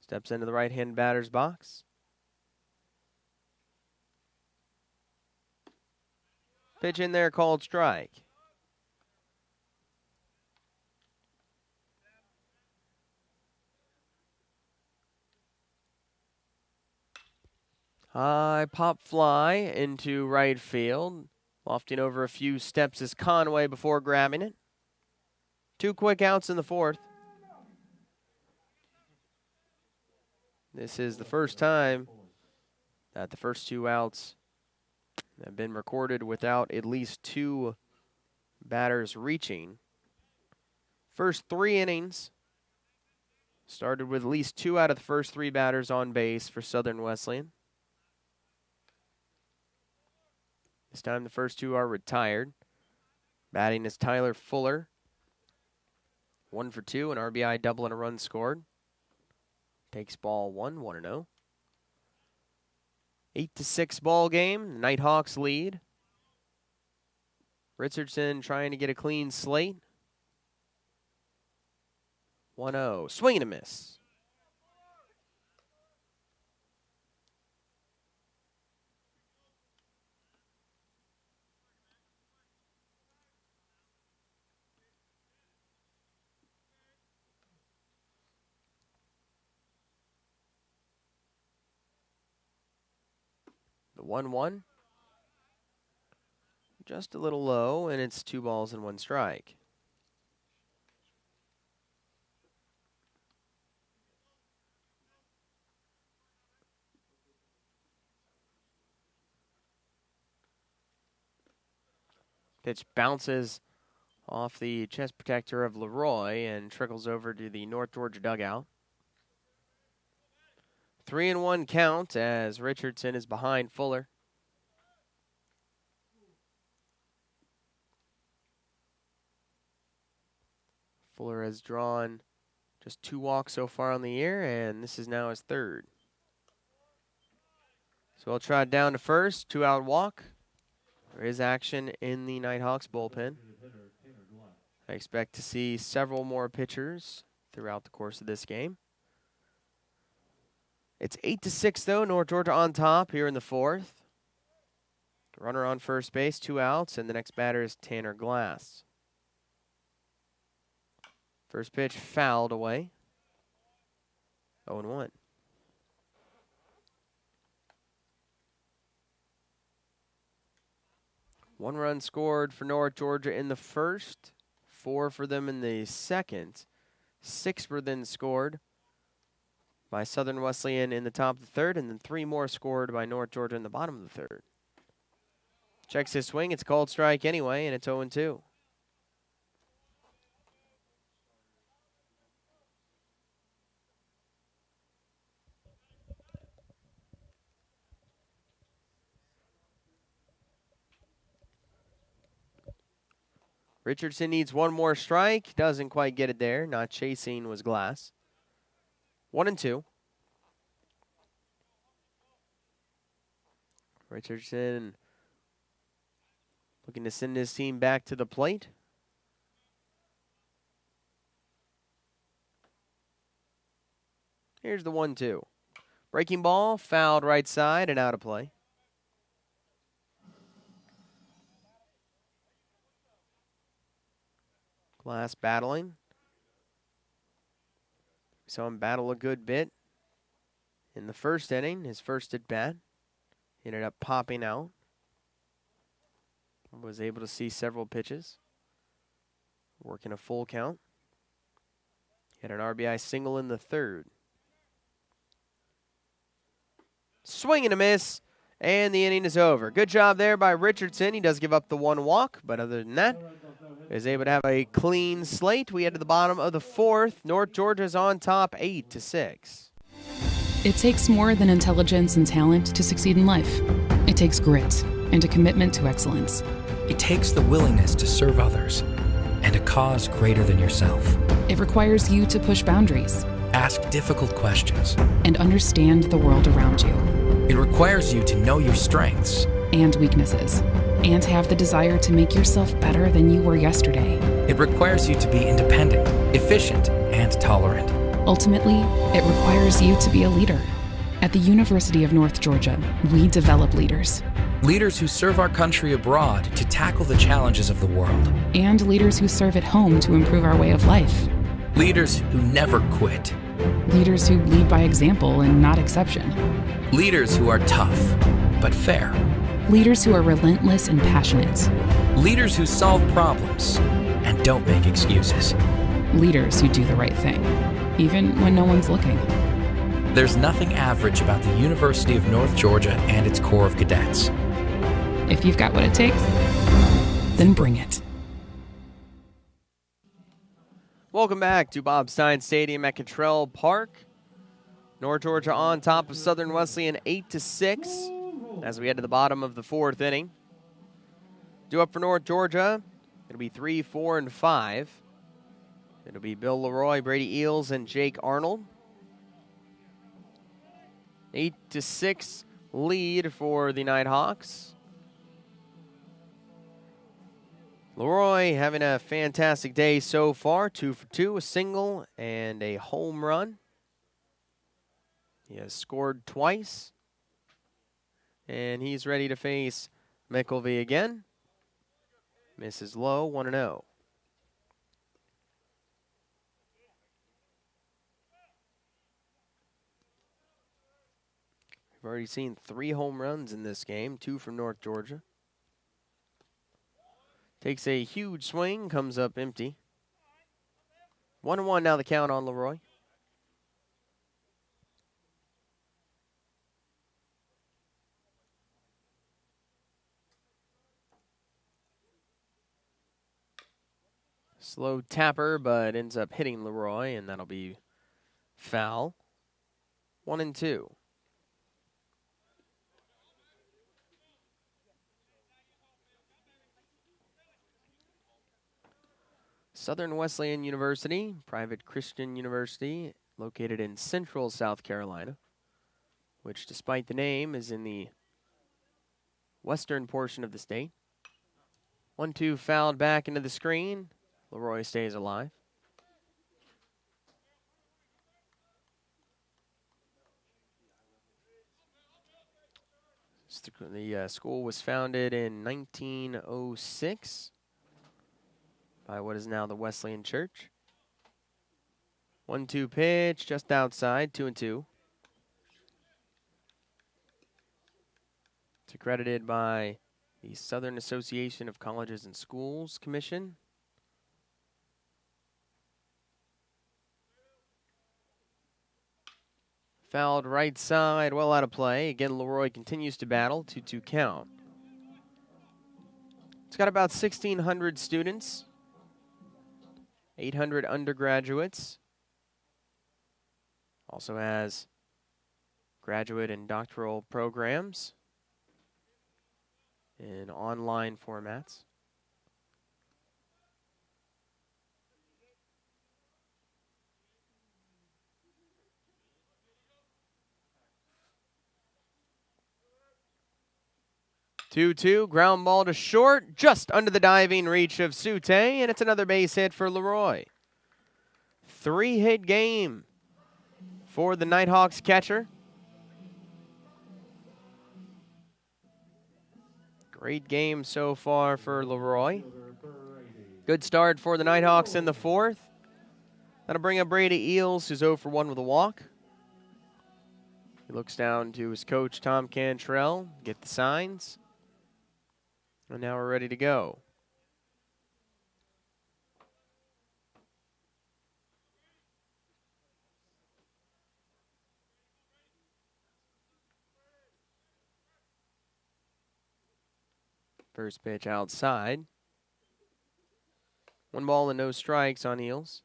Steps into the right-hand batter's box. Pitch in there called strike. High pop fly into right field. Lofting over a few steps is Conway before grabbing it. 2 quick outs in the fourth. This is the first time that the first 2 outs have been recorded without at least 2 batters reaching. First 3 innings started with at least 2 out of the first 3 batters on base for Southern Wesleyan. This time the first 2 are retired. Batting is Tyler Fuller. 1 for 2, an RBI double and a run scored. Takes ball 1, 1-0. 8-6 ball game. The Nighthawks lead. Richardson trying to get a clean slate. 1-0. Swing and a miss. The 1-1. Just a little low, and it's 2 balls and 1 strike. Pitch bounces off the chest protector of Leroy and trickles over to the North Georgia dugout. 3-1 count as Richardson is behind Fuller. Fuller has drawn just 2 walks so far on the year, and this is now his 3rd. So he'll try down to first, 2-out walk. There is action in the Nighthawks bullpen. I expect to see several more pitchers throughout the course of this game. It's 8-6 though, North Georgia on top here in the 4th. Runner on first base, 2 outs, and the next batter is Tanner Glass. First pitch fouled away. 0-1. One run scored for North Georgia in the first, 4 for them in the second. 6 were then scored by Southern Wesleyan in the top of the 3rd, and then 3 more scored by North Georgia in the bottom of the 3rd. Checks his swing, it's called strike anyway, and it's 0-2. Richardson needs 1 more strike. Doesn't quite get it there. Not chasing was Glass. 1-2. Richardson looking to send his team back to the plate. Here's the 1-2. Breaking ball, fouled right side and out of play. Glass battling. We saw him battle a good bit in the first inning, his first at bat. He ended up popping out. Was able to see several pitches. Working a full count. He had an RBI single in the 3rd. Swing and a miss, and the inning is over. Good job there by Richardson. He does give up the 1 walk, but other than that, is able to have a clean slate. We head to the bottom of the 4th. North Georgia's on top 8-6. It takes more than intelligence and talent to succeed in life. It takes grit and a commitment to excellence. It takes the willingness to serve others and a cause greater than yourself. It requires you to push boundaries, ask difficult questions, and understand the world around you. It requires you to know your strengths and weaknesses, and have the desire to make yourself better than you were yesterday. It requires you to be independent, efficient, and tolerant. Ultimately, it requires you to be a leader. At the University of North Georgia, we develop leaders. Leaders who serve our country abroad to tackle the challenges of the world. And leaders who serve at home to improve our way of life. Leaders who never quit. Leaders who lead by example and not exception. Leaders who are tough, but fair. Leaders who are relentless and passionate. Leaders who solve problems and don't make excuses. Leaders who do the right thing, even when no one's looking. There's nothing average about the University of North Georgia and its Corps of Cadets. If you've got what it takes, then bring it. Welcome back to Bob Stein Stadium at Cottrell Park. North Georgia on top of Southern Wesleyan 8-6 as we head to the bottom of the fourth inning. Due up for North Georgia, it'll be 3, 4, and 5. It'll be Bill Leroy, Brady Eels, and Jake Arnold. 8-6 lead for the Nighthawks. Leroy having a fantastic day so far. 2 for 2, a single and a home run. He has scored twice. And he's ready to face McElvey again. Misses low, 1-0. We've already seen 3 home runs in this game, 2 from North Georgia. Takes a huge swing, comes up empty. 1-1 now the count on Leroy. Slow tapper, but ends up hitting Leroy, and that'll be foul. 1-2. Southern Wesleyan University, private Christian university located in central South Carolina, which despite the name is in the western portion of the state. 1-2 fouled back into the screen. Leroy stays alive. The school was founded in 1906 by what is now the Wesleyan Church. 1-2 pitch, just outside, 2-2. It's accredited by the Southern Association of Colleges and Schools Commission. Fouled right side, well out of play. Again, Leroy continues to battle, 2-2 count. It's got about 1,600 students, 800 undergraduates. Also has graduate and doctoral programs in online formats. Two-two, ground ball to short, just under the diving reach of Sute, and it's another base hit for Leroy. 3-hit game for the Nighthawks catcher. Great game so far for Leroy. Good start for the Nighthawks in the fourth. That'll bring up Brady Eels, who's 0 for 1 with a walk. He looks down to his coach, Tom Cantrell, get the signs. And now we're ready to go. First pitch outside. 1 ball and no strikes on Eels.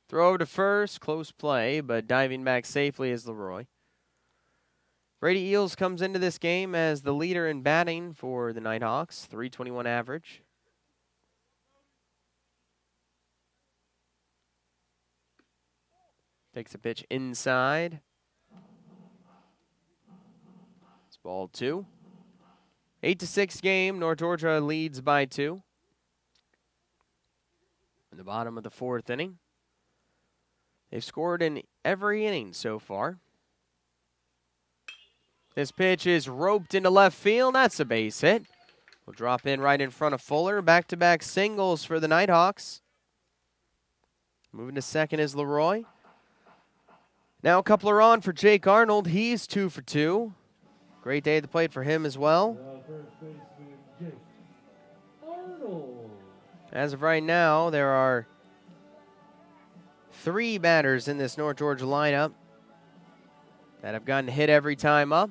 Throw to first, close play, but diving back safely is Leroy. Brady Eels comes into this game as the leader in batting for the Nighthawks, .321 average. Takes a pitch inside. It's ball 2. 8-6 game. North Georgia leads by 2. In the bottom of the fourth inning. They've scored in every inning so far. This pitch is roped into left field. That's a base hit. Will drop in right in front of Fuller. Back-to-back singles for the Nighthawks. Moving to second is Leroy. Now a couple are on for Jake Arnold. He's 2 for 2. Great day at the plate for him as well. First baseman Jake Arnold. As of right now, there are 3 batters in this North Georgia lineup that have gotten hit every time up.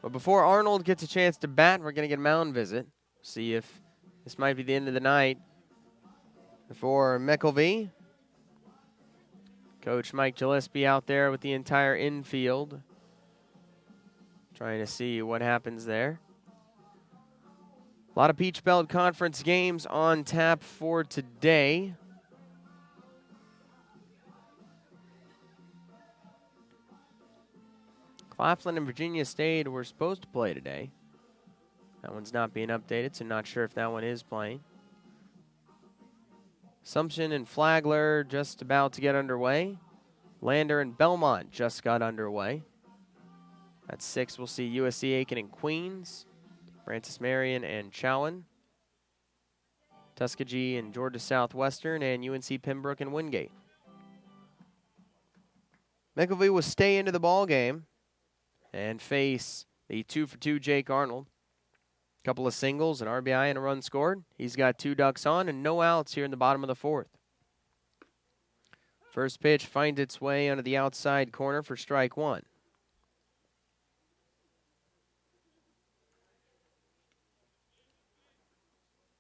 But before Arnold gets a chance to bat, we're going to get a mound visit. See if this might be the end of the night for McElvey. Coach Mike Gillespie out there with the entire infield, trying to see what happens there. A lot of Peach Belt Conference games on tap for today. Claflin and Virginia State were supposed to play today. That one's not being updated, so not sure if that one is playing. Assumption and Flagler just about to get underway. Lander and Belmont just got underway. At 6, we'll see USC Aiken and Queens, Francis Marion and Chowan, Tuskegee and Georgia Southwestern, and UNC Pembroke and Wingate. McElvey will stay into the ball game and face the 2 for 2 Jake Arnold. Couple of singles, an RBI, and a run scored. He's got 2 ducks on and no outs here in the bottom of the 4th. First pitch finds its way under the outside corner for strike 1.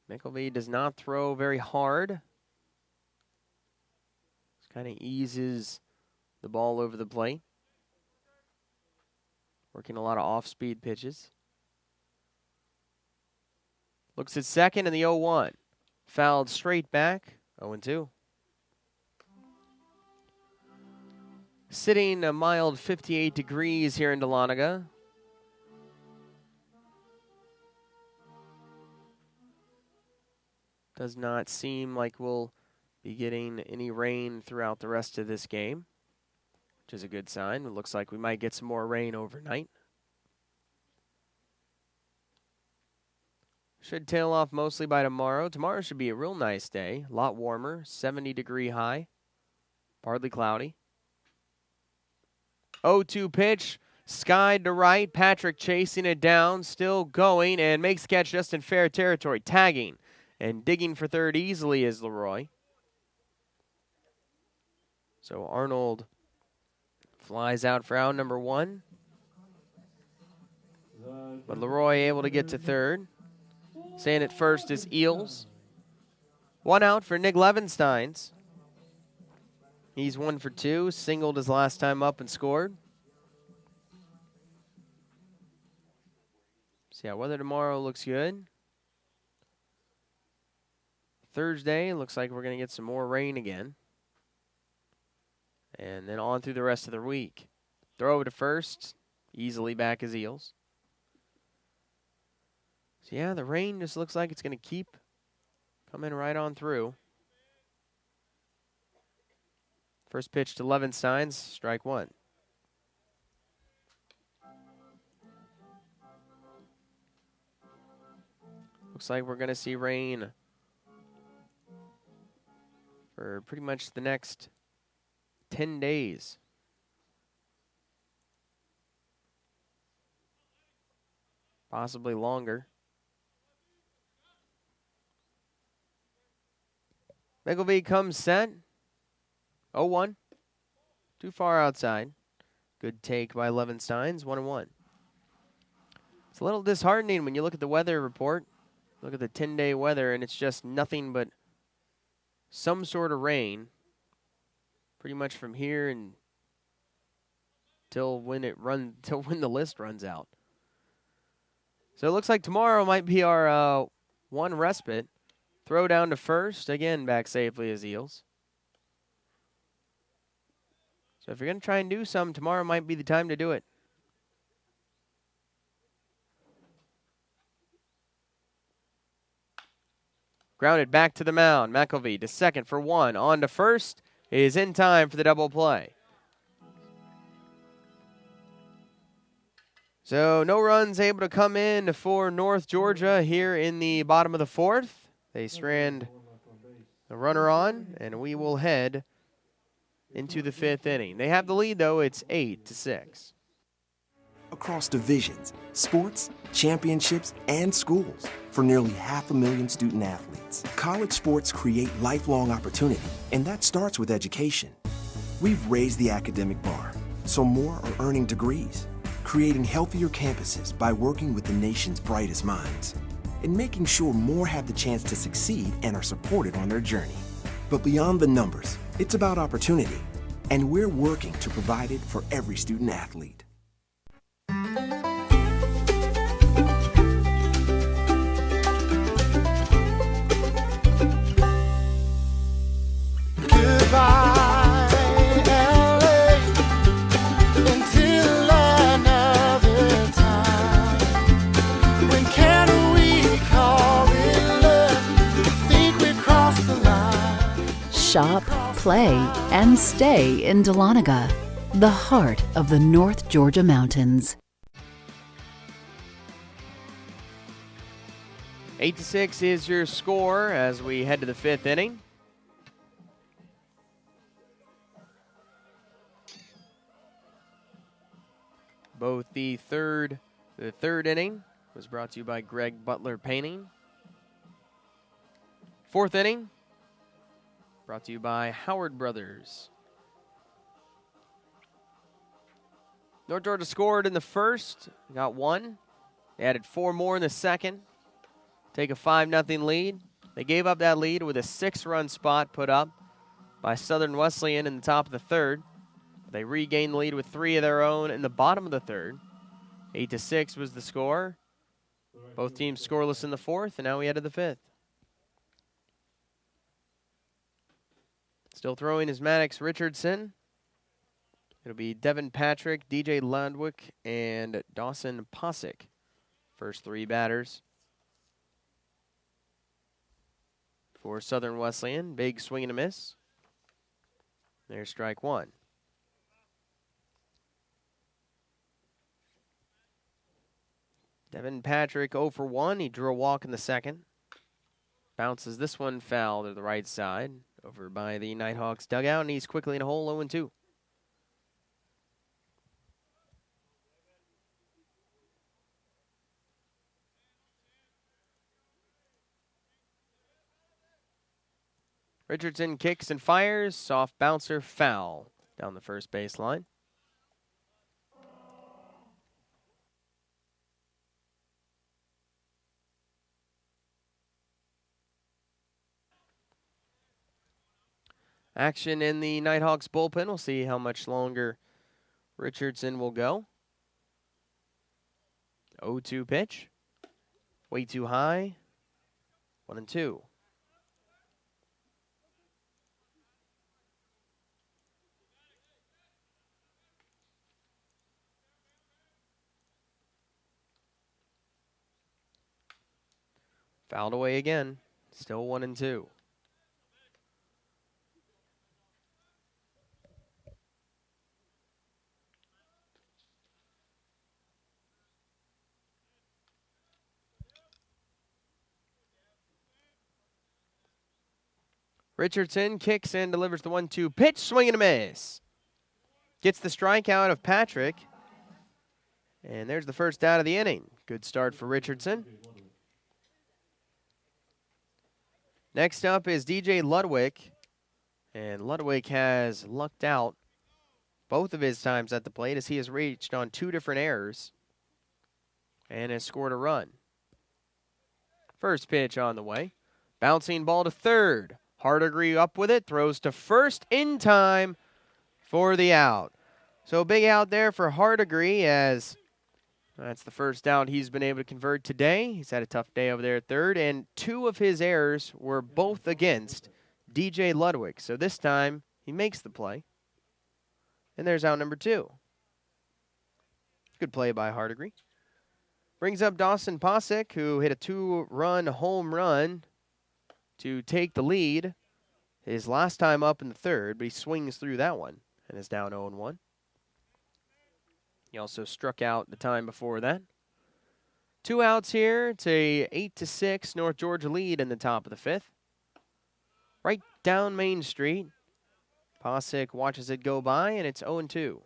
McElvey does not throw very hard. Just kind of eases the ball over the plate. Working a lot of off-speed pitches. Looks at second in the 0-1. Fouled straight back, 0-2. Sitting a mild 58 degrees here in Dahlonega. Does not seem like we'll be getting any rain throughout the rest of this game, which is a good sign. It looks like we might get some more rain overnight. Should tail off mostly by tomorrow. Tomorrow should be a real nice day. A lot warmer, 70-degree high, partly cloudy. 0-2 pitch, skied to right. Patrick chasing it down, still going, and makes the catch just in fair territory. Tagging and digging for third easily is Leroy. So Arnold flies out for out number 1. But Leroy able to get to third. Staying at first is Eels. 1 out for Nick Levensteins. He's 1 for 2. Singled his last time up and scored. So yeah, weather tomorrow looks good. Thursday, looks like we're going to get some more rain again. And then on through the rest of the week. Throw over to first. Easily back as Eels. So yeah, the rain just looks like it's going to keep coming right on through. First pitch to Levensteins, strike 1. Looks like we're going to see rain for pretty much the next 10 days. Possibly longer. McElvey comes set. 0-1. Too far outside. Good take by Levensteins. 1-1. It's a little disheartening when you look at the weather report. Look at the 10-day weather, and it's just nothing but some sort of rain. Pretty much from here and till when the list runs out. So it looks like tomorrow might be our one respite. Throw down to first. Again, back safely as Eels. So if you're going to try and do some, tomorrow might be the time to do it. Grounded back to the mound. McElvey to second for 1. On to first. Is in time for the double play. So no runs able to come in for North Georgia here in the bottom of the 4th. They strand the runner on, and we will head into the 5th inning. They have the lead, though. It's 8-6. Across divisions, sports, championships, and schools for nearly 500,000 student athletes. College sports create lifelong opportunity, and that starts with education. We've raised the academic bar, so more are earning degrees, creating healthier campuses by working with the nation's brightest minds, and making sure more have the chance to succeed and are supported on their journey. But beyond the numbers, it's about opportunity, and we're working to provide it for every student athlete. Shop, play, and stay in Dahlonega, the heart of the North Georgia mountains. 8-6 is your score as we head to the 5th inning. Both the third inning was brought to you by Greg Butler Painting. 4th inning brought to you by Howard Brothers. North Georgia scored in the first, got one. They added 4 more in the second. Take a 5-0 lead. They gave up that lead with a 6-run spot put up by Southern Wesleyan in the top of the 3rd. They regained the lead with 3 of their own in the bottom of the 3rd. 8-6 was the score. Both teams scoreless in the 4th, and now we head to the 5th. Still throwing is Maddox Richardson. It'll be Devin Patrick, DJ Ludwig, and Dawson Posick. First 3 batters for Southern Wesleyan. Big swing and a miss. There's strike 1. Devin Patrick 0 for 1. He drew a walk in the second. Bounces this one foul to the right side over by the Nighthawks dugout, and he's quickly in a hole 0-2. Richardson kicks and fires. Soft bouncer foul down the first baseline. Action in the Nighthawks bullpen. We'll see how much longer Richardson will go. 0-2 pitch. Way too high. 1-2. Fouled away again. Still 1-2. Richardson kicks and delivers the 1-2 pitch. Swing and a miss. Gets the strikeout of Patrick. And there's the first out of the inning. Good start for Richardson. Next up is DJ Ludwig. And Ludwig has lucked out both of his times at the plate as he has reached on 2 different errors and has scored a run. First pitch on the way. Bouncing ball to third. Hardigree up with it, throws to first in time for the out. So big out there for Hardigree as that's the first out he's been able to convert today. He's had a tough day over there at third, and 2 of his errors were both against DJ Ludwig. So this time he makes the play. And there's out number 2. Good play by Hardigree. Brings up Dawson Posick, who hit a 2-run home run to take the lead his last time up in the 3rd, but he swings through that one and is down 0-1. He also struck out the time before that. 2 outs here. It's a 8-6 North Georgia lead in the top of the 5th. Right down Main Street Posick watches it go by, and it's 0-2.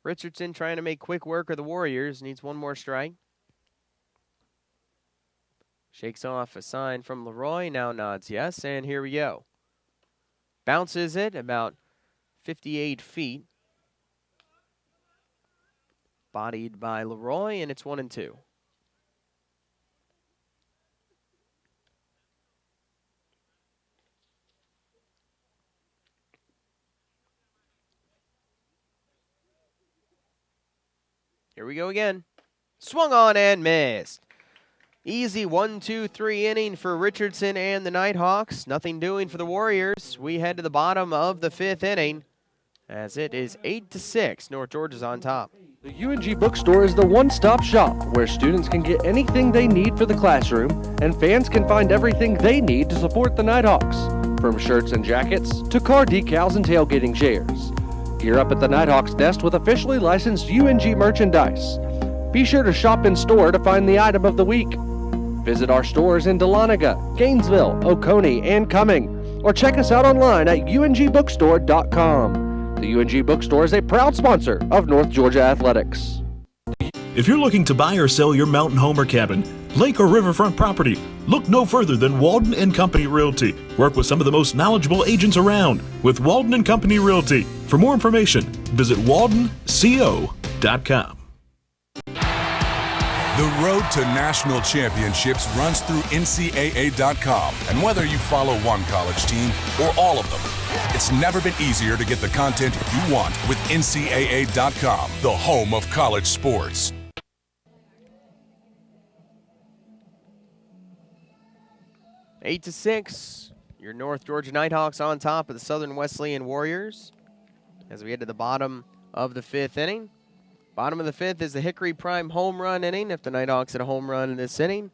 Richardson trying to make quick work of the Warriors. Needs one more strike. Shakes off a sign from Leroy. Now nods yes, and here we go. Bounces it about 58 feet. Bodied by Leroy, and it's 1-2. Here we go again. Swung on and missed. Easy 1-2-3 inning for Richardson and the Nighthawks. Nothing doing for the Warriors. We head to the bottom of the 5th inning as it is 8-6. North Georgia's on top. The UNG Bookstore is the one-stop shop where students can get anything they need for the classroom and fans can find everything they need to support the Nighthawks, from shirts and jackets to car decals and tailgating chairs. Gear up at the Nighthawks Nest with officially licensed UNG merchandise. Be sure to shop in store to find the item of the week. Visit our stores in Dahlonega, Gainesville, Oconee, and Cumming, or check us out online at ungbookstore.com. The UNG Bookstore is a proud sponsor of North Georgia Athletics. If you're looking to buy or sell your mountain home or cabin, lake or riverfront property, look no further than Walden and Company Realty. Work with some of the most knowledgeable agents around with Walden and Company Realty. For more information, visit waldenco.com. The road to national championships runs through NCAA.com. And whether you follow one college team or all of them, it's never been easier to get the content you want with NCAA.com, the home of college sports. Eight to 6. Your North Georgia Nighthawks on top of the Southern Wesleyan Warriors as we head to the bottom of the 5th inning. Bottom of the 5th is the Hickory Prime home run inning. If the Nighthawks hit a home run in this inning,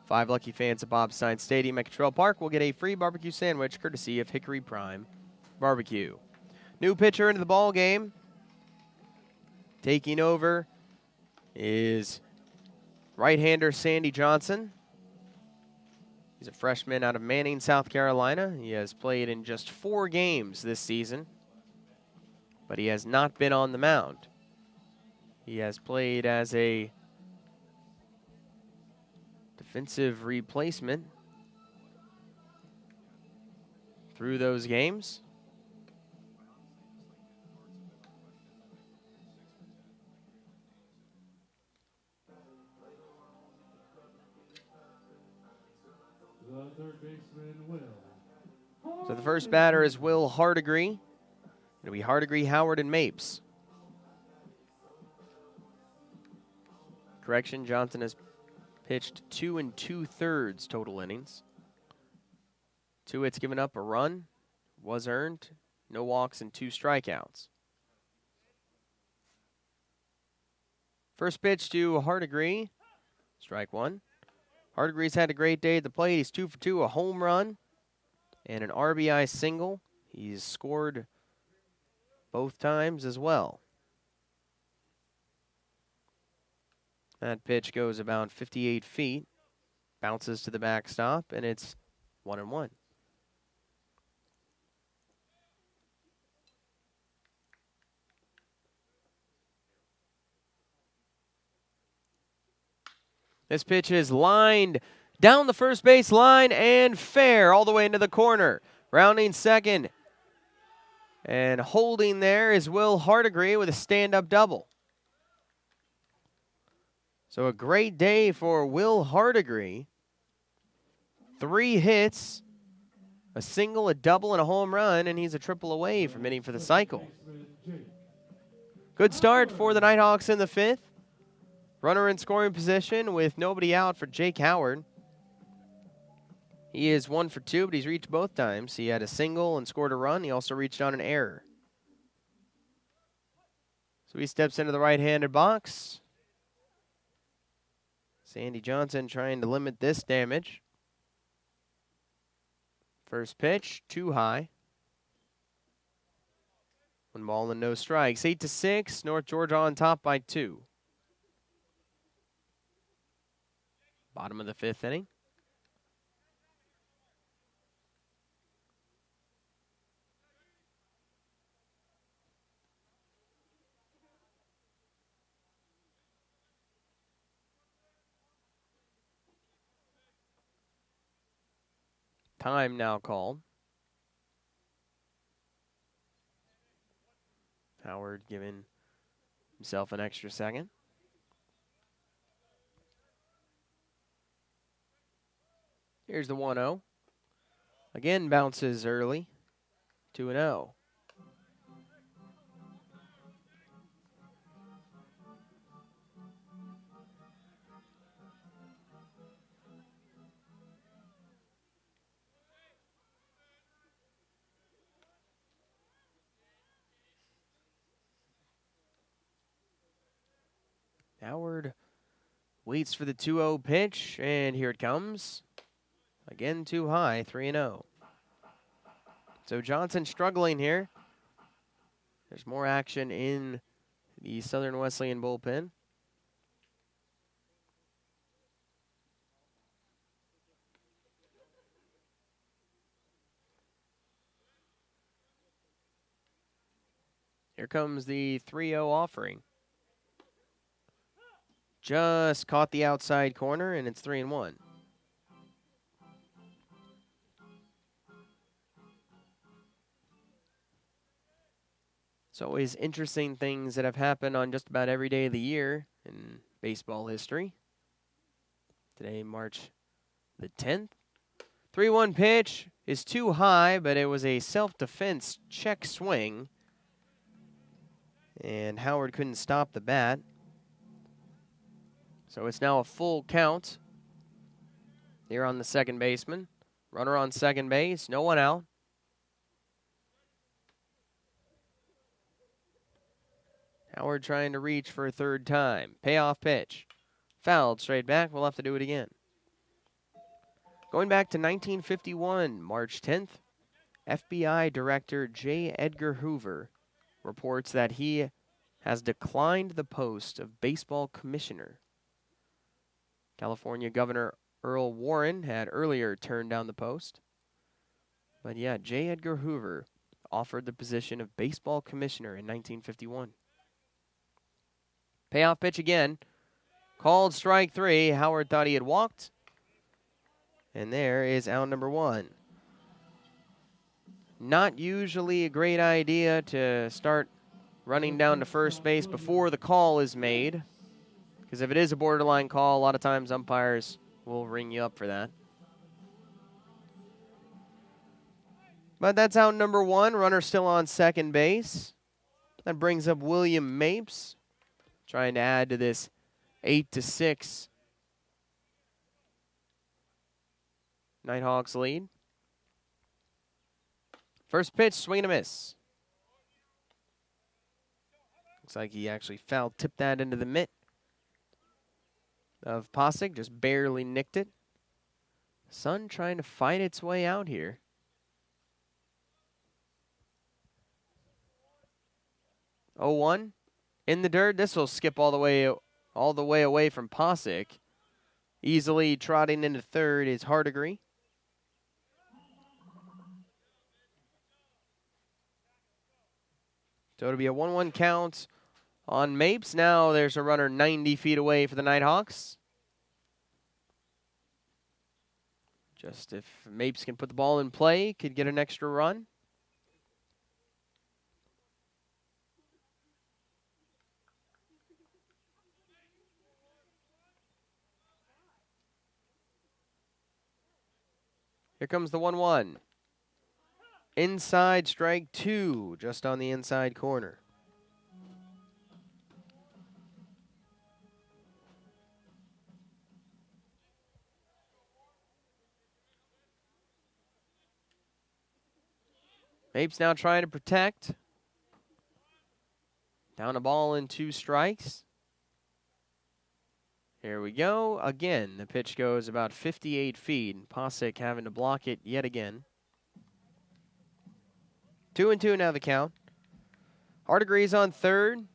5 lucky fans at Bob Stein Stadium at Cottrell Park will get a free barbecue sandwich courtesy of Hickory Prime Barbecue. New pitcher into the ball game. Taking over is right-hander Sandy Johnson. He's a freshman out of Manning, South Carolina. He has played in just 4 games this season, but he has not been on the mound. He has played as a defensive replacement through those games. The third baseman, Will. So the first batter is Will Hardigree. It'll be Hardigree, Howard, and Mapes. Correction, Johnson has pitched 2 2/3 total innings. 2 hits given up, a run was earned, no walks, and 2 strikeouts. First pitch to Hardigree, strike 1. Hardigree's had a great day at the plate. He's 2 for 2, a home run and an RBI single. He's scored both times as well. That pitch goes about 58 feet, bounces to the backstop, and it's 1-1. This pitch is lined down the first base line and fair all the way into the corner. Rounding second and holding there is Will Hardigree with a stand-up double. So a great day for Will Hardigree. 3 hits, a single, a double, and a home run, and he's a triple away from hitting for the cycle. Good start for the Nighthawks in the 5th. Runner in scoring position with nobody out for Jake Howard. He is 1 for 2, but he's reached both times. He had a single and scored a run. He also reached on an error. So he steps into the right-handed box. Sandy Johnson trying to limit this damage. First pitch, too high. 1 ball and no strikes. 8-6, North Georgia on top by 2. Bottom of the 5th inning. Time now called. Howard giving himself an extra second. Here's the 1-0. Again, bounces early. 2-0. Howard waits for the 2-0 pitch, and here it comes. Again, too high, 3-0. So Johnson struggling here. There's more action in the Southern Wesleyan bullpen. Here comes the 3-0 offering. Just caught the outside corner, and it's 3-1. It's always interesting things that have happened on just about every day of the year in baseball history. Today, March the 10th. 3-1 pitch is too high, but it was a self-defense check swing. And Howard couldn't stop the bat. So it's now a full count here on the second baseman. Runner on second base, no one out. Howard trying to reach for a third time. Payoff pitch. Fouled straight back. We'll have to do it again. Going back to 1951, March 10th, FBI Director J. Edgar Hoover reports that he has declined the post of baseball commissioner. California Governor Earl Warren had earlier turned down the post. But yeah, J. Edgar Hoover offered the position of baseball commissioner in 1951. Payoff pitch again. Called strike 3. Howard thought he had walked. And there is out number 1. Not usually a great idea to start running down to first base before the call is made. Because if it is a borderline call, a lot of times umpires will ring you up for that. But that's out number 1. Runner still on second base. That brings up William Mapes, trying to add to this 8-6 Nighthawks lead. First pitch, swing and a miss. Looks like he actually foul tipped that into the mitt of Posick, just barely nicked it. Sun trying to fight its way out here. Oh, 1 in the dirt. This will skip all the way away from Posick. Easily trotting into third is Hardigree. So it'll be a 1-1 count on Mapes. Now there's a runner 90 feet away for the Nighthawks. Just if Mapes can put the ball in play, could get an extra run. Here comes the 1-1. Inside strike 2, just on the inside corner. Mapes now trying to protect. Down a ball and 2 strikes. Here we go. Again, the pitch goes about 58 feet. Posick having to block it yet again. 2-2 now the count. Hardigree's on third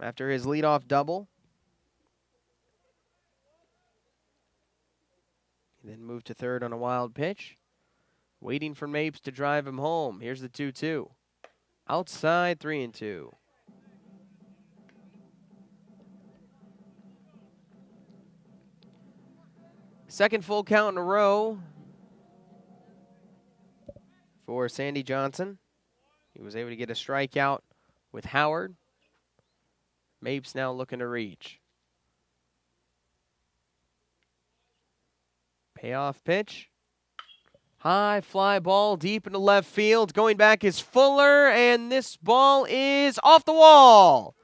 after his leadoff double. He then moved to third on a wild pitch. Waiting for Mapes to drive him home. Here's the 2-2. Outside, 3-2. Second full count in a row. for Sandy Johnson. He was able to get a strikeout with Howard. Mapes now looking to reach. Payoff pitch. High fly ball deep into left field. Going back is Fuller, and this ball is off the wall.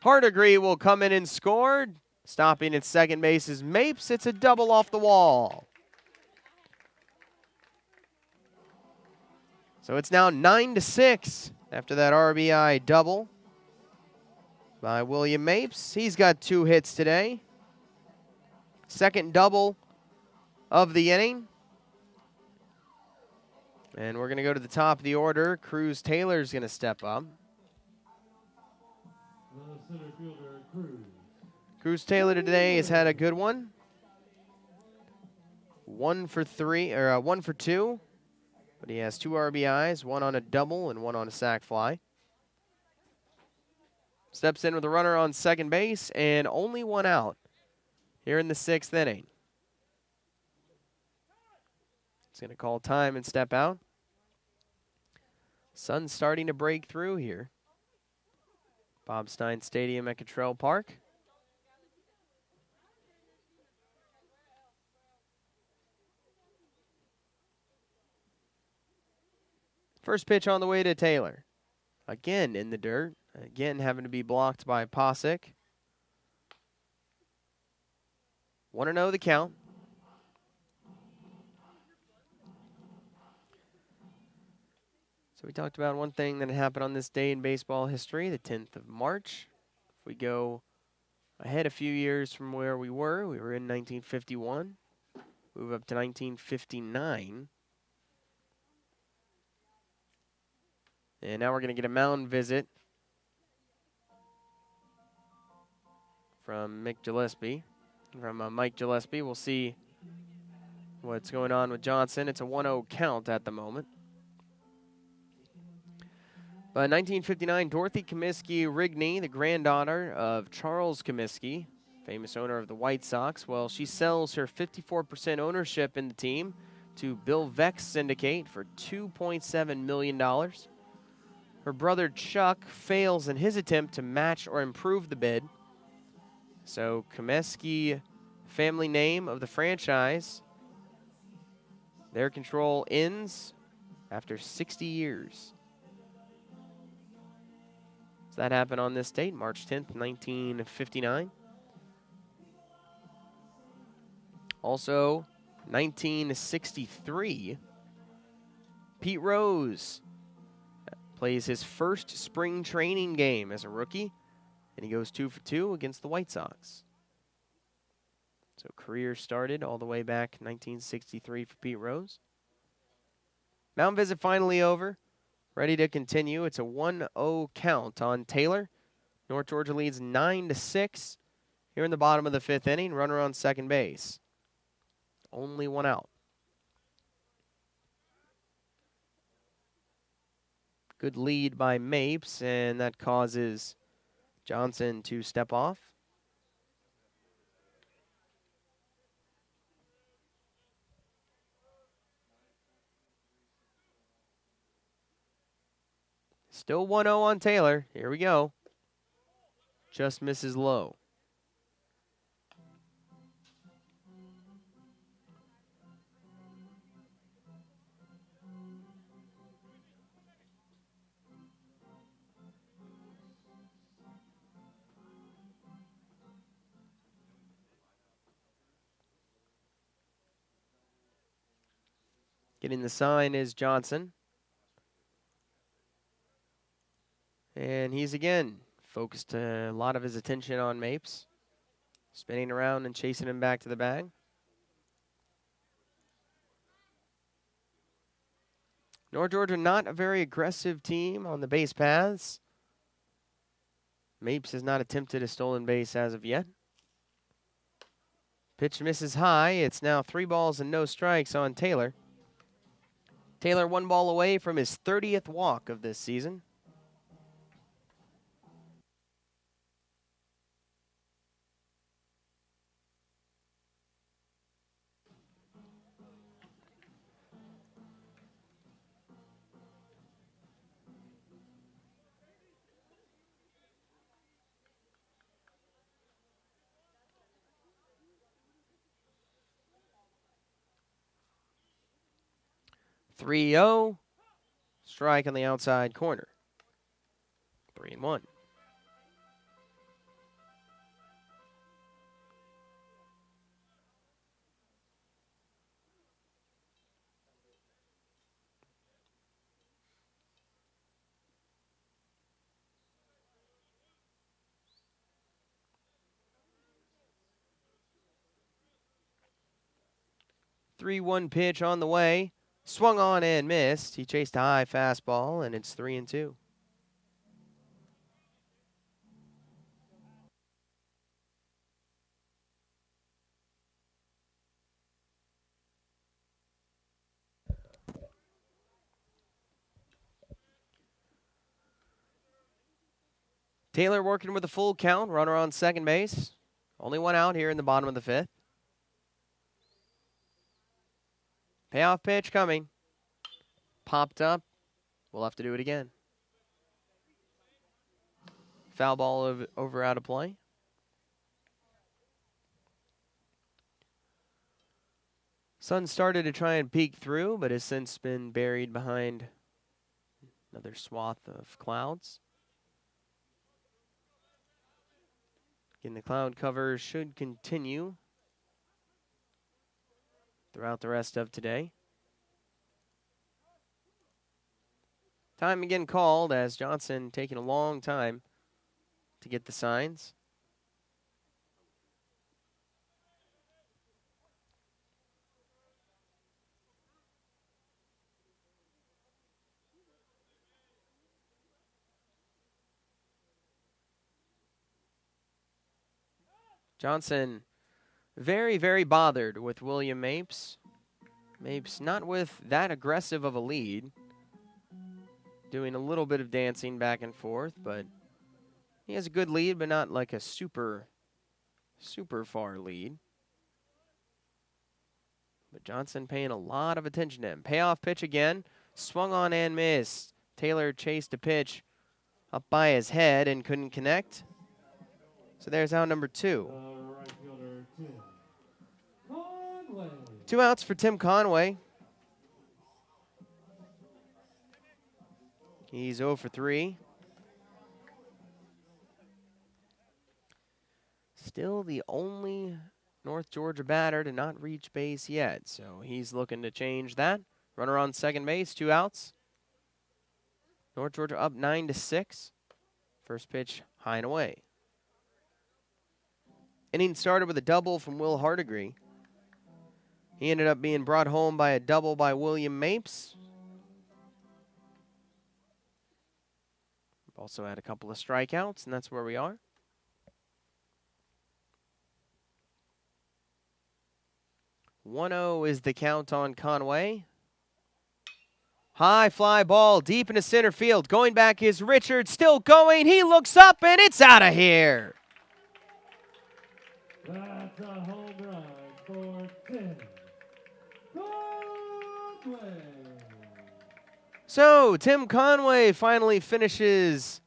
Hardigree will come in and score. Stopping at second base is Mapes. It's a double off the wall. So it's now 9-6 after that RBI double by William Mapes. He's got 2 hits today. Second double of the inning. And we're going to go to the top of the order. Cruz Taylor's going to step up. The center fielder, Cruz. Cruz Taylor today has had a good one. 1 for 2. But he has 2 RBIs, 1 on a double and 1 on a sac fly. Steps in with a runner on second base and only 1 out here in the 6th inning. He's going to call time and step out. Sun's starting to break through here. Bob Stein Stadium at Cottrell Park. First pitch on the way to Taylor. Again in the dirt. Again having to be blocked by Posick. 1-0 the count. So we talked about one thing that happened on this day in baseball history, the 10th of March. If we go ahead a few years from where we were in 1951. Move up to 1959. And now we're going to get a mound visit from Mike Gillespie. We'll see what's going on with Johnson. It's a 1-0 count at the moment. But 1959, Dorothy Comiskey Rigney, the granddaughter of Charles Comiskey, famous owner of the White Sox, well, she sells her 54% ownership in the team to Bill Vex Syndicate for $2.7 million. Her brother Chuck fails in his attempt to match or improve the bid. So Comiskey, family name of the franchise, their control ends after 60 years. So that happened on this date, March 10th, 1959. Also, 1963, Pete Rose plays his first spring training game as a rookie, and he goes 2 for 2 against the White Sox. So career started all the way back 1963 for Pete Rose. Mound visit finally over. Ready to continue. It's a 1-0 count on Taylor. North Georgia leads 9-6 here in the bottom of the 5th inning. Runner on second base. Only 1 out. Good lead by Mapes, and that causes Johnson to step off. Still 1-0 on Taylor. Here we go. Just misses low. Getting the sign is Johnson. And he's again focused a lot of his attention on Mapes. Spinning around and chasing him back to the bag. North Georgia not a very aggressive team on the base paths. Mapes has not attempted a stolen base as of yet. Pitch misses high. It's now 3 balls and no strikes on Taylor. Taylor 1 ball away from his 30th walk of this season. 3-0. Strike on the outside corner. 3-1. Three-one pitch on the way. Swung on and missed. He chased a high fastball, and it's 3-2. Taylor working with a full count. Runner on second base. Only one out here in the bottom of the fifth. Payoff pitch coming. Popped up. We'll have to do it again. Foul ball over out of play. Sun started to try and peek through, but has since been buried behind another swath of clouds. Again, the cloud cover should continue throughout the rest of today. Time again called as Johnson taking a long time to get the signs. Johnson very, very bothered with William Mapes. Mapes not with that aggressive of a lead. Doing a little bit of dancing back and forth, but he has a good lead, but not like a super far lead. But Johnson paying a lot of attention to him. Payoff pitch again. Swung on and missed. Taylor chased a pitch up by his head and couldn't connect. So there's out number 2. Right fielder, Tim Conway. 2 outs for Tim Conway. He's 0 for 3. Still the only North Georgia batter to not reach base yet, so he's looking to change that. Runner on second base, 2 outs. North Georgia up 9-6. First pitch high and away. Inning started with a double from Will Hardigree. He ended up being brought home by a double by William Mapes. Also had a couple of strikeouts, and that's where we are. "1-0 is the count on Conway. High fly ball deep into center field. Going back is Richard, still going. He looks up, and it's out of here. That's a home run for Tim Conway. So, Tim Conway finally finishes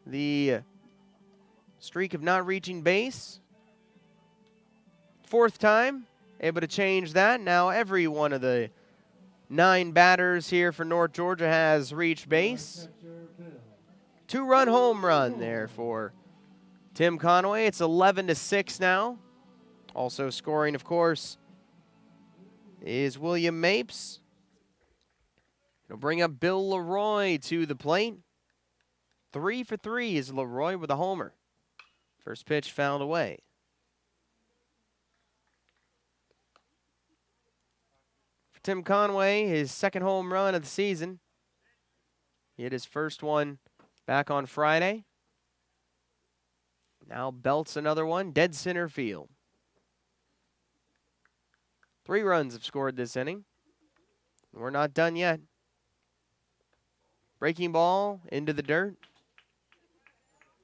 the streak of not reaching base. 4th time, able to change that. Now every one of the 9 batters here for North Georgia has reached base. 2-run home run there for Tim Conway. It's 11-6 now. Also scoring, of course, is William Mapes. It'll bring up Bill Leroy to the plate. 3 for 3 is Leroy with a homer. First pitch fouled away. For Tim Conway, his 2nd home run of the season. He hit his first one back on Friday. Now belts another one, dead center field. 3 runs have scored this inning. We're not done yet. Breaking ball into the dirt.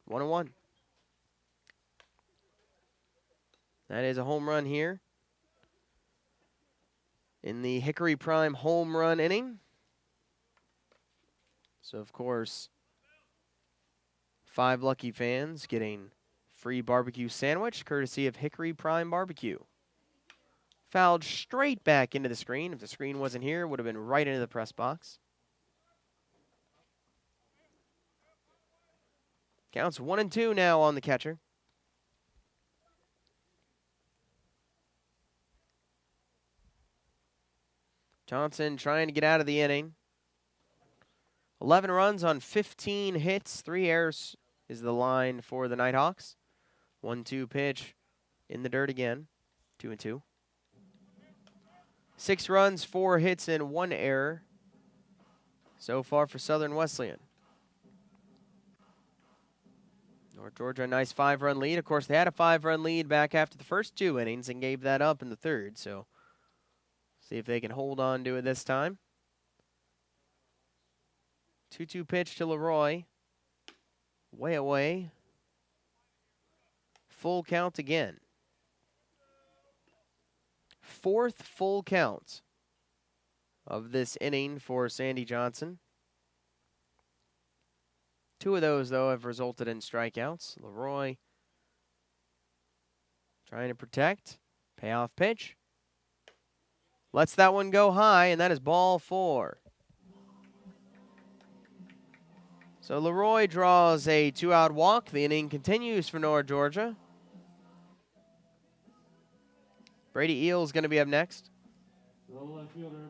1-1. That is a home run here in the Hickory Prime home run inning. So, of course, 5 lucky fans getting free barbecue sandwich courtesy of Hickory Prime Barbecue. Fouled straight back into the screen. If the screen wasn't here, it would have been right into the press box. Counts 1-2 now on the catcher. Johnson trying to get out of the inning. 11 runs on 15 hits. 3 errors is the line for the Nighthawks. 1-2 pitch in the dirt again. 2-2. 6 runs, 4 hits, and 1 error so far for Southern Wesleyan. North Georgia, a nice 5-run lead. Of course, they had a 5-run lead back after the first 2 innings and gave that up in the third. So, see if they can hold on to it this time. 2-2 pitch to Leroy. Way away. Full count again. 4th full count of this inning for Sandy Johnson. 2 of those, though, have resulted in strikeouts. Leroy trying to protect. Payoff pitch. Lets that one go high, and that is ball 4. So Leroy draws a 2-out walk. The inning continues for North Georgia. Brady Eel's going to be up next. The left fielder.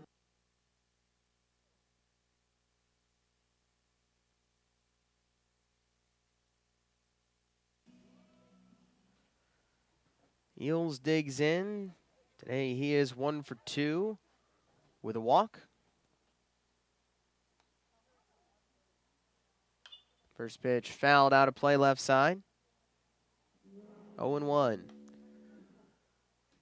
Eels digs in. Today he is 1 for 2 with a walk. First pitch fouled out of play left side. 0-1.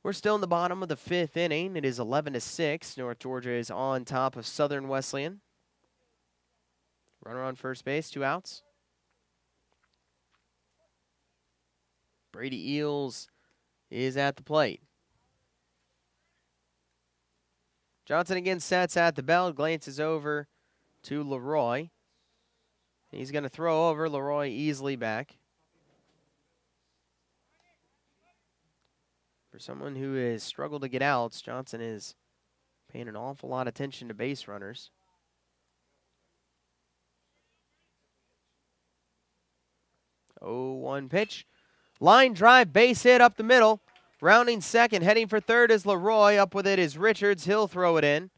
We're still in the bottom of the 5th inning. It is 11-6. North Georgia is on top of Southern Wesleyan. Runner on first base, 2 outs. Brady Eels is at the plate. Johnson again sets at the belt, glances over to Leroy. He's going to throw over. Leroy easily back. For someone who has struggled to get outs, Johnson is paying an awful lot of attention to base runners. 0-1 pitch. Line drive, base hit up the middle. Rounding second, heading for third is Leroy. Up with it is Richards. He'll throw it in.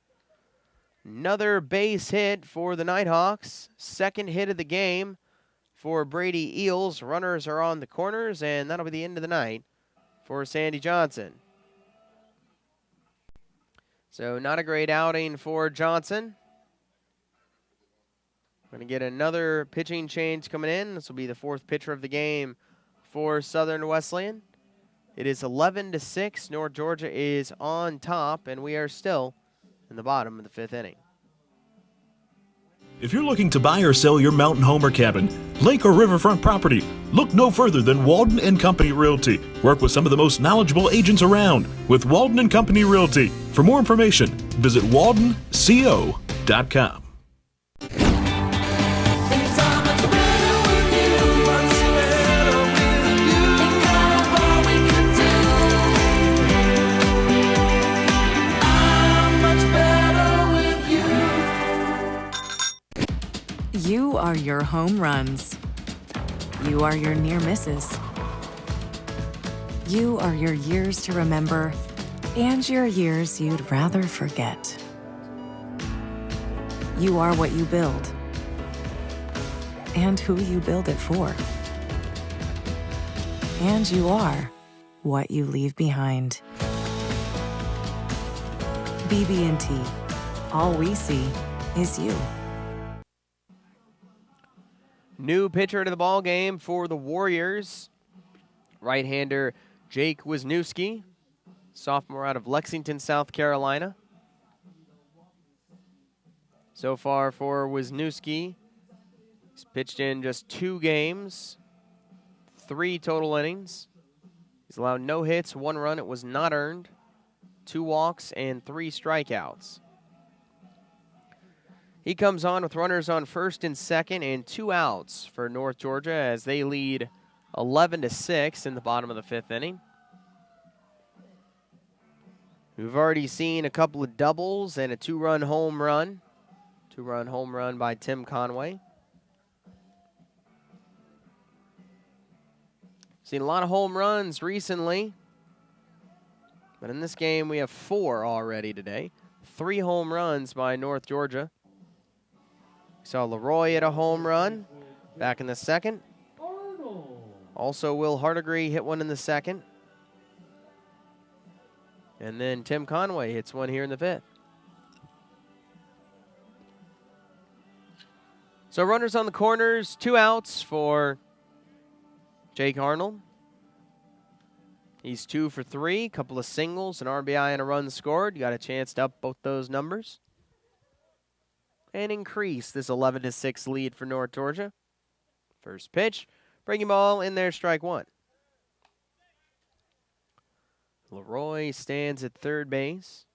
Another base hit for the Nighthawks. Second hit of the game for Brady Eels. Runners are on the corners, and that'll be the end of the night for Sandy Johnson. So not a great outing for Johnson. Going to get another pitching change coming in. This will be the 4th pitcher of the game for Southern Wesleyan. It is 11-6. North Georgia is on top, and we are still in the bottom of the 5th inning. If you're looking to buy or sell your mountain home or cabin, lake or riverfront property, look no further than Walden and Company Realty. Work with some of the most knowledgeable agents around with Walden and Company Realty. For more information, visit waldenco.com. You are your home runs. You are your near misses. You are your years to remember and your years you'd rather forget. You are what you build and who you build it for. And you are what you leave behind. BB&T. All we see is you. New pitcher to the ball game for the Warriors. Right-hander Jake Wisniewski, sophomore out of Lexington, South Carolina. So far for Wisniewski, he's pitched in just 2 games, 3 total innings. He's allowed no hits, 1 run. It was not earned, 2 walks, and 3 strikeouts. He comes on with runners on first and second and 2 outs for North Georgia as they lead 11-6 in the bottom of the 5th inning. We've already seen a couple of doubles and a 2-run home run. 2-run home run by Tim Conway. Seen a lot of home runs recently. But in this game, we have 4 already today. 3 home runs by North Georgia. We saw Leroy hit a home run back in the second. Also, Will Hardigree hit one in the second. And then Tim Conway hits one here in the 5th. So runners on the corners, 2 outs for Jake Arnold. He's 2 for 3, couple of singles, an RBI, and a run scored. You got a chance to up both those numbers and increase this 11-6 lead for North Georgia. First pitch, breaking ball in there, strike 1. Leroy stands at third base.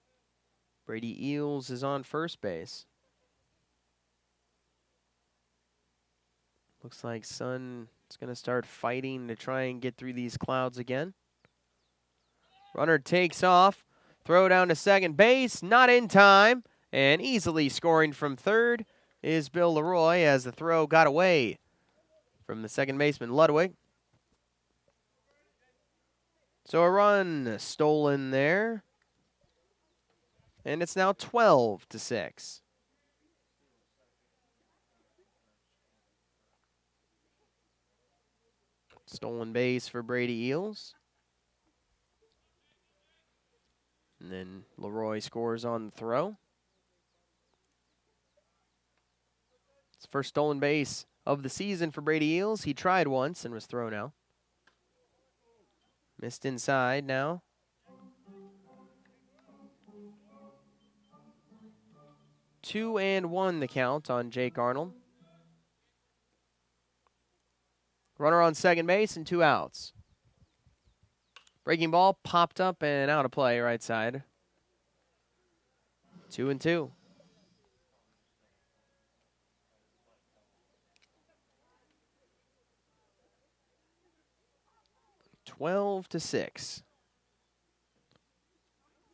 Brady Eels is on first base. Looks like Sun is going to start fighting to try and get through these clouds again. Runner takes off. Throw down to second base. Not in time. And easily scoring from third is Bill Leroy as the throw got away from the second baseman, Ludwig. So a run stolen there. And it's now 12-6. Stolen base for Brady Eels. And then Leroy scores on the throw. It's the first stolen base of the season for Brady Eels. He tried once and was thrown out. Missed inside now. Two and 1 the count on Jake Arnold. Runner on second base and 2 outs. Breaking ball popped up and out of play right side. 2-2. (12-6).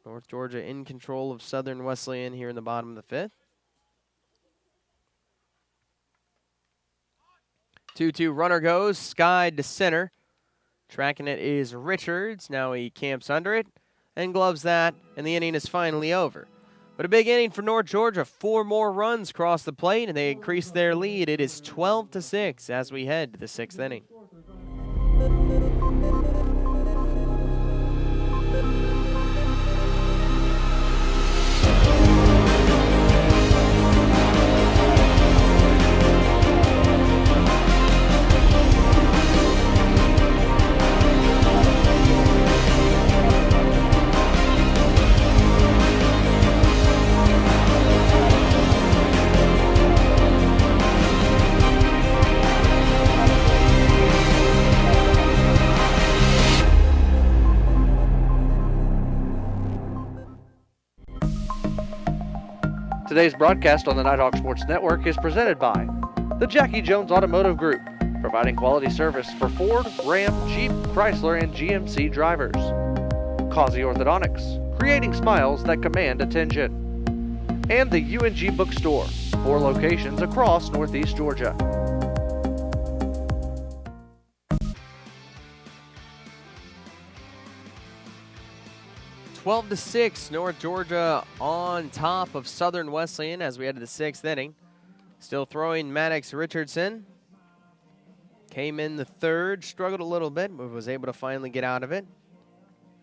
North Georgia in control of Southern Wesleyan here in the bottom of the 5th. 2-2 runner goes, skied to center. Tracking it is Richards. Now he camps under it and gloves that, and the inning is finally over. But a big inning for North Georgia. 4 more runs cross the plate, and they increase their lead. It is 12-6 as we head to the 6th inning. Today's broadcast on the Nighthawk Sports Network is presented by the Jackie Jones Automotive Group, providing quality service for Ford, Ram, Jeep, Chrysler, and GMC drivers. Causey Orthodontics, creating smiles that command attention. And the UNG Bookstore, 4 locations across Northeast Georgia. Twelve to 6, North Georgia on top of Southern Wesleyan as we head to the 6th inning. Still throwing Maddox Richardson. Came in the 3rd, struggled a little bit, but was able to finally get out of it.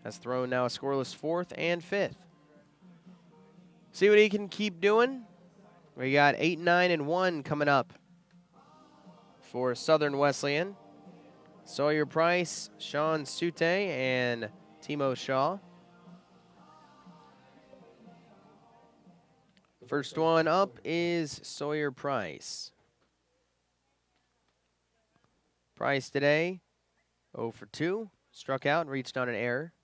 Has thrown now a scoreless 4th and 5th. See what he can keep doing. We got 8, 9, and 1 coming up for Southern Wesleyan. Sawyer Price, Sean Sute, and Timo Shaw. First one up is Sawyer Price. Price today, 0 for 2. Struck out and reached on an error.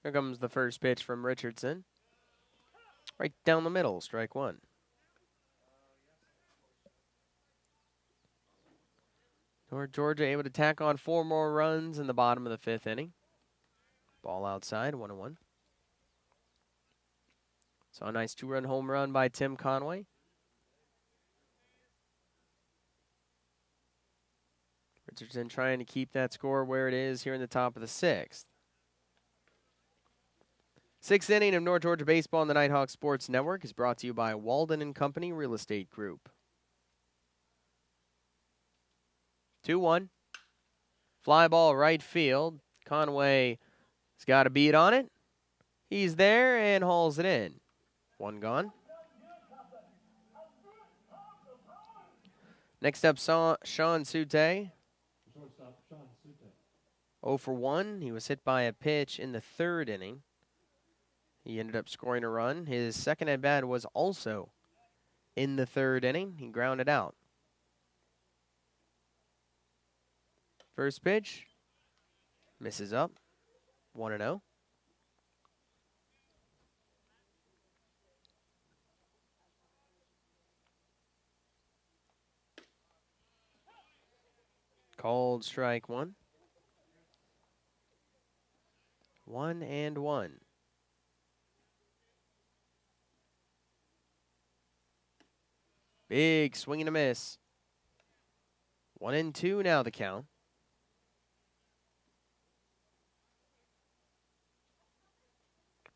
Here comes the first pitch from Richardson. Right down the middle, strike 1. North Georgia able to tack on 4 more runs in the bottom of the 5th inning. Ball outside, 1-1. So a nice 2-run home run by Tim Conway. Richardson trying to keep that score where it is here in the top of the 6th. 6th inning of North Georgia Baseball on the Nighthawk Sports Network is brought to you by Walden and Company Real Estate Group. 2-1. Fly ball right field. Conway has got a beat on it. He's there and hauls it in. 1 gone. Next up, Sean Sute. 0 for 1. He was hit by a pitch in the 3rd inning. He ended up scoring a run. His second at-bat was also in the 3rd inning. He grounded out. First pitch. Misses up. 1-0. Called strike 1. 1-1. Big swing and a miss. 1-2 now the count.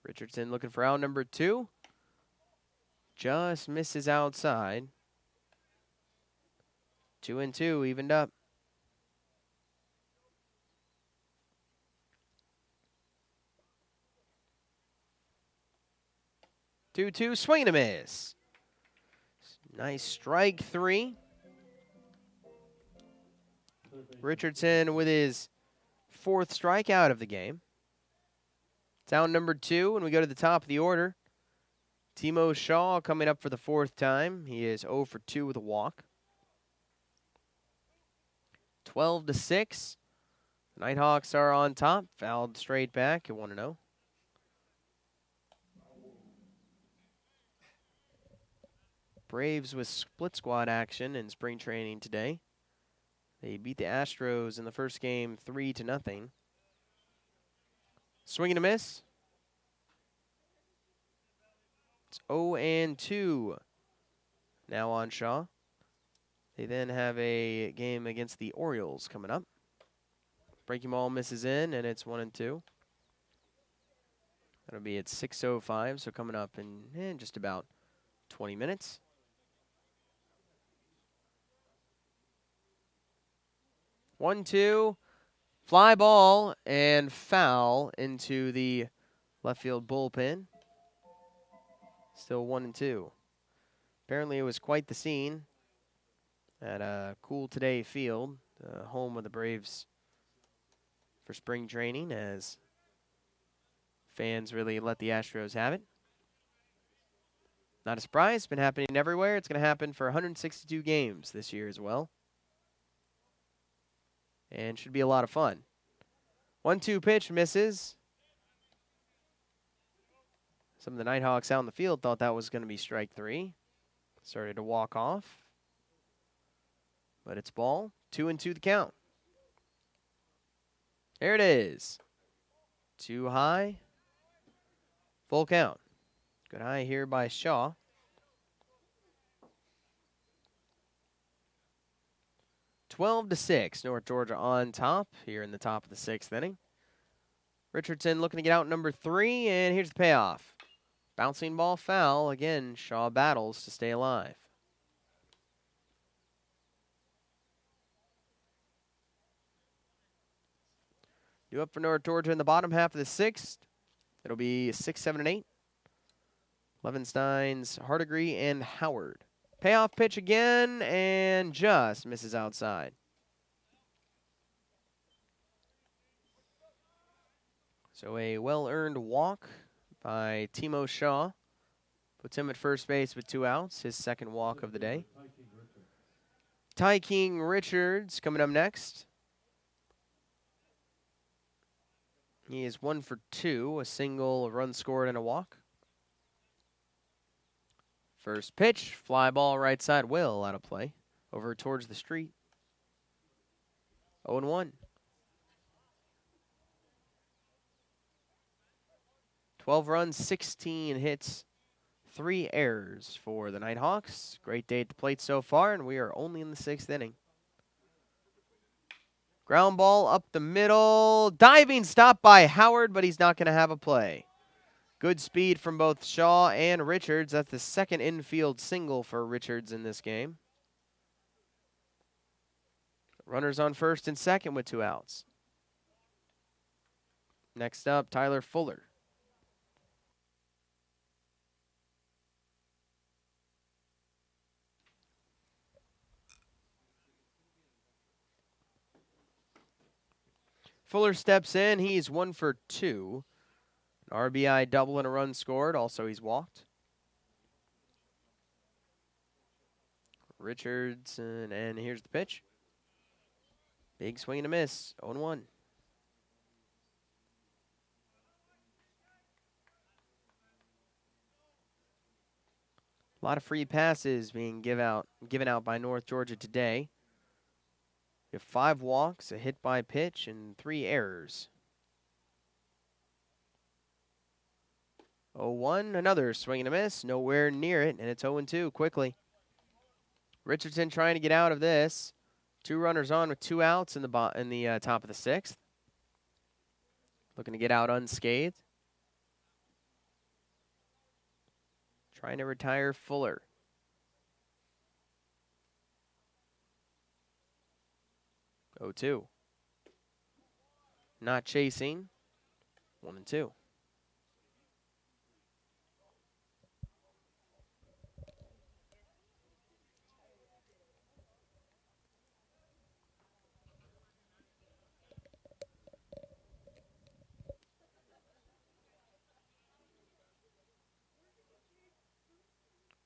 Richardson looking for out number 2. Just misses outside. 2-2, evened up. 2-2, swing and a miss. Nice strike 3. Richardson with his 4th strikeout of the game. Down number 2, and we go to the top of the order. Timo Shaw coming up for the 4th time. He is 0 for 2 with a walk. 12-6. Nighthawks are on top. Fouled straight back at 1-0. Braves with split squad action in spring training today. They beat the Astros in the first game 3-0. Swing and a miss. It's 0-2 now on Shaw. They then have a game against the Orioles coming up. Breaking ball misses in, and it's 1-2. That'll be at 6:05, so coming up in just about 20 minutes. One, two, fly ball and foul into the left field bullpen. Still 1-2. Apparently it was quite the scene at Cool Today Field, home of the Braves for spring training, as fans really let the Astros have it. Not a surprise. It's been happening everywhere. It's going to happen for 162 games this year as well. And should be a lot of fun. 1-2 pitch misses. Some of the Nighthawks out in the field thought that was going to be strike 3. Started to walk off. But it's ball. 2-2 the count. There it is. Too high. Full count. Good eye here by Shaw. (12-6). North Georgia on top here in the top of the 6th inning. Richardson looking to get out number 3, and here's the payoff. Bouncing ball foul. Again, Shaw battles to stay alive. Due up for North Georgia in the bottom half of the 6th. It'll be 6, 7, and 8. Levenstein's Hardigree and Howard. Payoff pitch again, and just misses outside. So a well-earned walk by Timo Shaw. Puts him at first base with 2 outs, his second walk of the day. Ty King Richards coming up next. He is 1 for 2, a single, a run scored, and a walk. First pitch, fly ball right side, Will out of play, over towards the street. 0-1. 12 runs, 16 hits, 3 errors for the Nighthawks. Great day at the plate so far, and we are only in the 6th inning. Ground ball up the middle. Diving stop by Howard, but he's not going to have a play. Good speed from both Shaw and Richards. That's the second infield single for Richards in this game. Runners on first and second with 2 outs. Next up, Tyler Fuller. Fuller steps in. He's 1 for 2. An RBI double and a run scored. Also, he's walked. Richards, and here's the pitch. Big swing and a miss. 0-1. A lot of free passes being given out by North Georgia today. We have 5 walks, a hit by pitch, and 3 errors. 0-1, another swing and a miss. Nowhere near it, and it's 0-2 quickly. Richardson trying to get out of this. 2 runners on with 2 outs in the top of the 6th. Looking to get out unscathed. Trying to retire Fuller. 0-2. Not chasing. 1-2.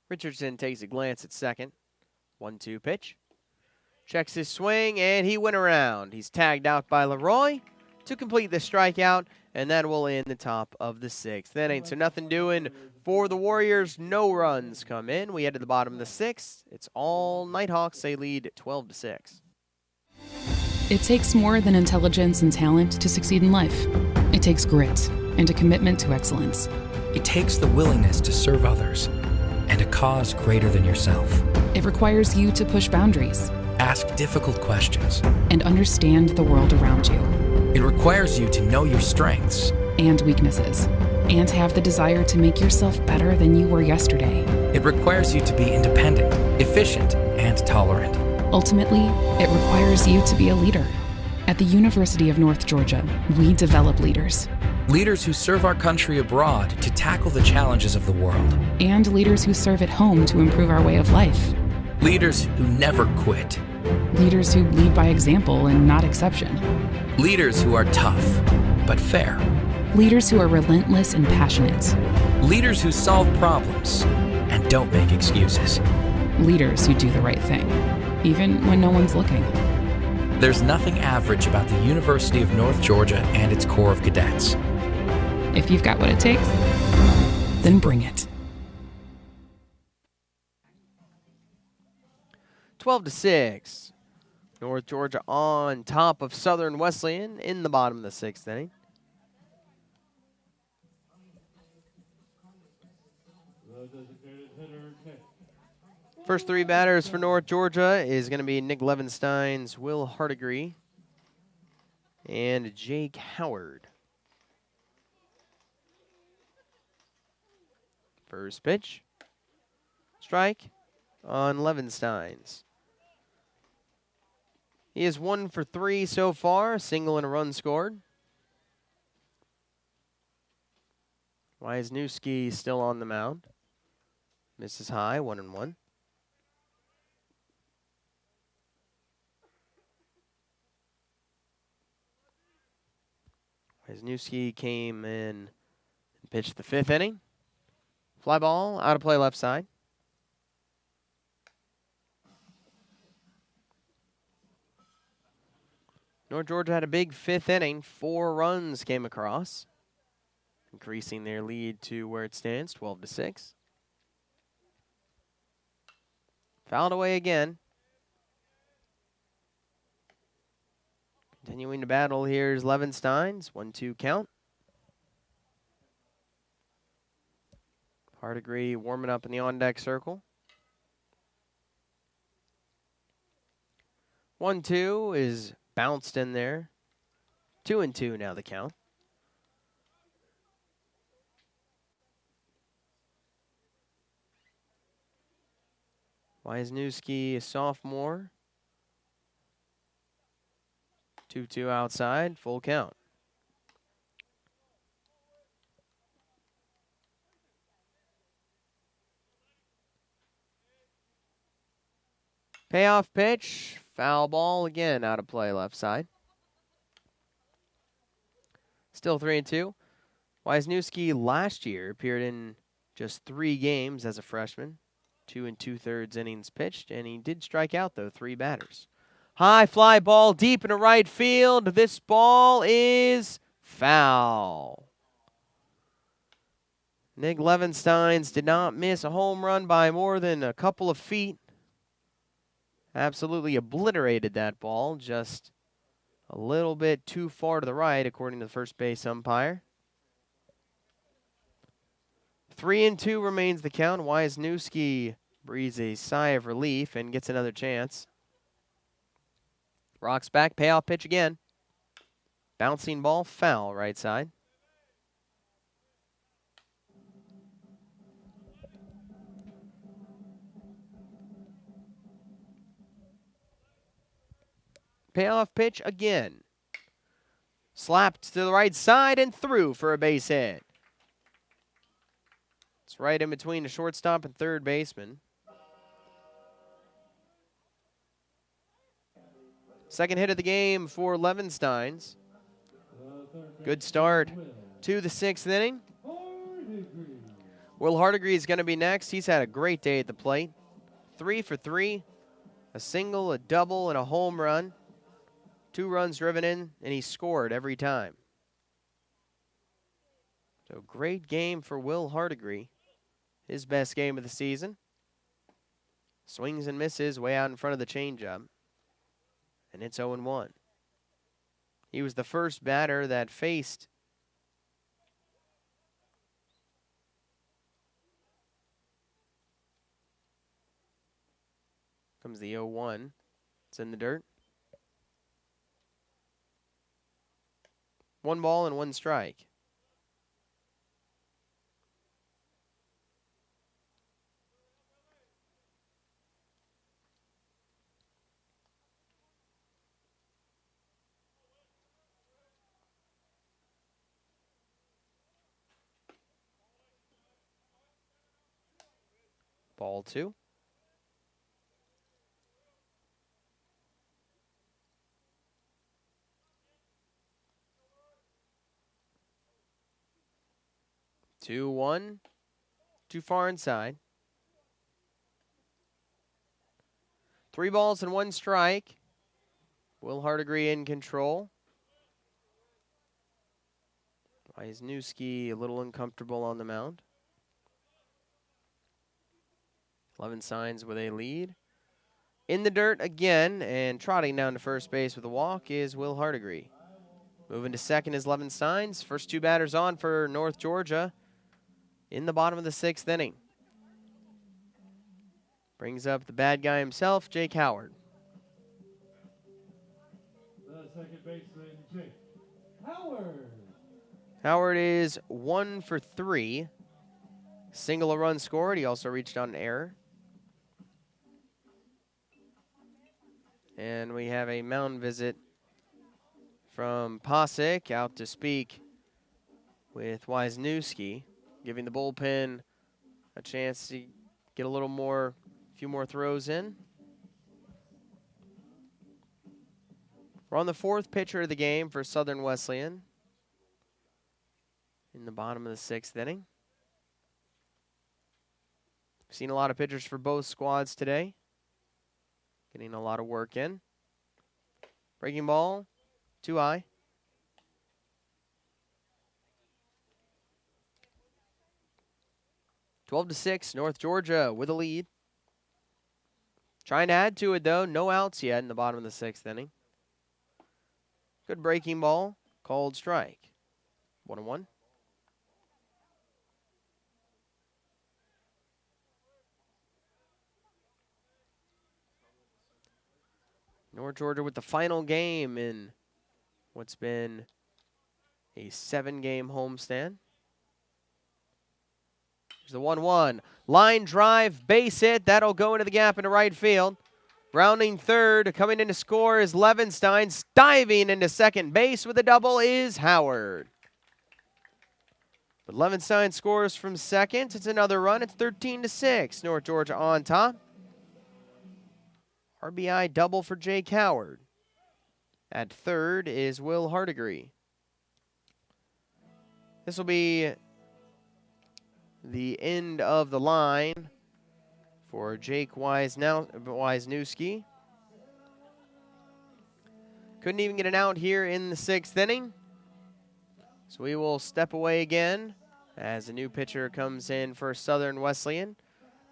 Richardson takes a glance at second. 1-2 pitch. Checks his swing, and he went around. He's tagged out by Leroy to complete the strikeout, and that will end the top of the 6th inning. So nothing doing for the Warriors. No runs come in. We head to the bottom of the 6th. It's all Nighthawks. They lead 12-6. It takes more than intelligence and talent to succeed in life. It takes grit and a commitment to excellence. It takes the willingness to serve others and a cause greater than yourself. It requires you to push boundaries, ask difficult questions, and understand the world around you. It requires you to know your strengths and weaknesses, and have the desire to make yourself better than you were yesterday. It requires you to be independent, efficient, and tolerant. Ultimately, it requires you to be a leader. At the University of North Georgia, we develop leaders. Leaders who serve our country abroad to tackle the challenges of the world. And leaders who serve at home to improve our way of life. Leaders who never quit. Leaders who lead by example and not exception. Leaders who are tough, but fair. Leaders who are relentless and passionate. Leaders who solve problems and don't make excuses. Leaders who do the right thing, even when no one's looking. There's nothing average about the University of North Georgia and its Corps of Cadets. If you've got what it takes, then bring it. 12-6. North Georgia on top of Southern Wesleyan in the bottom of the 6th inning. First 3 batters for North Georgia is going to be Nick Levenstein's Will Hardigree and Jake Howard. First pitch. Strike on Levenstein's. He is 1 for 3 so far, a single and a run scored. Wisniewski still on the mound. Misses high, 1-1. Wisniewski came in and pitched the 5th inning. Fly ball, out of play left side. North Georgia had a big 5th inning. 4 runs came across, increasing their lead to where it stands, 12-6. Fouled away again. Continuing to battle here is Levensteins. 1-2 count. Hardigree warming up in the on-deck circle. 1-2 is bounced in there. 2-2 now the count. Wisniewski, a sophomore. 2-2 outside, full count. Payoff pitch, foul ball again, out of play left side. Still 3-2. Wisniewski last year appeared in just 3 games as a freshman. 2 2/3 innings pitched, and he did strike out, though, 3 batters. High fly ball deep into right field. This ball is foul. Nick Levensteins did not miss a home run by more than a couple of feet. Absolutely obliterated that ball, just a little bit too far to the right, according to the first base umpire. 3-2 remains the count. Wisniewski breathes a sigh of relief and gets another chance. Rocks back, payoff pitch again. Bouncing ball, foul right side. Payoff pitch again. Slapped to the right side and through for a base hit. It's right in between the shortstop and third baseman. Second hit of the game for Levensteins. Good start to the 6th inning. Will Hardigree is going to be next. He's had a great day at the plate. 3 for 3. A single, a double, and a home run. 2 runs driven in, and he scored every time. So great game for Will Hardigree. His best game of the season. Swings and misses way out in front of the changeup. And it's 0-1. He was the first batter that faced comes the 0-1. It's in the dirt. 1 ball and 1 strike. Ball 2. Two, 1. Too far inside. 3 balls and 1 strike. Will Hardigree in control. Wisniewski a little uncomfortable on the mound. Levensteins with a lead. In the dirt again, and trotting down to first base with a walk is Will Hardigree. Moving to second is Levensteins. First 2 batters on for North Georgia in the bottom of the 6th inning. Brings up the bad guy himself, Jake Howard. The second baseman, Jake Howard. Howard is 1 for 3. Single a run scored. He also reached on an error. And we have a mound visit from Posick out to speak with Wisniewski, giving the bullpen a chance to get a little more, a few more throws in. We're on the 4th pitcher of the game for Southern Wesleyan in the bottom of the 6th inning. Seen a lot of pitchers for both squads today. Getting a lot of work in. Breaking ball, too high. Twelve to 6, North Georgia with a lead. Trying to add to it, though. No outs yet in the bottom of the 6th inning. Good breaking ball. Called strike. 1-1. North Georgia with the final game in what's been a 7-game homestand. There's the 1-1. Line drive, base hit. That'll go into the gap into right field. Rounding third, coming in to score is Levenstein. Diving into second base with a double is Howard. But Levenstein scores from second. It's another run. It's 13-6. North Georgia on top. RBI double for Jake Howard. At third is Will Hardigree. This will be the end of the line for Jake Wisniewski. Couldn't even get an out here in the 6th inning. So we will step away again as a new pitcher comes in for Southern Wesleyan.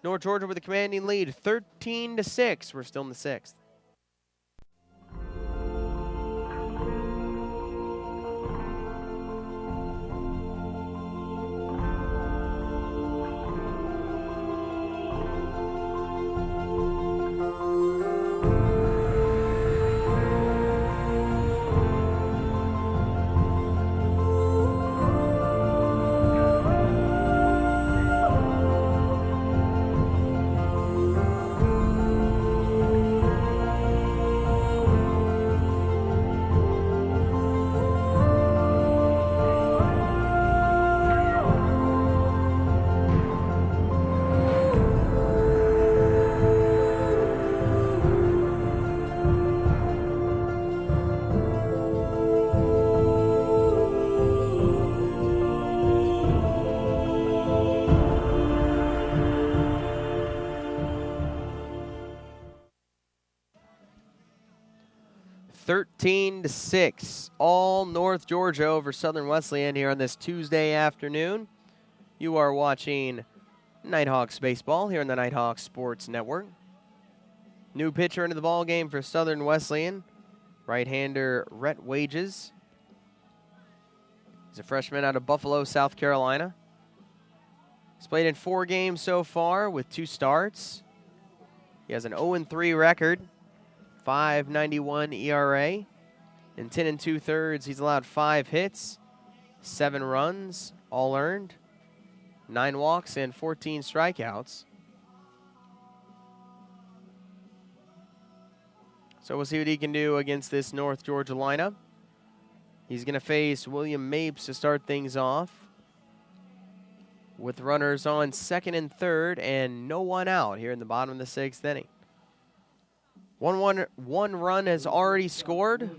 North Georgia with a commanding lead, 13-6. We're still in the 6th. (13-6), all North Georgia over Southern Wesleyan here on this Tuesday afternoon. You are watching Nighthawks baseball here on the Nighthawks Sports Network. New pitcher into the ball game for Southern Wesleyan, right-hander Rhett Wages. He's a freshman out of Buffalo, South Carolina. He's played in 4 games so far with 2 starts. He has an 0-3 record. 5.91 ERA. In 10 2/3, he's allowed 5 hits, 7 runs, all earned, 9 walks, and 14 strikeouts. So we'll see what he can do against this North Georgia lineup. He's going to face William Mapes to start things off, with runners on 2nd and 3rd and no one out here in the bottom of the 6th inning. One run has already scored,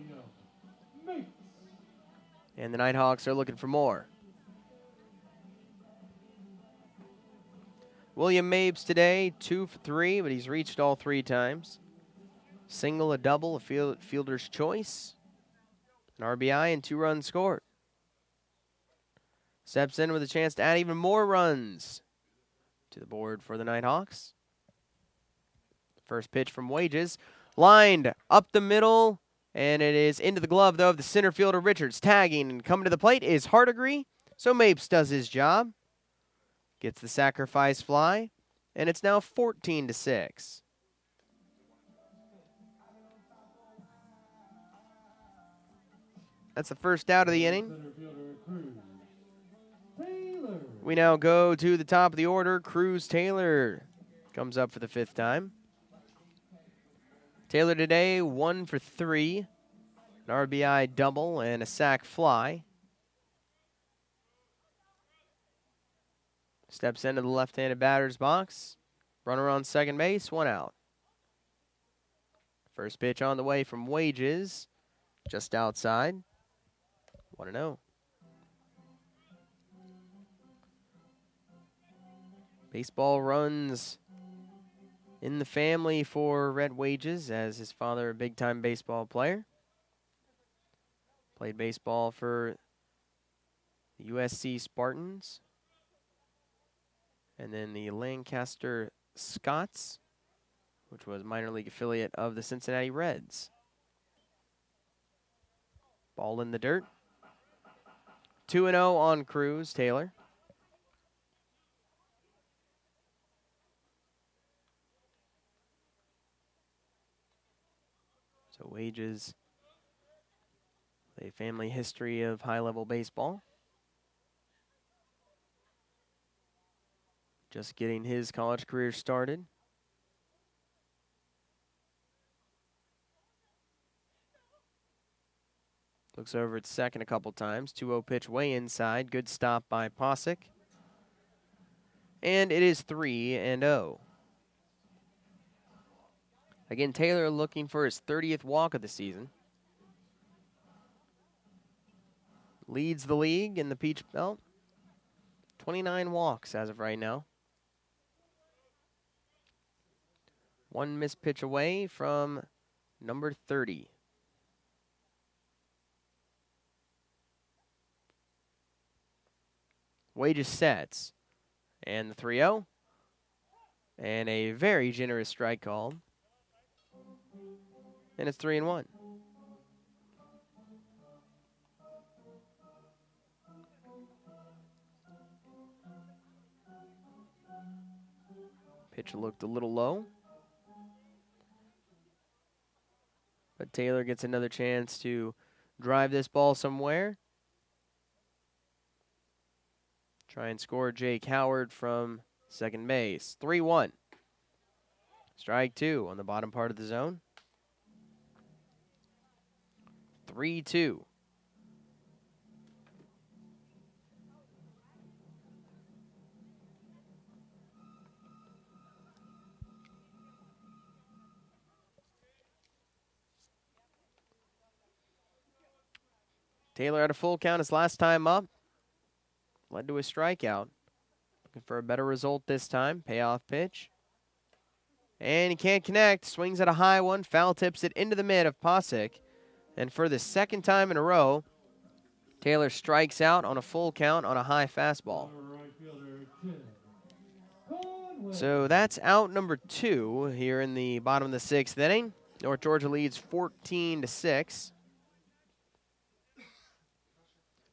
and the Nighthawks are looking for more. William Mapes today, 2 for 3, but he's reached all 3 times. Single, a double, a fielder's choice, an RBI, and 2 runs scored. Steps in with a chance to add even more runs to the board for the Nighthawks. First pitch from Wages, lined up the middle, and it is into the glove, though, of the center fielder Richards. Tagging and coming to the plate is Hardigree, so Mapes does his job. Gets the sacrifice fly, and it's now 14-6. That's the first out of the inning. We now go to the top of the order. Cruz Taylor comes up for the 5th time. Taylor today, 1 for 3, an RBI double and a sac fly. Steps into the left-handed batter's box. Runner on second base, 1 out. First pitch on the way from Wages, just outside. 1-0. Baseball runs in the family for Rhett Wages, as his father, a big-time baseball player. Played baseball for the USC Spartans, and then the Lancaster Scots, which was minor league affiliate of the Cincinnati Reds. Ball in the dirt. 2-0 on Cruz, Taylor. So Wages, a family history of high-level baseball. Just getting his college career started. Looks over at second a couple times. 2-0 pitch way inside. Good stop by Posick. And it is 3-0. Again, Taylor looking for his 30th walk of the season. Leads the league in the Peach Belt. 29 walks as of right now. One missed pitch away from number 30. Wages sets. And the 3-0. And a very generous strike call. And it's 3-1. Pitch looked a little low. But Taylor gets another chance to drive this ball somewhere. Try and score Jake Howard from second base. 3-1. Strike two on the bottom part of the zone. 3-2. Taylor had a full count his last time up. Led to a strikeout. Looking for a better result this time. Payoff pitch. And he can't connect. Swings at a high one. Foul tips it into the mid of Posick. And for the second time in a row, Taylor strikes out on a full count on a high fastball. So that's out number 2 here in the bottom of the 6th inning. North Georgia leads 14-6.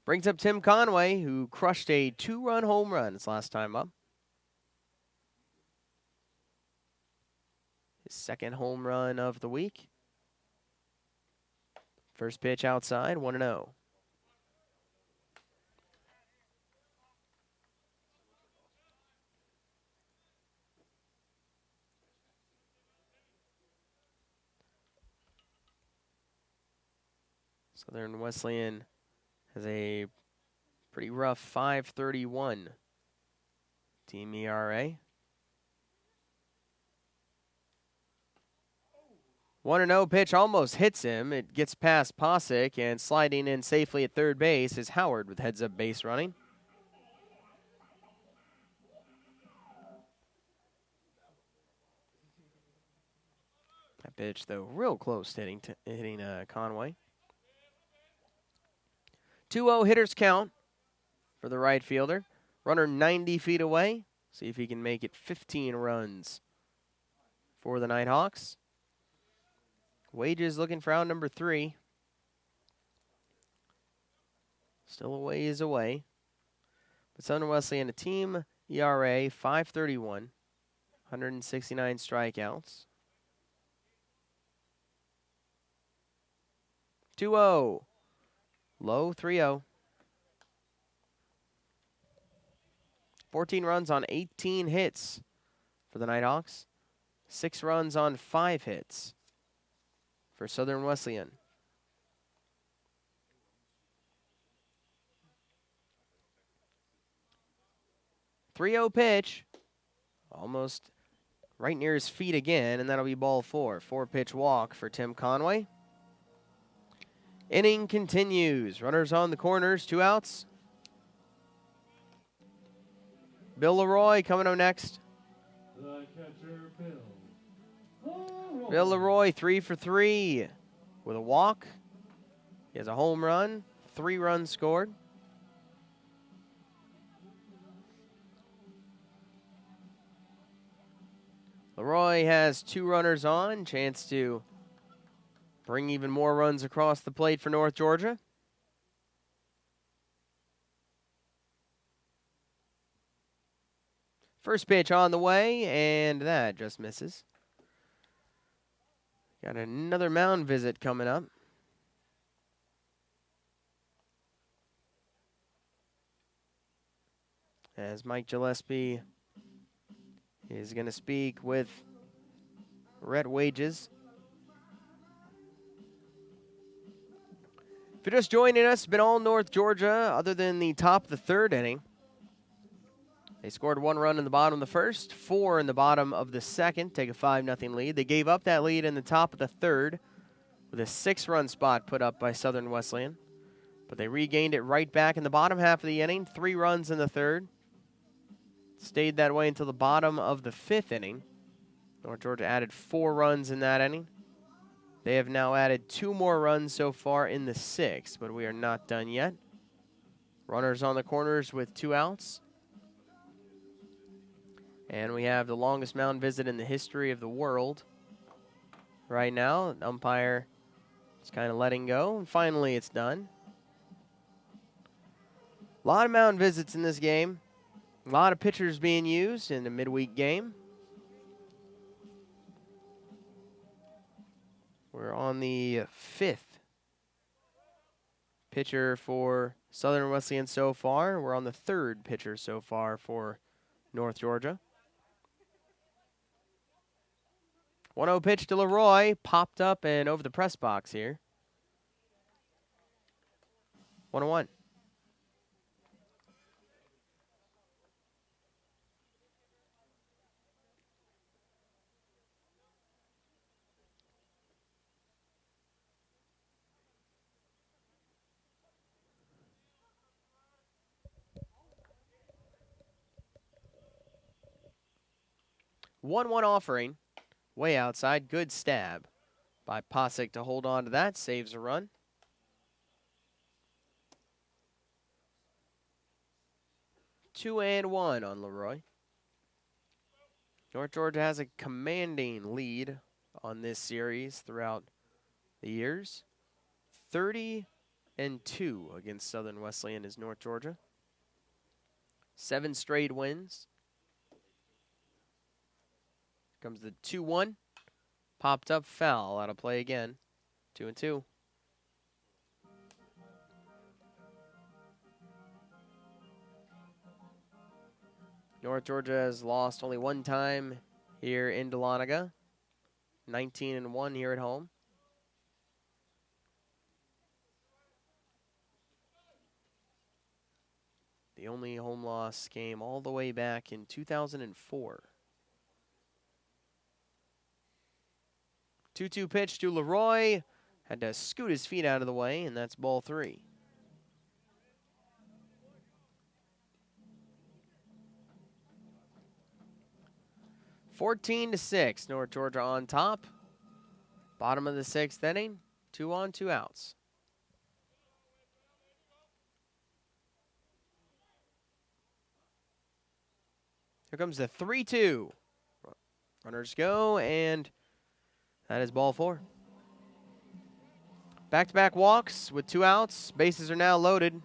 Brings up Tim Conway, who crushed a 2-run home run his last time up. His second home run of the week. First pitch outside, 1-0. Southern Wesleyan has a pretty rough 5.31 team ERA. 1-0 pitch almost hits him. It gets past Posick, and sliding in safely at third base is Howard with heads-up base running. That pitch, though, real close to hitting Conway. 2-0 hitters count for the right fielder. Runner 90 feet away. See if he can make it 15 runs for the Nighthawks. Wages looking for out number 3. Still a ways away. But Southern Wesleyan, a team ERA 5.31, 169 strikeouts. 2-0. Low 3-0. 14 runs on 18 hits for the Nighthawks. 6 runs on 5 hits for Southern Wesleyan. .30 pitch. Almost right near his feet again, and that'll be ball 4. 4-pitch walk for Tim Conway. Inning continues. Runners on the corners, 2 outs. Bill Leroy coming up next. The catcher, Bill. Bill Leroy, 3 for 3 with a walk. He has a home run, 3 runs scored. Leroy has 2 runners on, chance to bring even more runs across the plate for North Georgia. First pitch on the way, and that just misses. Got another mound visit coming up. As Mike Gillespie is going to speak with Rhett Wages. If you're just joining us, it's been all North Georgia other than the top of the third inning. They scored 1 run in the bottom of the first, 4 in the bottom of the second, take a 5-0 lead. They gave up that lead in the top of the third with a 6-run spot put up by Southern Wesleyan. But they regained it right back in the bottom half of the inning, 3 runs in the third. Stayed that way until the bottom of the 5th inning. North Georgia added 4 runs in that inning. They have now added 2 more runs so far in the 6th, but we are not done yet. Runners on the corners with 2 outs. And we have the longest mound visit in the history of the world. Right now, the umpire is kind of letting go, and finally it's done. A lot of mound visits in this game. A lot of pitchers being used in a midweek game. We're on the 5th pitcher for Southern Wesleyan so far. We're on the 3rd pitcher so far for North Georgia. 1-0 pitch to Leroy, popped up and over the press box here. 1-1. One offering. Way outside. Good stab by Posick to hold on to that. Saves a run. Two and one on Leroy. North Georgia has a commanding lead on this series throughout the years. 30-2 against Southern Wesleyan is North Georgia. 7 straight wins. Comes the 2-1. Popped up foul. Out of play again. 2-2. North Georgia has lost only 1 time here in Dahlonega. 19-1 here at home. The only home loss came all the way back in 2004. 2-2 pitch to Leroy. Had to scoot his feet out of the way, and that's ball 3. (14-6). North Georgia on top. Bottom of the 6th inning. 2 on, 2 outs. Here comes the 3-2. Runners go, and that is ball 4. Back-to-back walks with 2 outs. Bases are now loaded.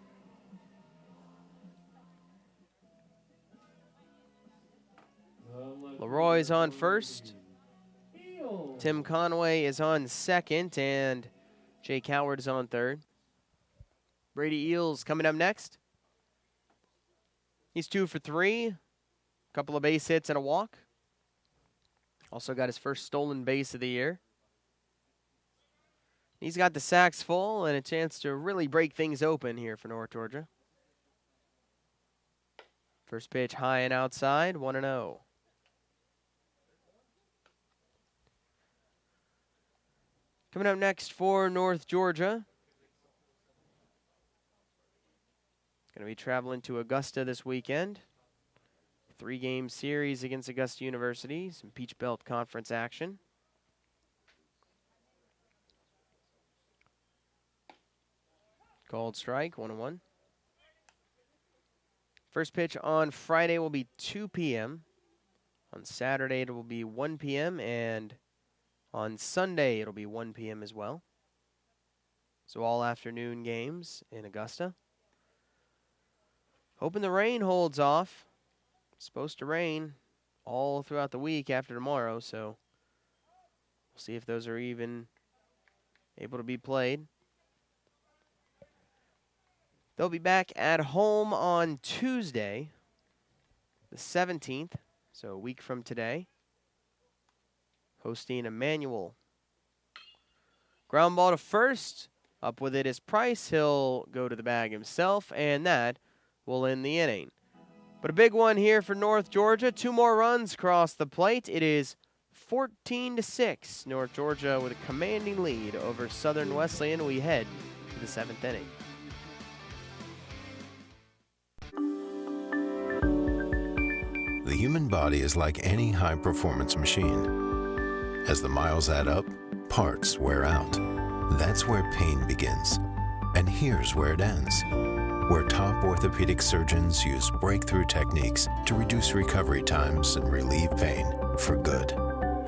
Leroy's on first. Tim Conway is on second, and Jake Howard is on third. Brady Eels coming up next. He's 2 for 3. Couple of base hits and a walk. Also got his first stolen base of the year. He's got the sacks full and a chance to really break things open here for North Georgia. First pitch high and outside, 1-0. Coming up next for North Georgia. Going to be traveling to Augusta this weekend. 3-game series against Augusta University. Some Peach Belt Conference action. Called strike, 1-1. First pitch on Friday will be 2 p.m. On Saturday it will be 1 p.m. and on Sunday it'll be 1 p.m. as well. So all afternoon games in Augusta. Hoping the rain holds off. supposed to rain all throughout the week after tomorrow, so we'll see if those are even able to be played. They'll be back at home on Tuesday, the 17th, so a week from today, hosting Emmanuel. Ground ball to first. Up with it is Price. He'll go to the bag himself, and that will end the inning. But a big one here for North Georgia. 2 more runs across the plate. It is 14-6. North Georgia with a commanding lead over Southern Wesleyan. We head to the 7th inning. The human body is like any high-performance machine. As the miles add up, parts wear out. That's where pain begins. And here's where it ends. Where top orthopedic surgeons use breakthrough techniques to reduce recovery times and relieve pain for good.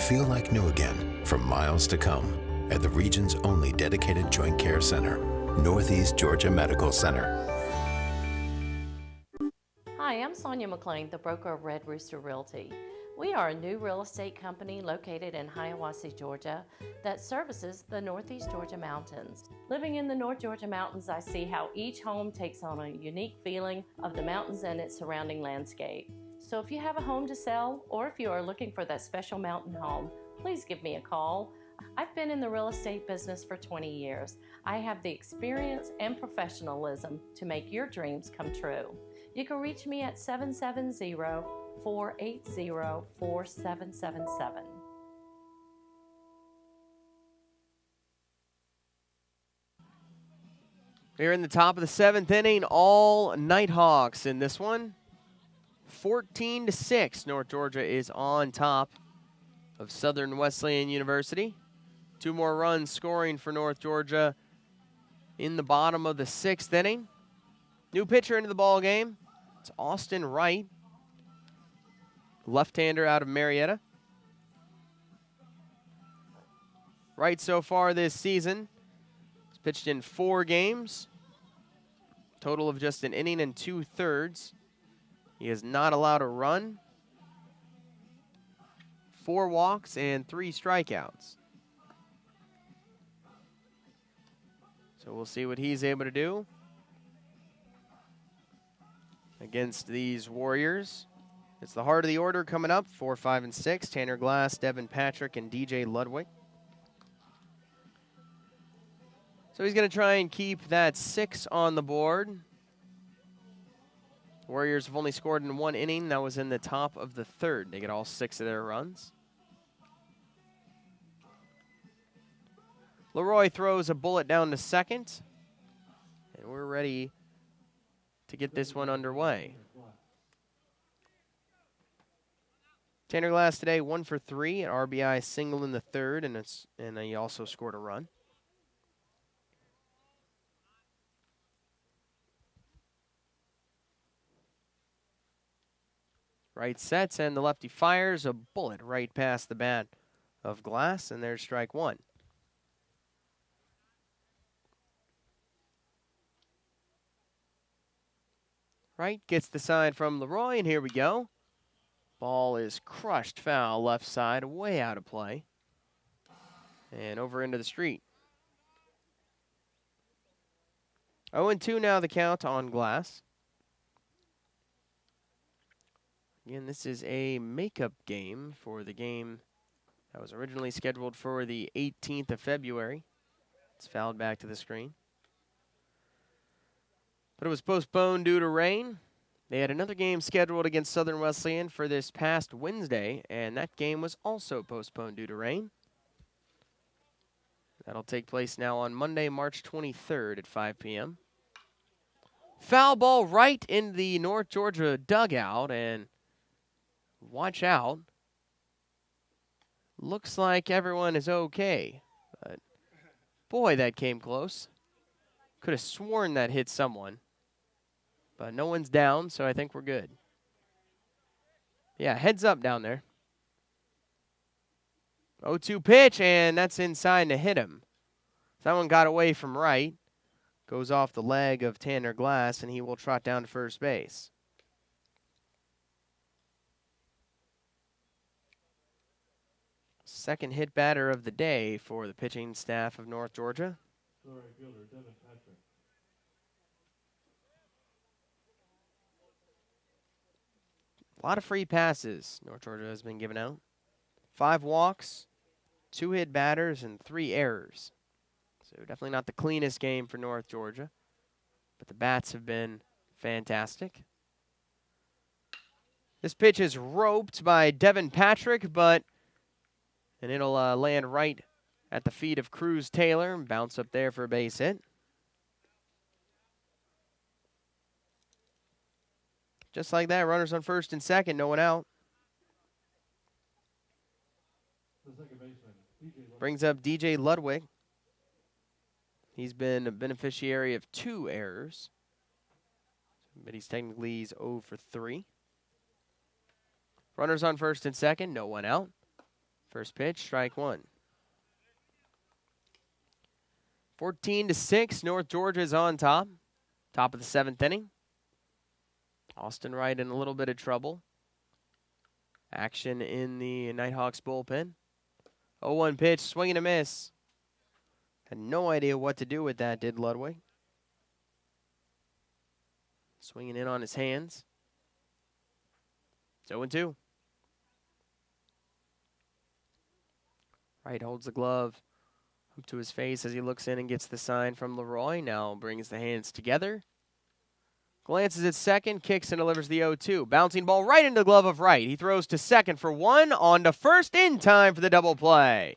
Feel like new again for miles to come at the region's only dedicated joint care center, Northeast Georgia Medical Center. Hi, I'm Sonia McLean, the broker of Red Rooster Realty. We are a new real estate company located in Hiawassee, Georgia, that services the Northeast Georgia mountains. Living in the North Georgia mountains, I see how each home takes on a unique feeling of the mountains and its surrounding landscape. So if you have a home to sell, or if you are looking for that special mountain home, please give me a call. I've been in the real estate business for 20 years. I have the experience and professionalism to make your dreams come true. You can reach me at 770-480-4777. We're in the top of the 7th inning, all Nighthawks in this one. 14-6, North Georgia is on top of Southern Wesleyan University. 2 more runs scoring for North Georgia in the bottom of the 6th inning. New pitcher into the ball game. It's Austin Wright, left-hander out of Marietta. Wright so far this season has pitched in 4 games, total of just an inning and 2/3. He has not allowed a run, 4 walks, and 3 strikeouts. So we'll see what he's able to do against these Warriors. It's the heart of the order coming up, 4, 5, and 6. Tanner Glass, Devin Patrick, and DJ Ludwig. So he's going to try and keep that 6 on the board. Warriors have only scored in 1 inning. That was in the top of the 3rd. They get all 6 of their runs. Leroy throws a bullet down to second. And we're ready to get this one underway. Tanner Glass today, 1 for 3, an RBI single in the 3rd, and he also scored a run. Right sets, and the lefty fires a bullet right past the bat of Glass, and there's strike 1. Right gets the sign from Leroy, and here we go. Ball is crushed foul left side, way out of play. And over into the street. 0-2 now the count on Glass. Again, this is a makeup game for the game that was originally scheduled for the 18th of February. It's fouled back to the screen. But it was postponed due to rain. They had another game scheduled against Southern Wesleyan for this past Wednesday, and that game was also postponed due to rain. That'll take place now on Monday, March 23rd at 5 p.m. Foul ball right in the North Georgia dugout, and watch out. Looks like everyone is okay. But boy, that came close. Could have sworn that hit someone. But no one's down, so I think we're good. Yeah, heads up down there. 0-2 pitch, and that's inside to hit him. That one got away from right. Goes off the leg of Tanner Glass, and he will trot down to first base. Second hit batter of the day for the pitching staff of North Georgia. Right fielder Devin Patrick. A lot of free passes North Georgia has been giving out. 5 walks, 2 hit batters, and 3 errors. So definitely not the cleanest game for North Georgia, but the bats have been fantastic. This pitch is roped by Devin Patrick, and it'll land right at the feet of Cruz Taylor and bounce up there for a base hit. Just like that, runners on first and second, no one out. The second baseman, DJ Brings up DJ Ludwig. He's been a beneficiary of 2 errors, but he's 0 for 3. Runners on first and second, no one out. First pitch, strike 1. 14-6, North Georgia is on top. Top of the 7th inning. Austin Wright in a little bit of trouble. Action in the Nighthawks bullpen. 0-1 pitch, swing and a miss. Had no idea what to do with that, did Ludwig. Swinging in on his hands. It's 0-2. Wright holds the glove up to his face as he looks in and gets the sign from Leroy. Now brings the hands together. Glances at second, kicks and delivers the 0-2. Bouncing ball right into the glove of Wright. He throws to second for 1, on to first in time for the double play.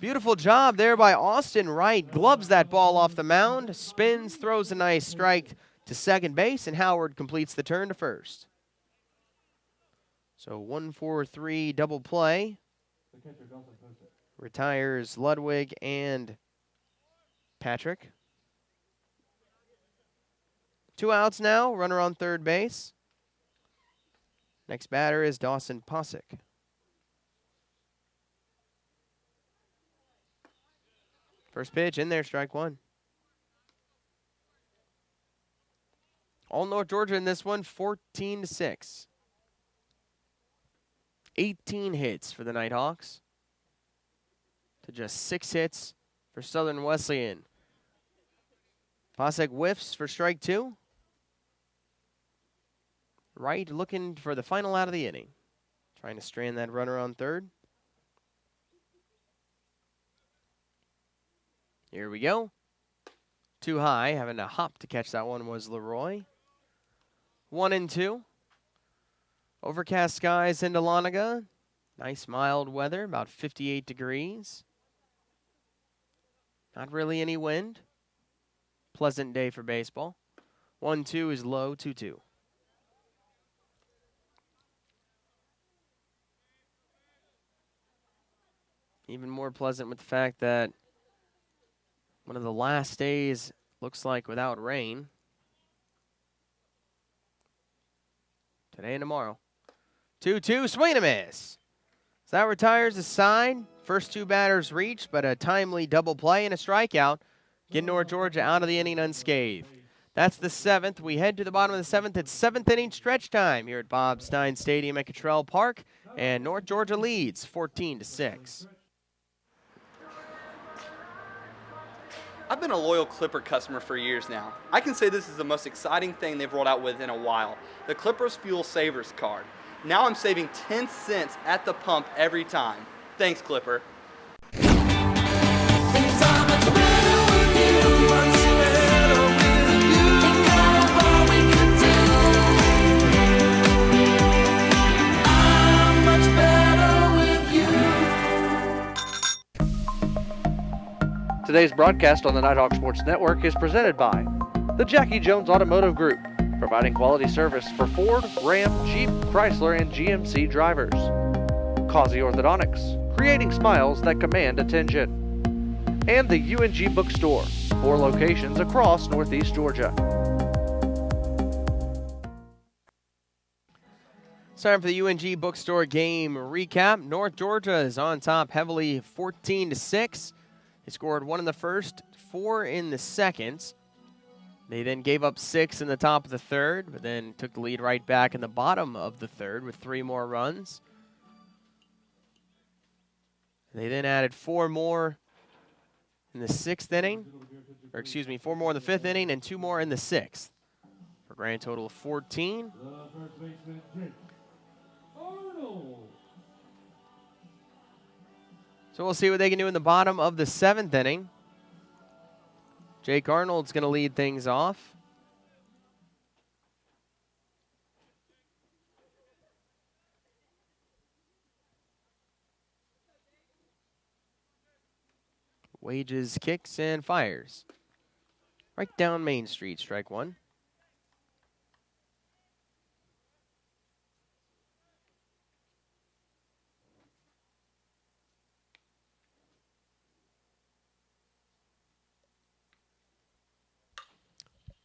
Beautiful job there by Austin Wright. Gloves that ball off the mound, spins, throws a nice strike to second base, and Howard completes the turn to first. So 1-4-3 double play. Retires Ludwig and Patrick. 2 outs now, runner on third base. Next batter is Dawson Posick. First pitch in there, strike 1. All North Georgia in this one, 14-6. 18 hits for the Nighthawks to just 6 hits for Southern Wesleyan. Posick whiffs for strike 2. Wright looking for the final out of the inning. Trying to strand that runner on third. Here we go. Too high. Having to hop to catch that one was Leroy. 1-2. Overcast skies in Dahlonega. Nice mild weather, about 58 degrees. Not really any wind. Pleasant day for baseball. 1-2 is low, 2-2. Even more pleasant with the fact that one of the last days looks like without rain. Today and tomorrow. 2-2, swing and a miss. So that retires the side. First 2 batters reached, but a timely double play and a strikeout. Get North Georgia out of the inning unscathed. That's the 7th. We head to the bottom of the 7th. It's 7th inning stretch time here at Bob Stein Stadium at Cottrell Park. And North Georgia leads 14-6. I've been a loyal Clipper customer for years now. I can say this is the most exciting thing they've rolled out with in a while. The Clippers Fuel Savers card. Now I'm saving 10 cents at the pump every time. Thanks, Clipper. Today's broadcast on the Nighthawk Sports Network is presented by the Jackie Jones Automotive Group, providing quality service for Ford, Ram, Jeep, Chrysler, and GMC drivers. Causey Orthodontics, creating smiles that command attention. And the UNG Bookstore, 4 locations across Northeast Georgia. It's time for the UNG Bookstore game recap. North Georgia is on top heavily 14-6. They scored 1 in the first, 4 in the second. They then gave up 6 in the top of the third, but then took the lead right back in the bottom of the third with 3 more runs. They then added 4 more in the 6th inning. Or excuse me, 4 more in the 5th inning and 2 more in the 6th. For a grand total of 14. First baseman, Jake Arnold. So we'll see what they can do in the bottom of the 7th inning. Jake Arnold's going to lead things off. Wages, kicks, and fires. Right down Main Street, strike 1.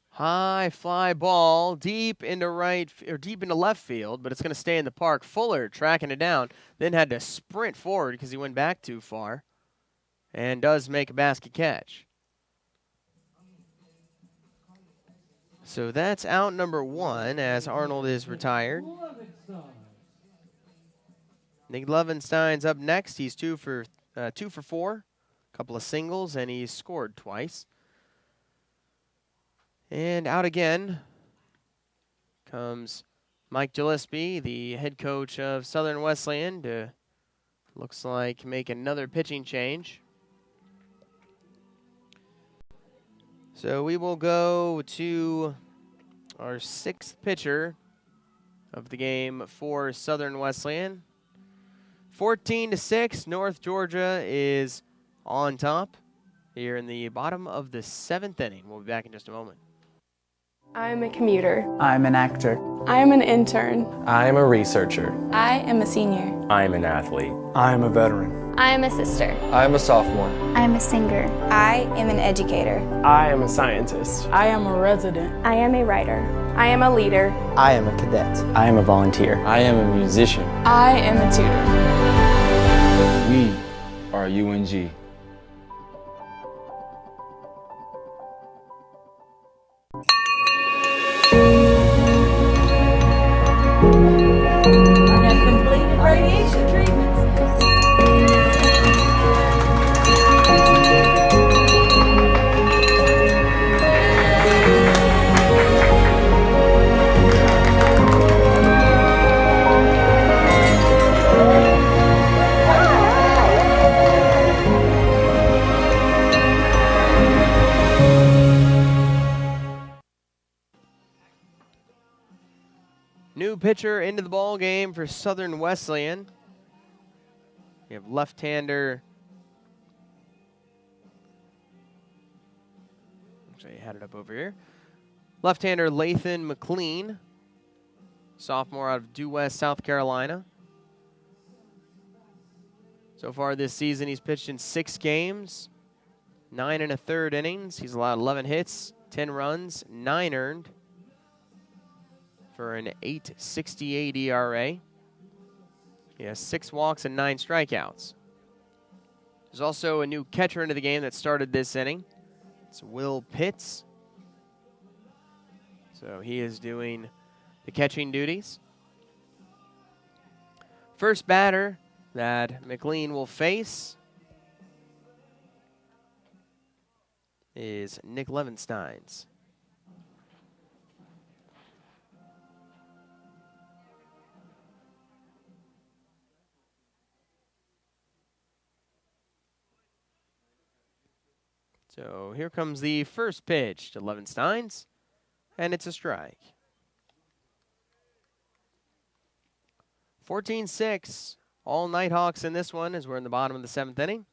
High fly ball deep into left field, but it's going to stay in the park. Fuller tracking it down, then had to sprint forward because he went back too far, and does make a basket catch. So that's out number 1 as Arnold is retired. Nick Levenstein's up next. He's 2 for 4, a couple of singles, and he's scored twice. And out again comes Mike Gillespie, the head coach of Southern Wesleyan, to, looks like, make another pitching change. So we will go to our 6th pitcher of the game for Southern Wesleyan. 14-6, North Georgia is on top here in the bottom of the 7th inning. We'll be back in just a moment. I'm a commuter. I'm an actor. I am an intern. I'm a researcher. I am a senior. I'm an athlete. I'm a veteran. I am a sister. I'm a sophomore. I am a singer. I am an educator. I am a scientist. I am a resident. I am a writer. I am a leader. I am a cadet. I am a volunteer. I am a musician. I am a tutor. We are UNG. I have completed radiation treatments. New pitcher into the ball game for Southern Wesleyan. We have left-hander. Actually, I had it up over here. Left-hander Lathan McLean, sophomore out of Due West, South Carolina. So far this season, he's pitched in 6 games, 9 1/3 innings. He's allowed 11 hits, 10 runs, 9 earned, for an 8.68 ERA. He has 6 walks and 9 strikeouts. There's also a new catcher into the game that started this inning. It's Will Pitts. So he is doing the catching duties. First batter that McLean will face is Nick Levensteins. So here comes the first pitch to Levensteins, and it's a strike. 14-6, all Nighthawks in this one as we're in the bottom of the 7th inning.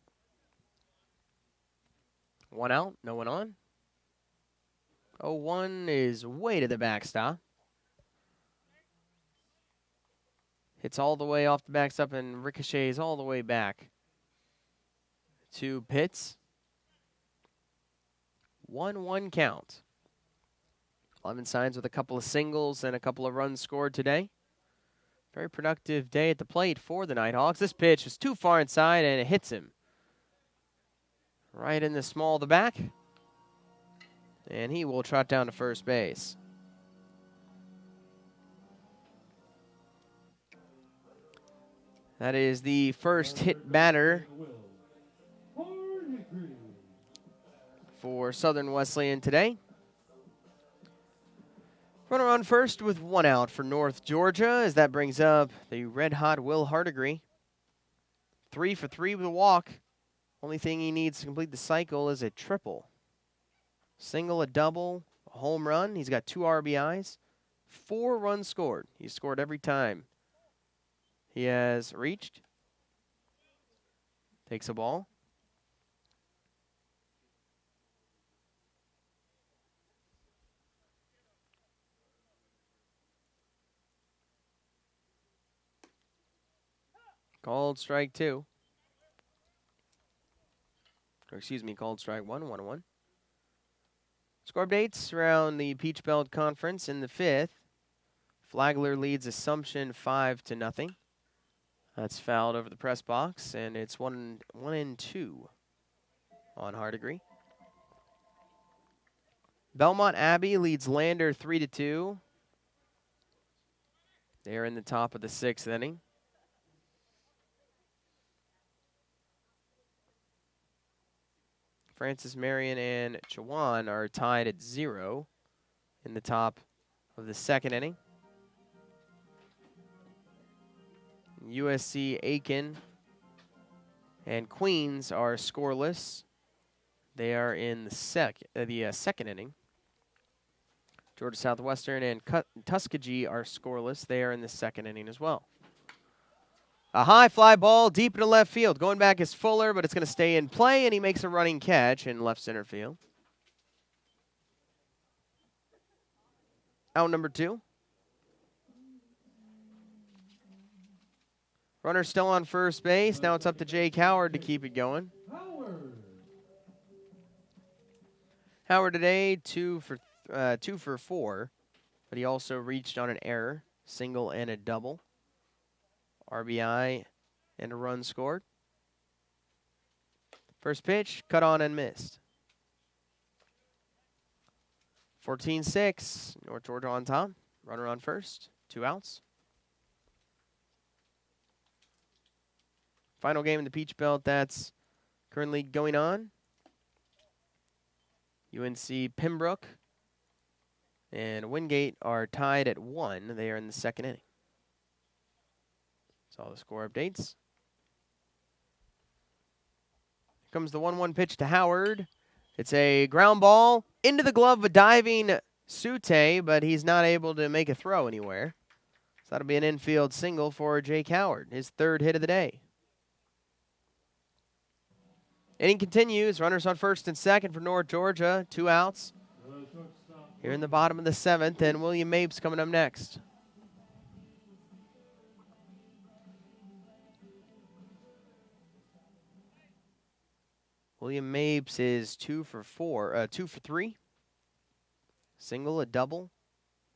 1 out, no one on. 0-1 is way to the backstop. Hits all the way off the backstop and ricochets all the way back to Pitts. 1-1 count. Levensteins with a couple of singles and a couple of runs scored today. Very productive day at the plate for the Nighthawks. This pitch is too far inside and it hits him right in the small of the back. And he will trot down to first base. That is the first hit batter for Southern Wesleyan today. Runner on first with 1 out for North Georgia, as that brings up the red-hot Will Hardigree. 3 for 3 with a walk. Only thing he needs to complete the cycle is a triple. Single, a double, a home run. He's got 2 RBIs, 4 runs scored. He's scored every time he has reached. Takes a ball. Called strike 2. Or excuse me, called strike 1, 1-1. Score updates around the Peach Belt Conference in the 5th. Flagler leads Assumption 5-0. That's fouled over the press box, and it's 1-2 on Hardigree. Belmont Abbey leads Lander 3-2. They're in the top of the 6th inning. Francis Marion and Chawan are tied at 0 in the top of the 2nd inning. USC Aiken and Queens are scoreless. They are in the second inning. Georgia Southwestern and Tuskegee are scoreless. They are in the 2nd inning as well. A high fly ball deep into left field. Going back is Fuller, but it's going to stay in play, and he makes a running catch in left center field. Out number 2. Runner still on first base. Now it's up to Jake Howard to keep it going. Howard today, 2 for 4, but he also reached on an error, single and a double. RBI and a run scored. First pitch, cut on and missed. 14-6, North Georgia on top. Runner on first, 2 outs. Final game in the Peach Belt that's currently going on. UNC Pembroke and Wingate are tied at 1. They are in the 2nd inning. That's all the score updates. Here comes the 1-1 pitch to Howard. It's a ground ball into the glove of a diving Sute, but he's not able to make a throw anywhere. So that'll be an infield single for Jake Howard, his 3rd hit of the day. Inning continues. Runners on first and second for North Georgia. 2 outs. Here in the bottom of the 7th, and William Mapes coming up next. William Mapes is 2 for 3. Single, a double,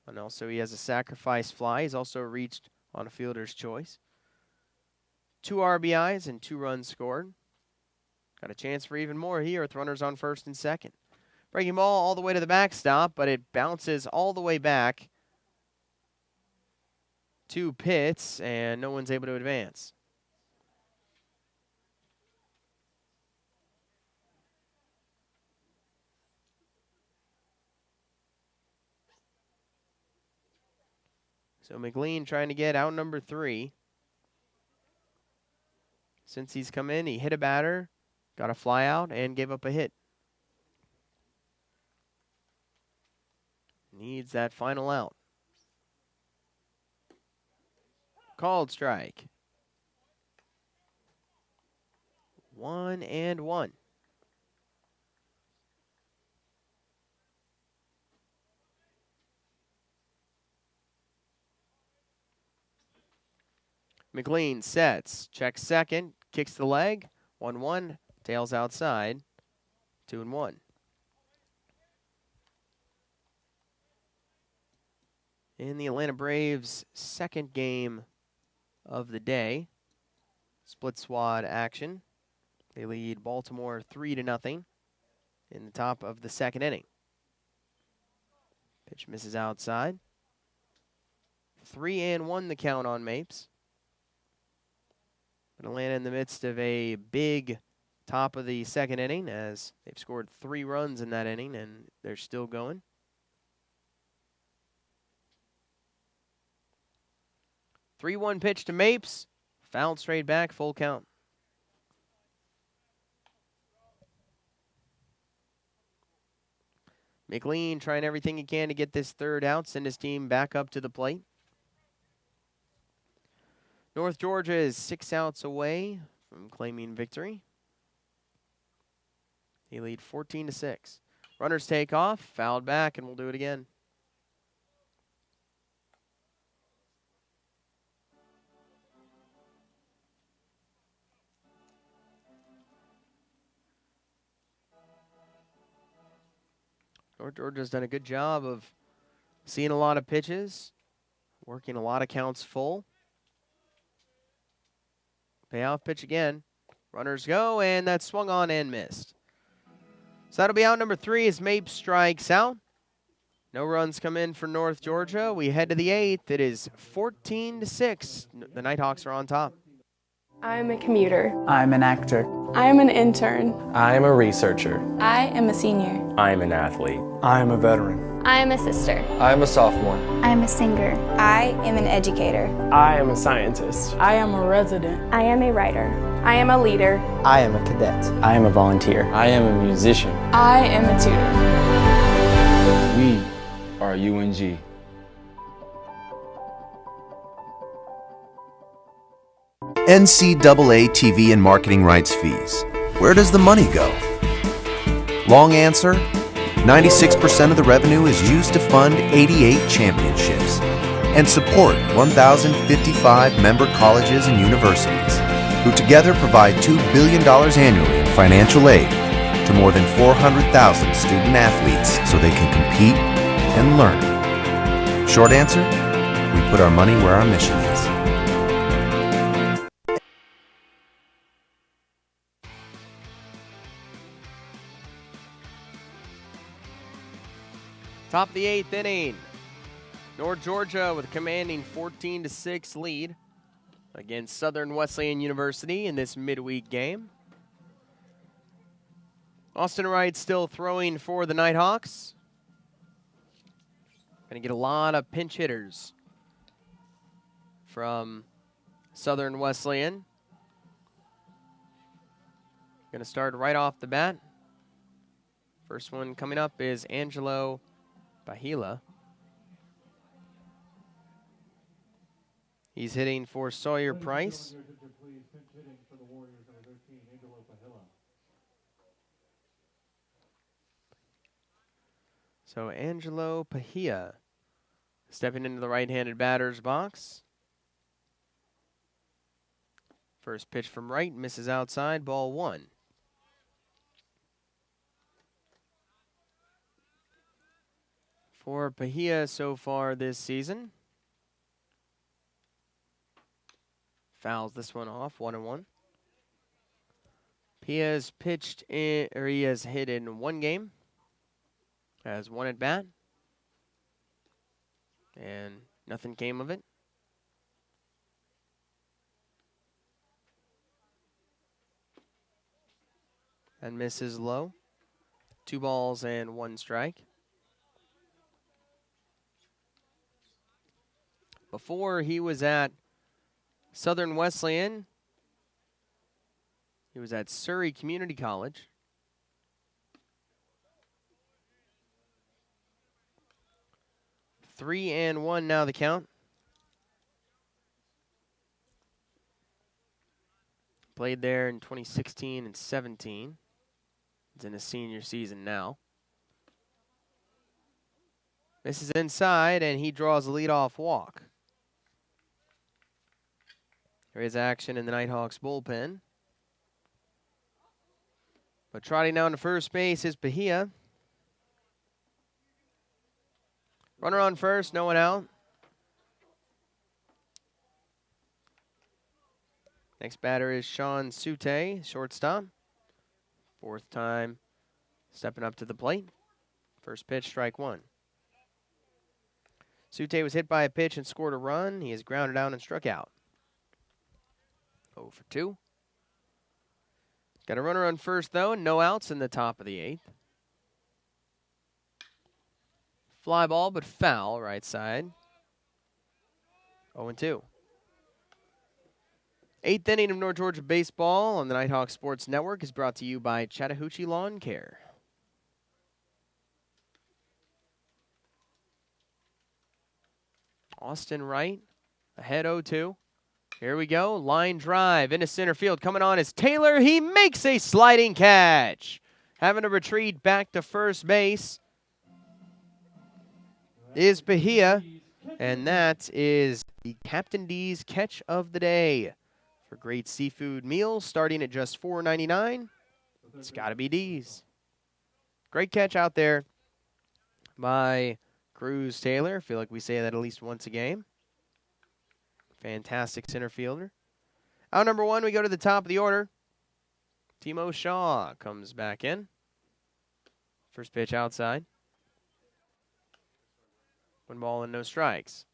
and also he has a sacrifice fly. He's also reached on a fielder's choice. 2 RBIs and 2 runs scored. Got a chance for even more here with runners on first and second. Breaking ball all the way to the backstop, but it bounces all the way back to Pitts, and no one's able to advance. So McLean trying to get out number 3. Since he's come in, he hit a batter, got a fly out, and gave up a hit. Needs that final out. Called strike. 1-1. McLean sets, checks second, kicks the leg, 1-1, tails outside, 2-1. In the Atlanta Braves' second game of the day, split squad action. They lead Baltimore 3-0 in the top of the 2nd inning. Pitch misses outside. 3-1 the count on Mapes. But Atlanta in the midst of a big top of the second inning as they've scored 3 runs in that inning, and they're still going. 3-1 pitch to Mapes. Fouled straight back, full count. McLean trying everything he can to get this third out, send his team back up to the plate. North Georgia is 6 outs away from claiming victory. They lead 14-6. Runners take off, fouled back, and we'll do it again. North Georgia's done a good job of seeing a lot of pitches, working a lot of counts full. Payoff pitch again. Runners go, and that's swung on and missed. So that'll be out number 3 as Mapes strikes out. No runs come in for North Georgia. We head to the 8th. It is 14-6. The Nighthawks are on top. I'm a commuter. I'm an actor. I am an intern. I am a researcher. I am a senior. I am an athlete. I am a veteran. I am a sister. I am a sophomore. I am a singer. I am an educator. I am a scientist. I am a resident. I am a writer. I am a leader. I am a cadet. I am a volunteer. I am a musician. I am a tutor. We are UNG. NCAA TV and marketing rights fees. Where does the money go? Long answer, 96% of the revenue is used to fund 88 championships and support 1,055 member colleges and universities, who together provide $2 billion annually in financial aid to more than 400,000 student athletes so they can compete and learn. Short answer, we put our money where our mission is. Top of the 8th inning. North Georgia with a commanding 14-6 lead against Southern Wesleyan University in this midweek game. Austin Wright still throwing for the Nighthawks. Going to get a lot of pinch hitters from Southern Wesleyan. Going to start right off the bat. First one coming up is Angelo Bahila. He's hitting for Sawyer Price. So Angelo Bahia stepping into the right-handed batter's box. First pitch from right, misses outside, ball 1. For Bahia so far this season. Fouls this one off, 1-1. He has pitched in, or he has hit in 1 game. Has 1 at bat. And nothing came of it. And misses low. 2 balls and 1 strike. Before he was at Southern Wesleyan, he was at Surrey Community College. Three and 1 now the count. Played there in 2016 and 17. He's in his senior season now. This is inside, and he draws a leadoff walk. There is action in the Nighthawks bullpen. But trotting down to first base is Bahia. Runner on first, no one out. Next batter is Sean Sute, shortstop. 4th time stepping up to the plate. First pitch, strike 1. Sute was hit by a pitch and scored a run. He is grounded out and struck out. 0 for 2. Got a runner on first, though. No outs in the top of the 8th. Fly ball, but foul right side. 0 and 2. 8th inning of North Georgia baseball on the Nighthawk Sports Network is brought to you by Chattahoochee Lawn Care. Austin Wright ahead 0-2. Here we go. Line drive into center field. Coming on is Taylor. He makes a sliding catch. Having to retreat back to first base is Bahia. And that is the Captain D's catch of the day. For great seafood meals starting at just $4.99. It's got to be D's. Great catch out there by Cruz Taylor. I feel like we say that at least once a game. Fantastic center fielder. Out number 1, we go to the top of the order. Timo Shaw comes back in. First pitch outside. 1 ball and no strikes.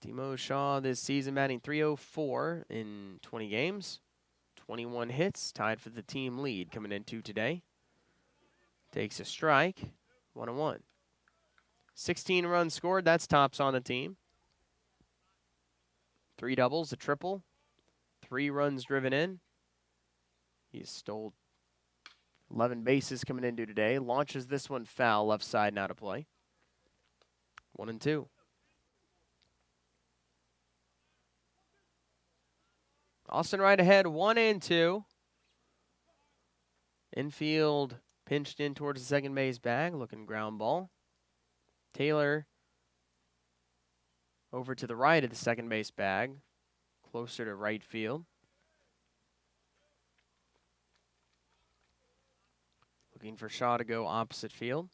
Timo Shaw this season batting .304 in 20 games. 21 hits, tied for the team lead coming into today. Takes a strike, 1-1. 16 runs scored, that's tops on the team. 3 doubles, a triple. 3 runs driven in. He's stole 11 bases coming into today. Launches this one foul, left side now to play. 1-2. Austin Wright ahead, 1-2. Infield pinched in towards the second base bag, looking ground ball. Taylor over to the right of the second base bag, closer to right field. Looking for Shaw to go opposite field.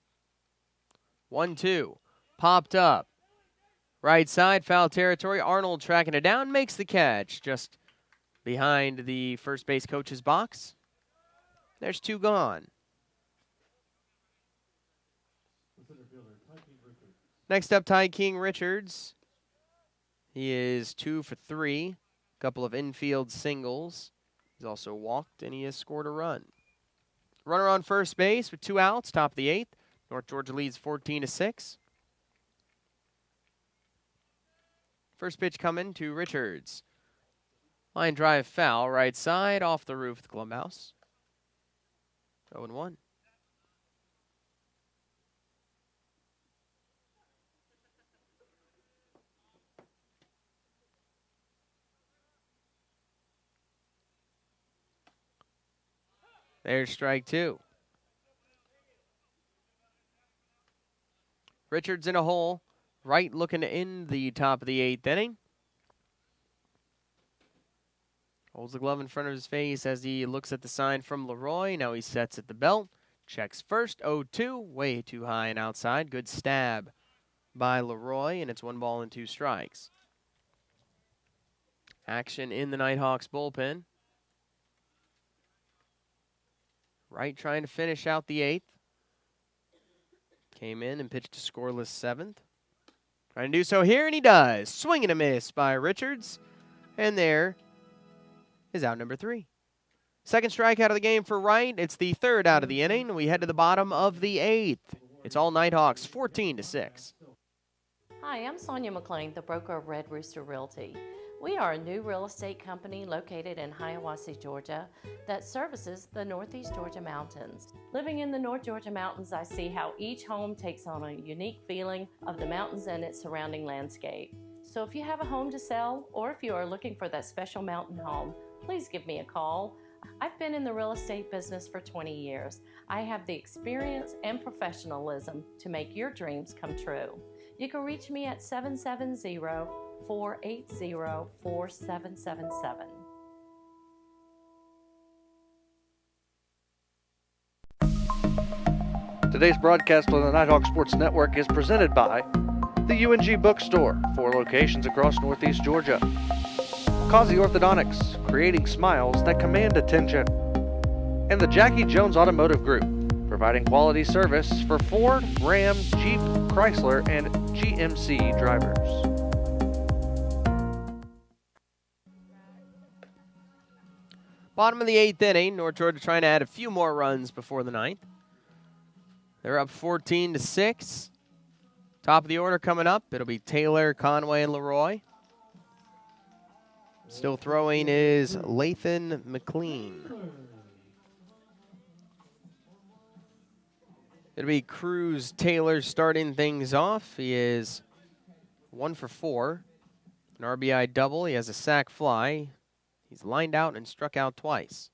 1-2, popped up. Right side, foul territory. Arnold tracking it down, makes the catch just behind the first base coach's box. There's 2 gone. Next up, Ty King Richards. He is 2 for 3. Couple of infield singles. He's also walked, and he has scored a run. Runner on first base with 2 outs, top of the 8th. North Georgia leads 14-6. First pitch coming to Richards. Line drive foul, right side, off the roof of the clubhouse. 0-1. There's strike 2. Richards in a hole. Wright looking to end the top of the 8th inning. Holds the glove in front of his face as he looks at the sign from Leroy. Now he sets at the belt. Checks first. 0-2. Way too high and outside. Good stab by Leroy, and it's 1 ball and 2 strikes. Action in the Nighthawks bullpen. Wright trying to finish out the 8th. Came in and pitched a scoreless 7th. Trying to do so here, and he does. Swing and a miss by Richards. And there is out number 3. Second strikeout of the game for Wright. It's the 3rd out of the inning. We head to the bottom of the 8th. It's all Nighthawks, 14-6. Hi, I'm Sonia McClain, the broker of Red Rooster Realty. We are a new real estate company located in Hiawassee, Georgia, that services the Northeast Georgia mountains. Living in the North Georgia mountains, I see how each home takes on a unique feeling of the mountains and its surrounding landscape. So if you have a home to sell, or if you are looking for that special mountain home, please give me a call. I've been in the real estate business for 20 years. I have the experience and professionalism to make your dreams come true. You can reach me at 770-480-4777. Today's broadcast on the Nighthawk Sports Network is presented by the UNG Bookstore, 4 locations across Northeast Georgia. Causey Orthodontics, creating smiles that command attention. And the Jackie Jones Automotive Group, providing quality service for Ford, Ram, Jeep, Chrysler, and GMC drivers. Bottom of the 8th inning, North Georgia trying to add a few more runs before the 9th. They're up 14-6. Top of the order coming up. It'll be Taylor, Conway, and Leroy. Still throwing is Lathan McLean. It'll be Cruz Taylor starting things off. He is 1 for 4. An RBI double. He has a sac fly. He's lined out and struck out twice.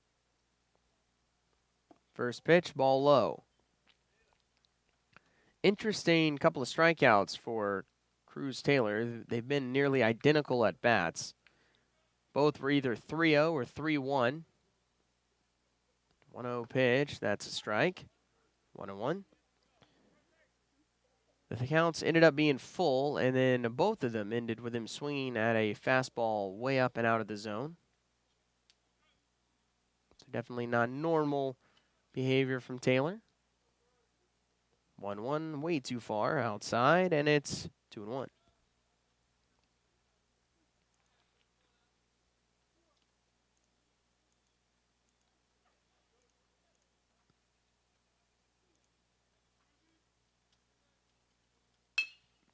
First pitch, ball low. Interesting couple of strikeouts for Cruz Taylor. They've been nearly identical at bats. Both were either 3-0 or 3-1. 1-0 pitch, that's a strike. 1-1. The counts ended up being full, and then both of them ended with him swinging at a fastball way up and out of the zone. So definitely not normal behavior from Taylor. 1-1, way too far outside, and it's 2-1.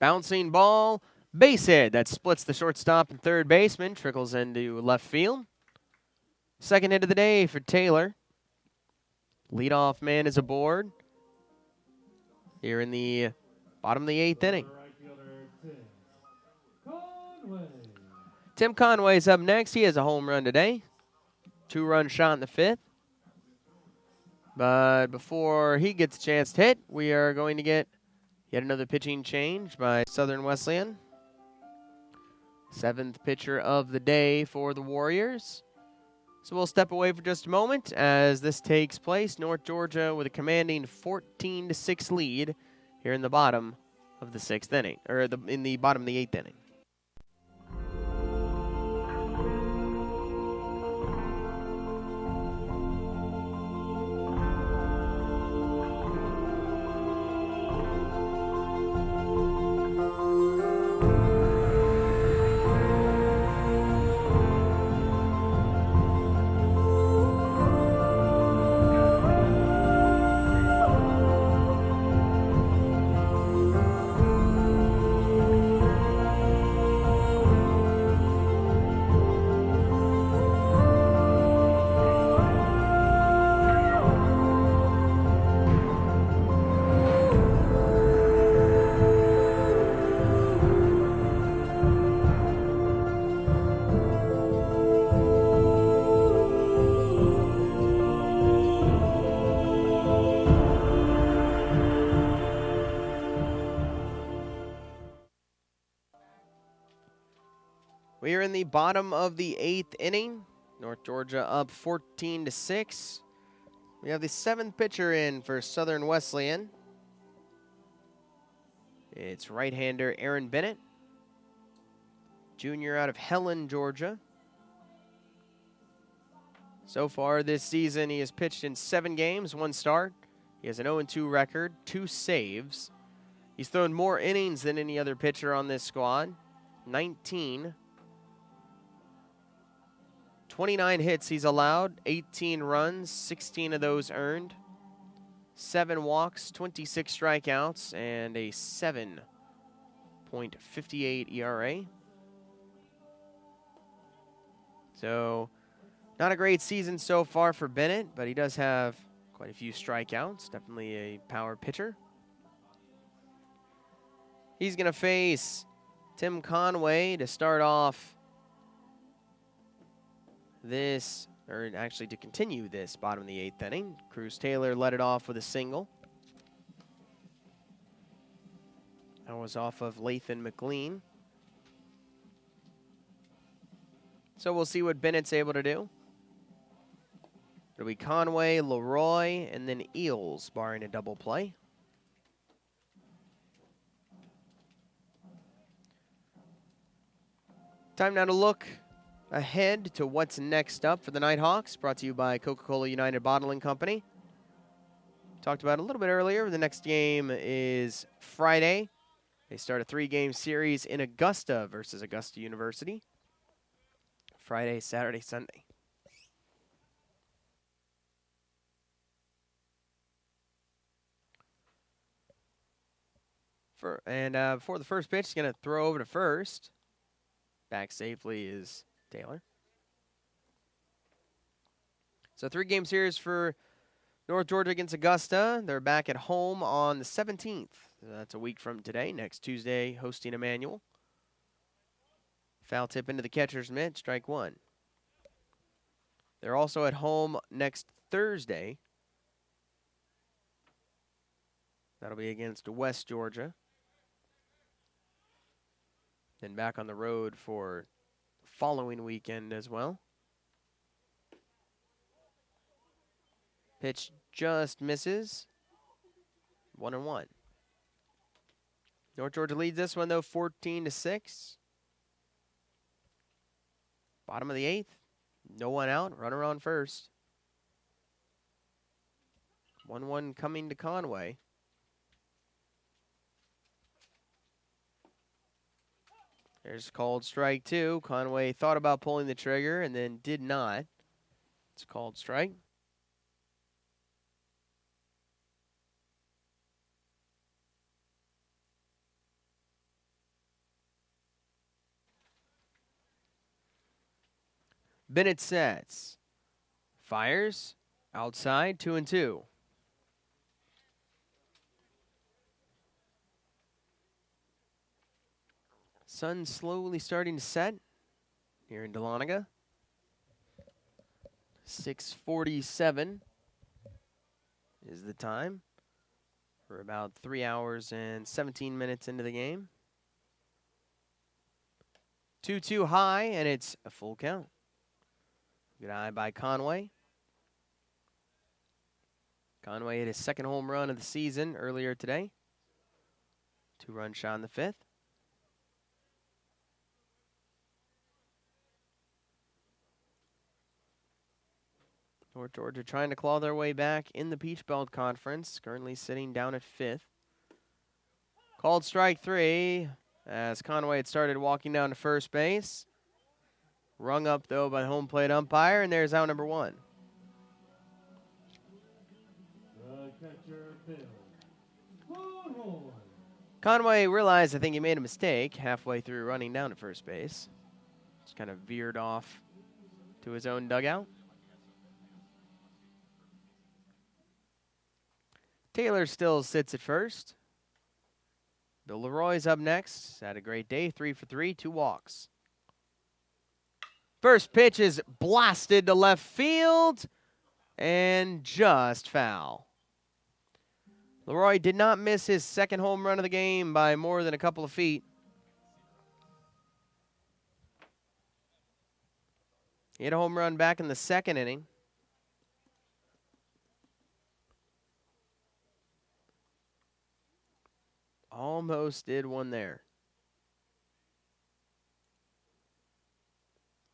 Bouncing ball, base hit. That splits the shortstop and third baseman, trickles into left field. Second hit of the day for Taylor. Leadoff man is aboard here in the bottom of the 8th inning. Tim Conway's up next. He has a home run today. 2-run shot in the 5th. But before he gets a chance to hit, we are going to get yet another pitching change by Southern Wesleyan. 7th pitcher of the day for the Warriors. So we'll step away for just a moment as this takes place. North Georgia with a commanding 14-6 lead here in the bottom of the 6th inning, or in the bottom of the 8th inning. We are in the bottom of the 8th inning. North Georgia up 14-6. We have the 7th pitcher in for Southern Wesleyan. It's right-hander Aaron Bennett, junior out of Helen, Georgia. So far this season, he has pitched in 7 games, 1 start. He has an 0-2 record, 2 saves. He's thrown more innings than any other pitcher on this squad, 19. 29 hits he's allowed, 18 runs, 16 of those earned, 7 walks, 26 strikeouts, and a 7.58 ERA. So, not a great season so far for Bennett, but he does have quite a few strikeouts. Definitely a power pitcher. He's going to face Tim Conway to start off this, or actually to continue this bottom of the 8th inning. Cruz Taylor led it off with a single. That was off of Lathan McLean. So we'll see what Bennett's able to do. It'll be Conway, Leroy, and then Eels, barring a double play. Time now to look ahead to what's next up for the Nighthawks, brought to you by Coca-Cola United Bottling Company. Talked about it a little bit earlier. The next game is Friday. They start a 3-game series in Augusta versus Augusta University. Friday, Saturday, Sunday. Before the first pitch, he's going to throw over to first. Back safely is Taylor. So 3-game series for North Georgia against Augusta. They're back at home on the 17th. That's a week from today. Next Tuesday, hosting Emmanuel. Foul tip into the catcher's mitt, strike one. They're also at home next Thursday. That'll be against West Georgia. Then back on the road for the following weekend as well. Pitch just misses. 1-1. North Georgia leads this one, though, 14-6. Bottom of the 8th. No one out. Runner on first. 1-1 coming to Conway. There's called strike two. Conway thought about pulling the trigger and then did not. It's called strike. Bennett sets. Fires. Outside, 2-2. Sun slowly starting to set here in Dahlonega. 6:47 is the time. We're about 3 hours and 17 minutes into the game. 2-2 high, and it's a full count. Good eye by Conway. Conway hit his second home run of the season earlier today. 2-run shot in the 5th. North Georgia trying to claw their way back in the Peach Belt Conference, currently sitting down at 5th. Called strike three as Conway had started walking down to first base. Rung up, though, by the home plate umpire, and there's out number one. Catcher, Bill. Conway realized, I think he made a mistake halfway through running down to first base. Just kind of veered off to his own dugout. Taylor still sits at first. Bill Leroy's up next. Had a great day, 3 for 3, 2 walks. First pitch is blasted to left field and just foul. Leroy did not miss his second home run of the game by more than a couple of feet. He hit a home run back in the second inning. Almost did one there.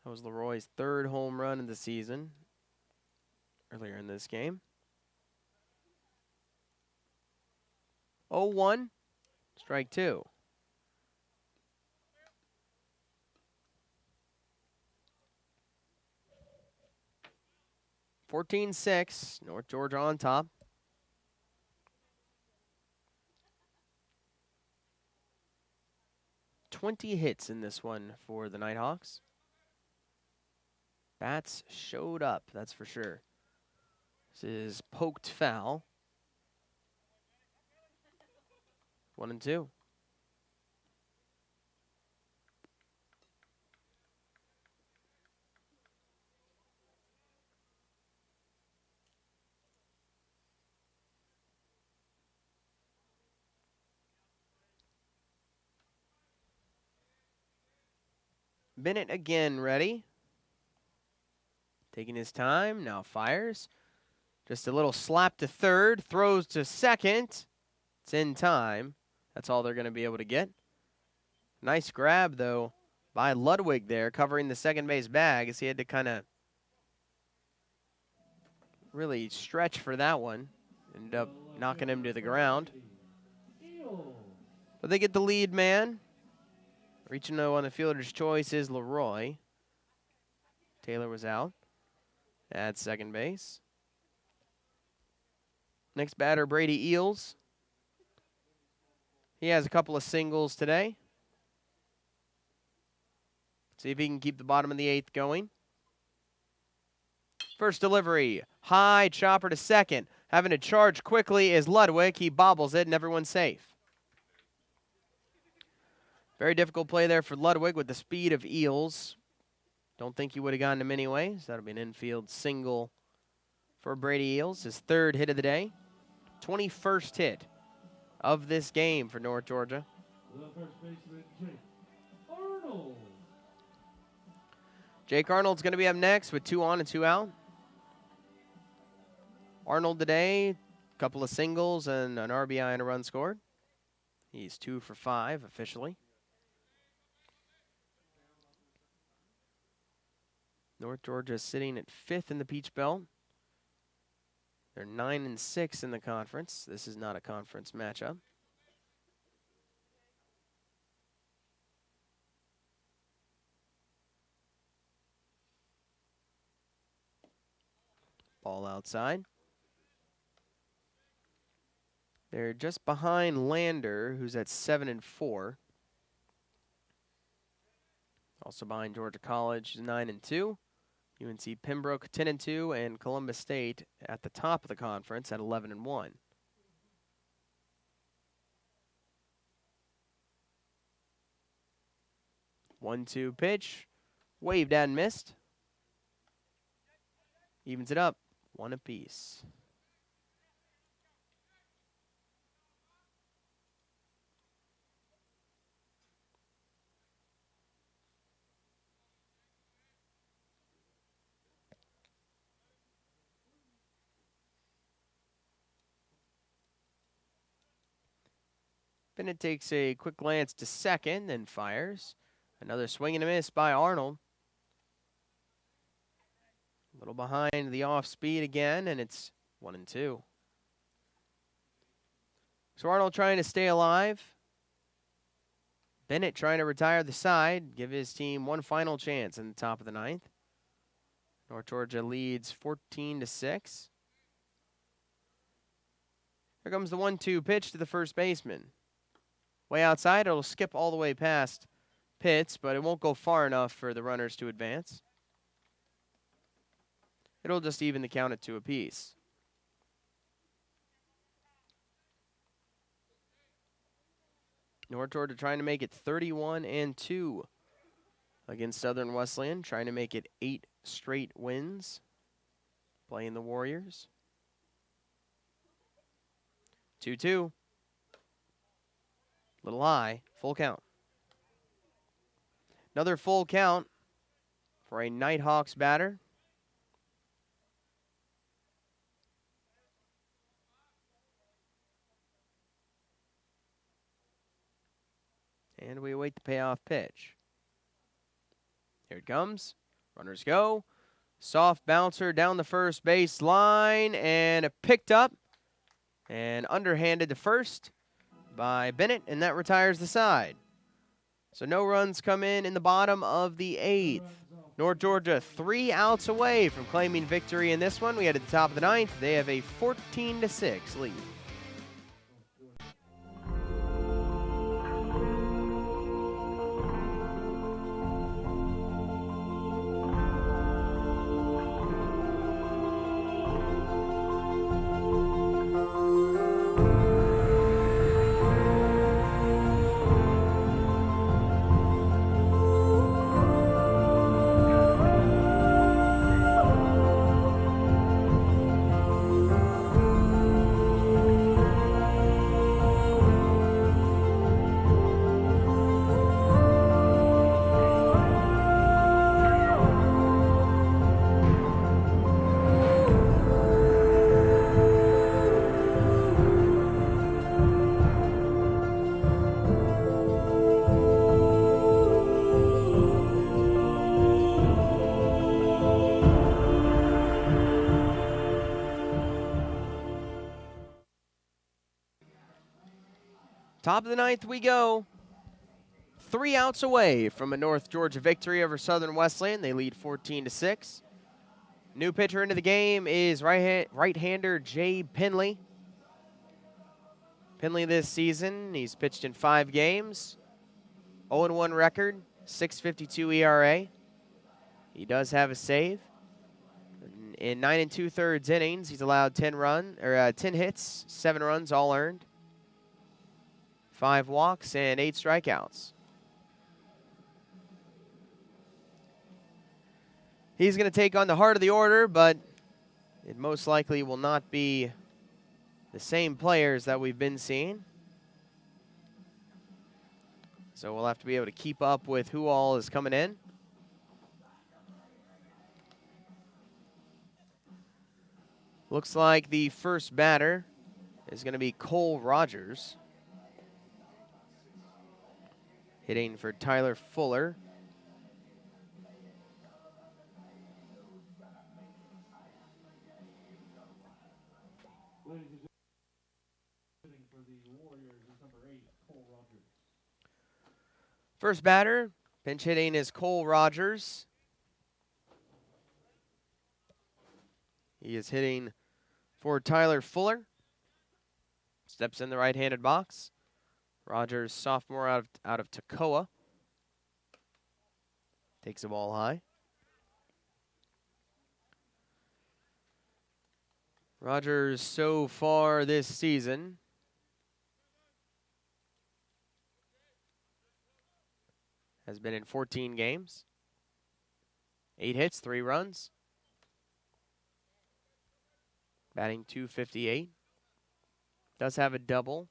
That was Leroy's third home run of the season earlier in this game. 0-1, strike two. (14-6), North Georgia on top. (20 hits in this one for the Nighthawks. Bats showed up, that's for sure. This is poked foul. 1-2. Bennett again ready. Taking his time, now fires. Just a little slap to third, throws to second. It's in time. That's all they're going to be able to get. Nice grab, though, by Ludwig there, covering the second base bag as he had to kind of really stretch for that one. Ended up knocking him to the ground. But they get the lead man. Reaching low on the fielder's choice is Leroy. Taylor was out at second base. Next batter, Brady Eels. He has a couple of singles today. See if he can keep the bottom of the 8th going. First delivery, high chopper to second. Having to charge quickly is Ludwig. He bobbles it, and everyone's safe. Very difficult play there for Ludwig with the speed of Eels. Don't think he would have gotten him anyway, so that'll be an infield single for Brady Eels. His 3rd hit of the day. 21st hit of this game for North Georgia. The first baseman, Jake Arnold. Jake Arnold's going to be up next with 2 on and 2 out. Arnold today, a couple of singles and an RBI and a run scored. He's 2 for 5 officially. North Georgia sitting at 5th in the Peach Belt. They're 9-6 in the conference. This is not a conference matchup. Ball outside. They're just behind Lander, who's at 7-4. Also behind Georgia College, who's 9-2. UNC Pembroke 10-2, and Columbus State at the top of the conference at 11-1. One-two pitch, waved and missed. Evens it up, 1 apiece. Bennett takes a quick glance to second, then fires. Another swing and a miss by Arnold. A little behind the off speed again, and it's 1-2. So Arnold trying to stay alive. Bennett trying to retire the side, give his team one final chance in the top of the 9th. North Georgia leads 14-6. Here comes the 1-2 pitch to the first baseman. Way outside, it'll skip all the way past Pitts, but it won't go far enough for the runners to advance. It'll just even the count at 2 apiece. North Georgia trying to make it 31-2 against Southern Wesleyan, trying to make it 8 straight wins, playing the Warriors. 2-2. Little high, full count. Another full count for a Nighthawks batter. And we await the payoff pitch. Here it comes. Runners go. Soft bouncer down the first base line, and picked up and underhanded to first by Bennett, and that retires the side. So no runs come in the bottom of the 8th. North Georgia 3 outs away from claiming victory in this one. We head to the top of the 9th. They have a 14-6 lead. Top of the 9th we go. 3 outs away from a North Georgia victory over Southern Wesleyan. They lead 14-6. New pitcher into the game is right-hander Jay Penley. Penley this season, he's pitched in 5 games, 0-1 record, 6.52 ERA. He does have a save. In 9 2/3 innings, he's allowed 10 hits, 7 runs, all earned, 5 walks, and 8 strikeouts. He's going to take on the heart of the order, but it most likely will not be the same players that we've been seeing. So we'll have to be able to keep up with who all is coming in. Looks like the first batter is going to be Cole Rogers, hitting for Tyler Fuller. First batter, pinch hitting is Cole Rogers. He is hitting for Tyler Fuller. Steps in the right-handed box. Rogers, sophomore out of Toccoa. Takes the ball high. Rogers so far this season has been in 14 games. 8 hits, 3 runs. Batting .258. Does have a double.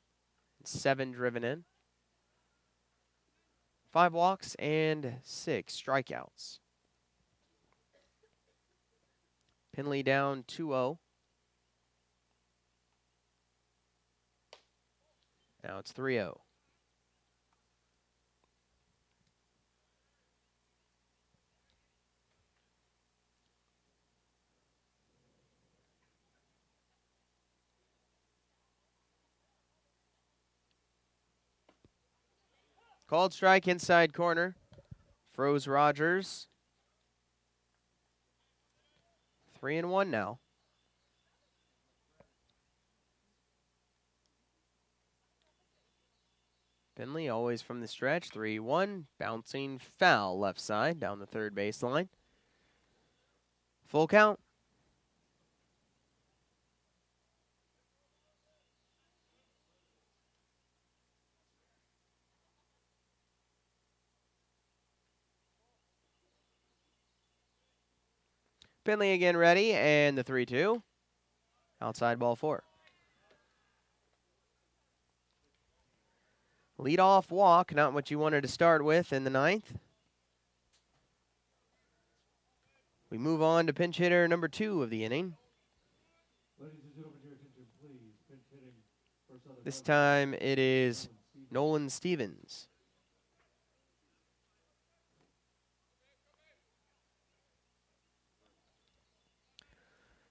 7 driven in. 5 walks and 6 strikeouts. Penley down 2-0. Now it's 3-0. Called strike inside corner. Froze Rogers. 3-1 now. Penley always from the stretch. 3-1. Bouncing foul left side down the third baseline. Full count. Penley again ready, and the 3-2. Outside ball 4. Leadoff walk, not what you wanted to start with in the 9th. We move on to pinch hitter number 2 of the inning. This time it is Nolan Stevens.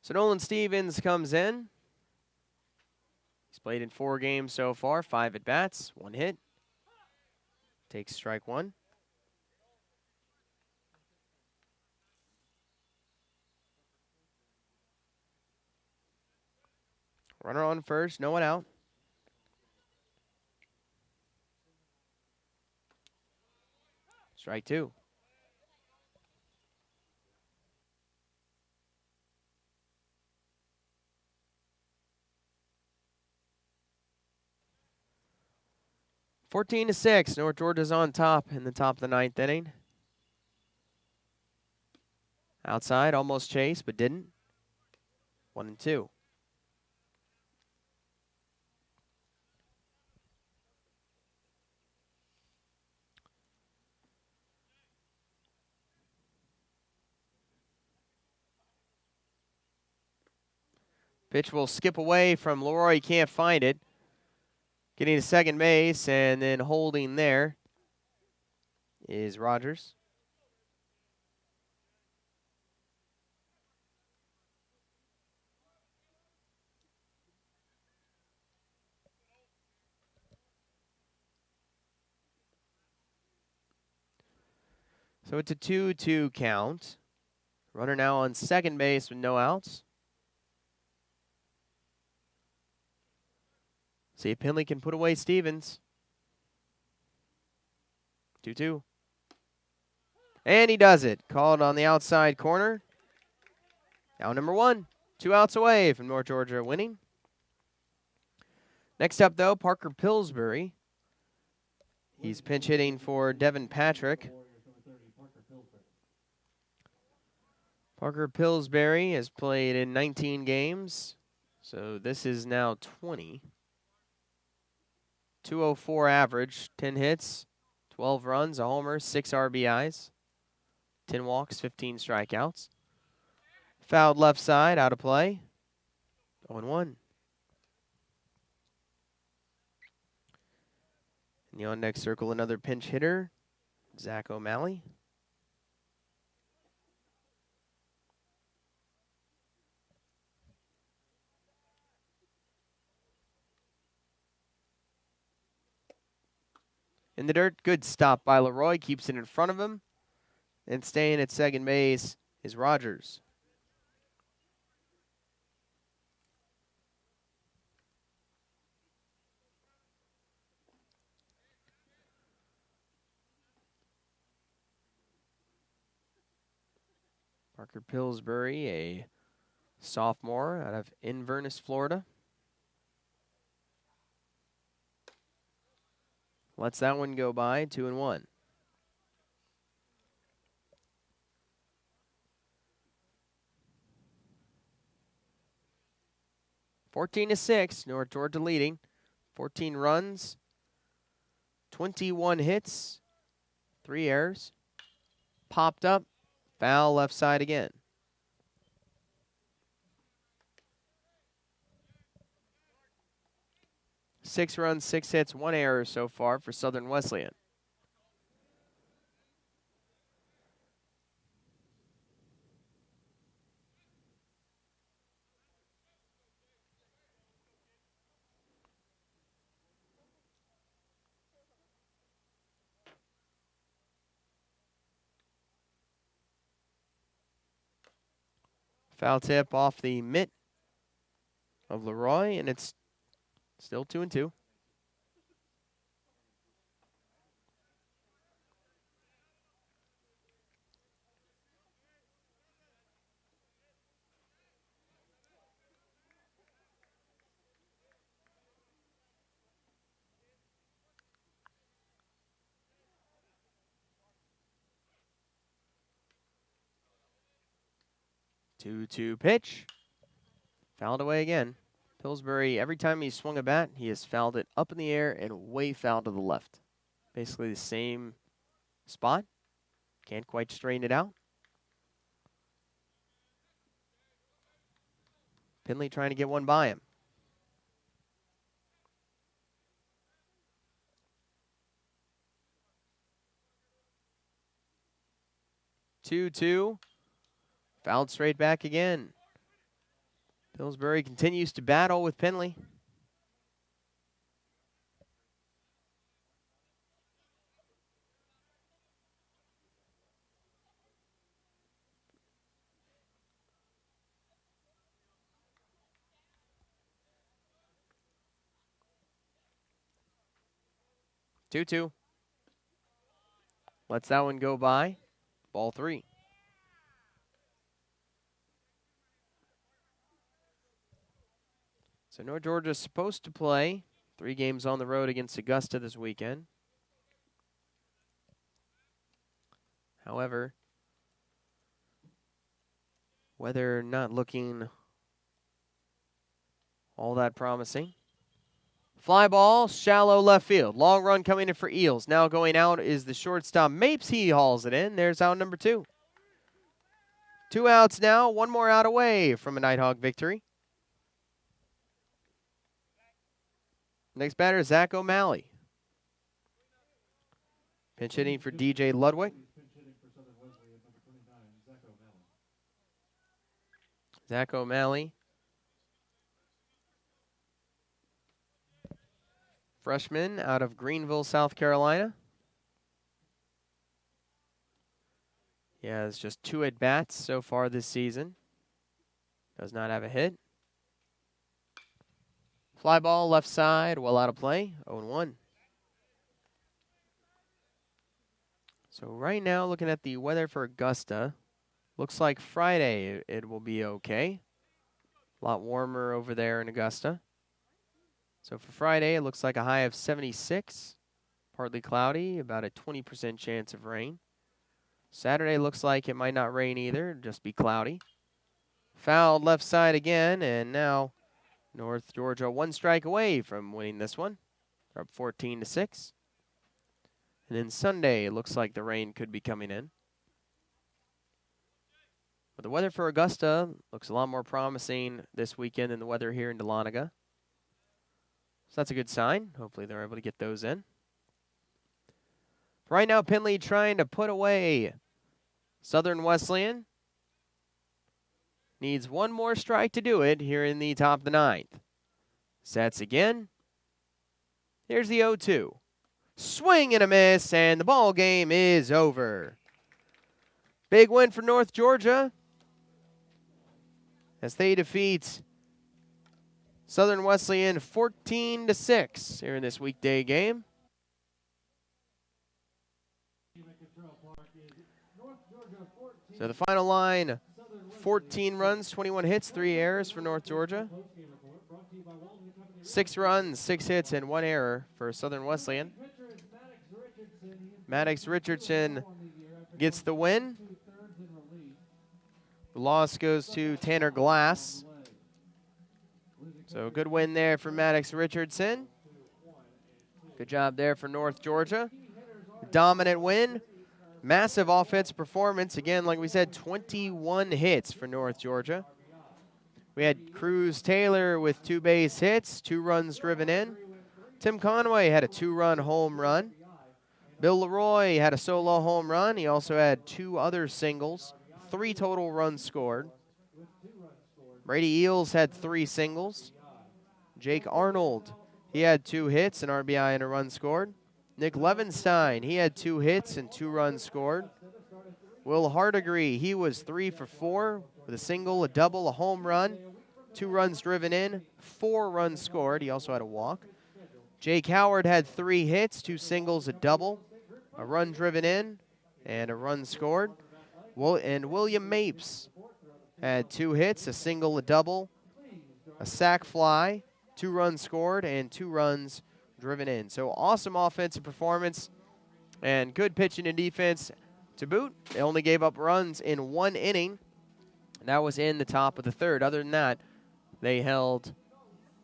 So Nolan Stevens comes in. He's played in 4 games so far, 5 at-bats, 1 hit. Takes strike 1. Runner on first, no one out. Strike 2. (14-6). North Georgia's on top in the top of the 9th inning. Outside, almost chased, but didn't. 1-2. Pitch will skip away from Leroy. He can't find it. Getting to second base and then holding there is Rogers. So it's a 2-2 count. Runner now on second base with no outs. See if Penley can put away Stevens. 2-2. And he does it. Called on the outside corner. Now number 1. 2 outs away from North Georgia winning. Next up, though, Parker Pillsbury. He's pinch hitting for Devin Patrick. Parker Pillsbury has played in 19 games, so this is now 20. 204 average, 10 hits, 12 runs, a homer, 6 RBIs, 10 walks, 15 strikeouts. Fouled left side, out of play, 0-1. In the on-deck circle, another pinch hitter, Zach O'Malley. In the dirt, good stop by Leroy, keeps it in front of him. And staying at second base is Rogers. Parker Pillsbury, a sophomore out of Inverness, Florida. Lets that one go by, 2-1. (14-6), North Georgia leading. 14 runs, 21 hits, 3 errors. Popped up, foul left side again. Six runs, 6 hits, 1 error so far for Southern Wesleyan. Foul tip off the mitt of Leroy, and it's still 2-2. Two pitch. Fouled away again. Pillsbury, every time he swung a bat, he has fouled it up in the air and way foul to the left. Basically the same spot. Can't quite straighten it out. Penley trying to get one by him. Two. Fouled straight back again. Pillsbury continues to battle with Penley. Two. Lets that one go by. Ball 3. So North Georgia's supposed to play 3 games on the road against Augusta this weekend. However, weather not looking all that promising. Fly ball, shallow left field. Long run coming in for Eels. Now going out is the shortstop Mapes. He hauls it in. There's out number 2. 2 outs now. 1 more out away from a Nighthawk victory. Next batter, Zach O'Malley. Pinch hitting for DJ Ludwig. Zach O'Malley. Freshman out of Greenville, South Carolina. He has just 2 at-bats so far this season. Does not have a hit. Fly ball left side, well out of play, 0-1. So right now, looking at the weather for Augusta, looks like Friday it will be okay. A lot warmer over there in Augusta. So for Friday, it looks like a high of 76, partly cloudy, about a 20% chance of rain. Saturday looks like it might not rain either, just be cloudy. Fouled left side again, and now North Georgia 1 strike away from winning this one. They're up 14-6. And then Sunday, it looks like the rain could be coming in. But the weather for Augusta looks a lot more promising this weekend than the weather here in Dahlonega. So that's a good sign. Hopefully they're able to get those in. Right now, Penley trying to put away Southern Wesleyan. Needs one more strike to do it here in the top of the 9th. Sets again. Here's the 0-2. Swing and a miss, and the ball game is over. Big win for North Georgia as they defeat Southern Wesleyan 14-6 here in this weekday game. So the final line, 14 runs, 21 hits, 3 errors for North Georgia. 6 runs, 6 hits, and 1 error for Southern Wesleyan. Maddox Richardson gets the win. The loss goes to Tanner Glass. So a good win there for Maddox Richardson. Good job there for North Georgia. Dominant win. Massive offensive performance. Again, like we said, 21 hits for North Georgia. We had Cruz Taylor with 2 base hits, 2 runs driven in. Tim Conway had a 2-run home run. Bill Leroy had a solo home run. He also had 2 other singles, 3 total runs scored. Brady Eels had 3 singles. Jake Arnold, he had 2 hits, an RBI, and a run scored. Nick Levenstein, he had 2 hits and 2 runs scored. Will Hardigree, he was 3 for 4 with a single, a double, a home run, 2 runs driven in, 4 runs scored. He also had a walk. Jake Howard had 3 hits, 2 singles, a double, a run driven in, and a run scored. And William Mapes had 2 hits, a single, a double, a sac fly, 2 runs scored, and 2 runs driven in. So awesome offensive performance and good pitching and defense to boot. They only gave up runs in 1 inning. That was in the top of the 3rd. Other than that, they held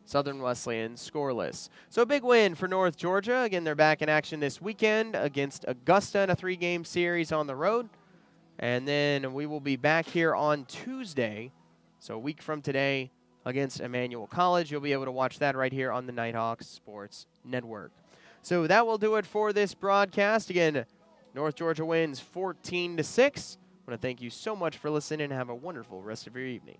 Southern Wesleyan scoreless. So a big win for North Georgia. Again, they're back in action this weekend against Augusta in a 3-game series on the road. And then we will be back here on Tuesday, so a week from today, against Emmanuel College. You'll be able to watch that right here on the Nighthawks Sports Network. So that will do it for this broadcast. Again, North Georgia wins 14-6. I want to thank you so much for listening and have a wonderful rest of your evening.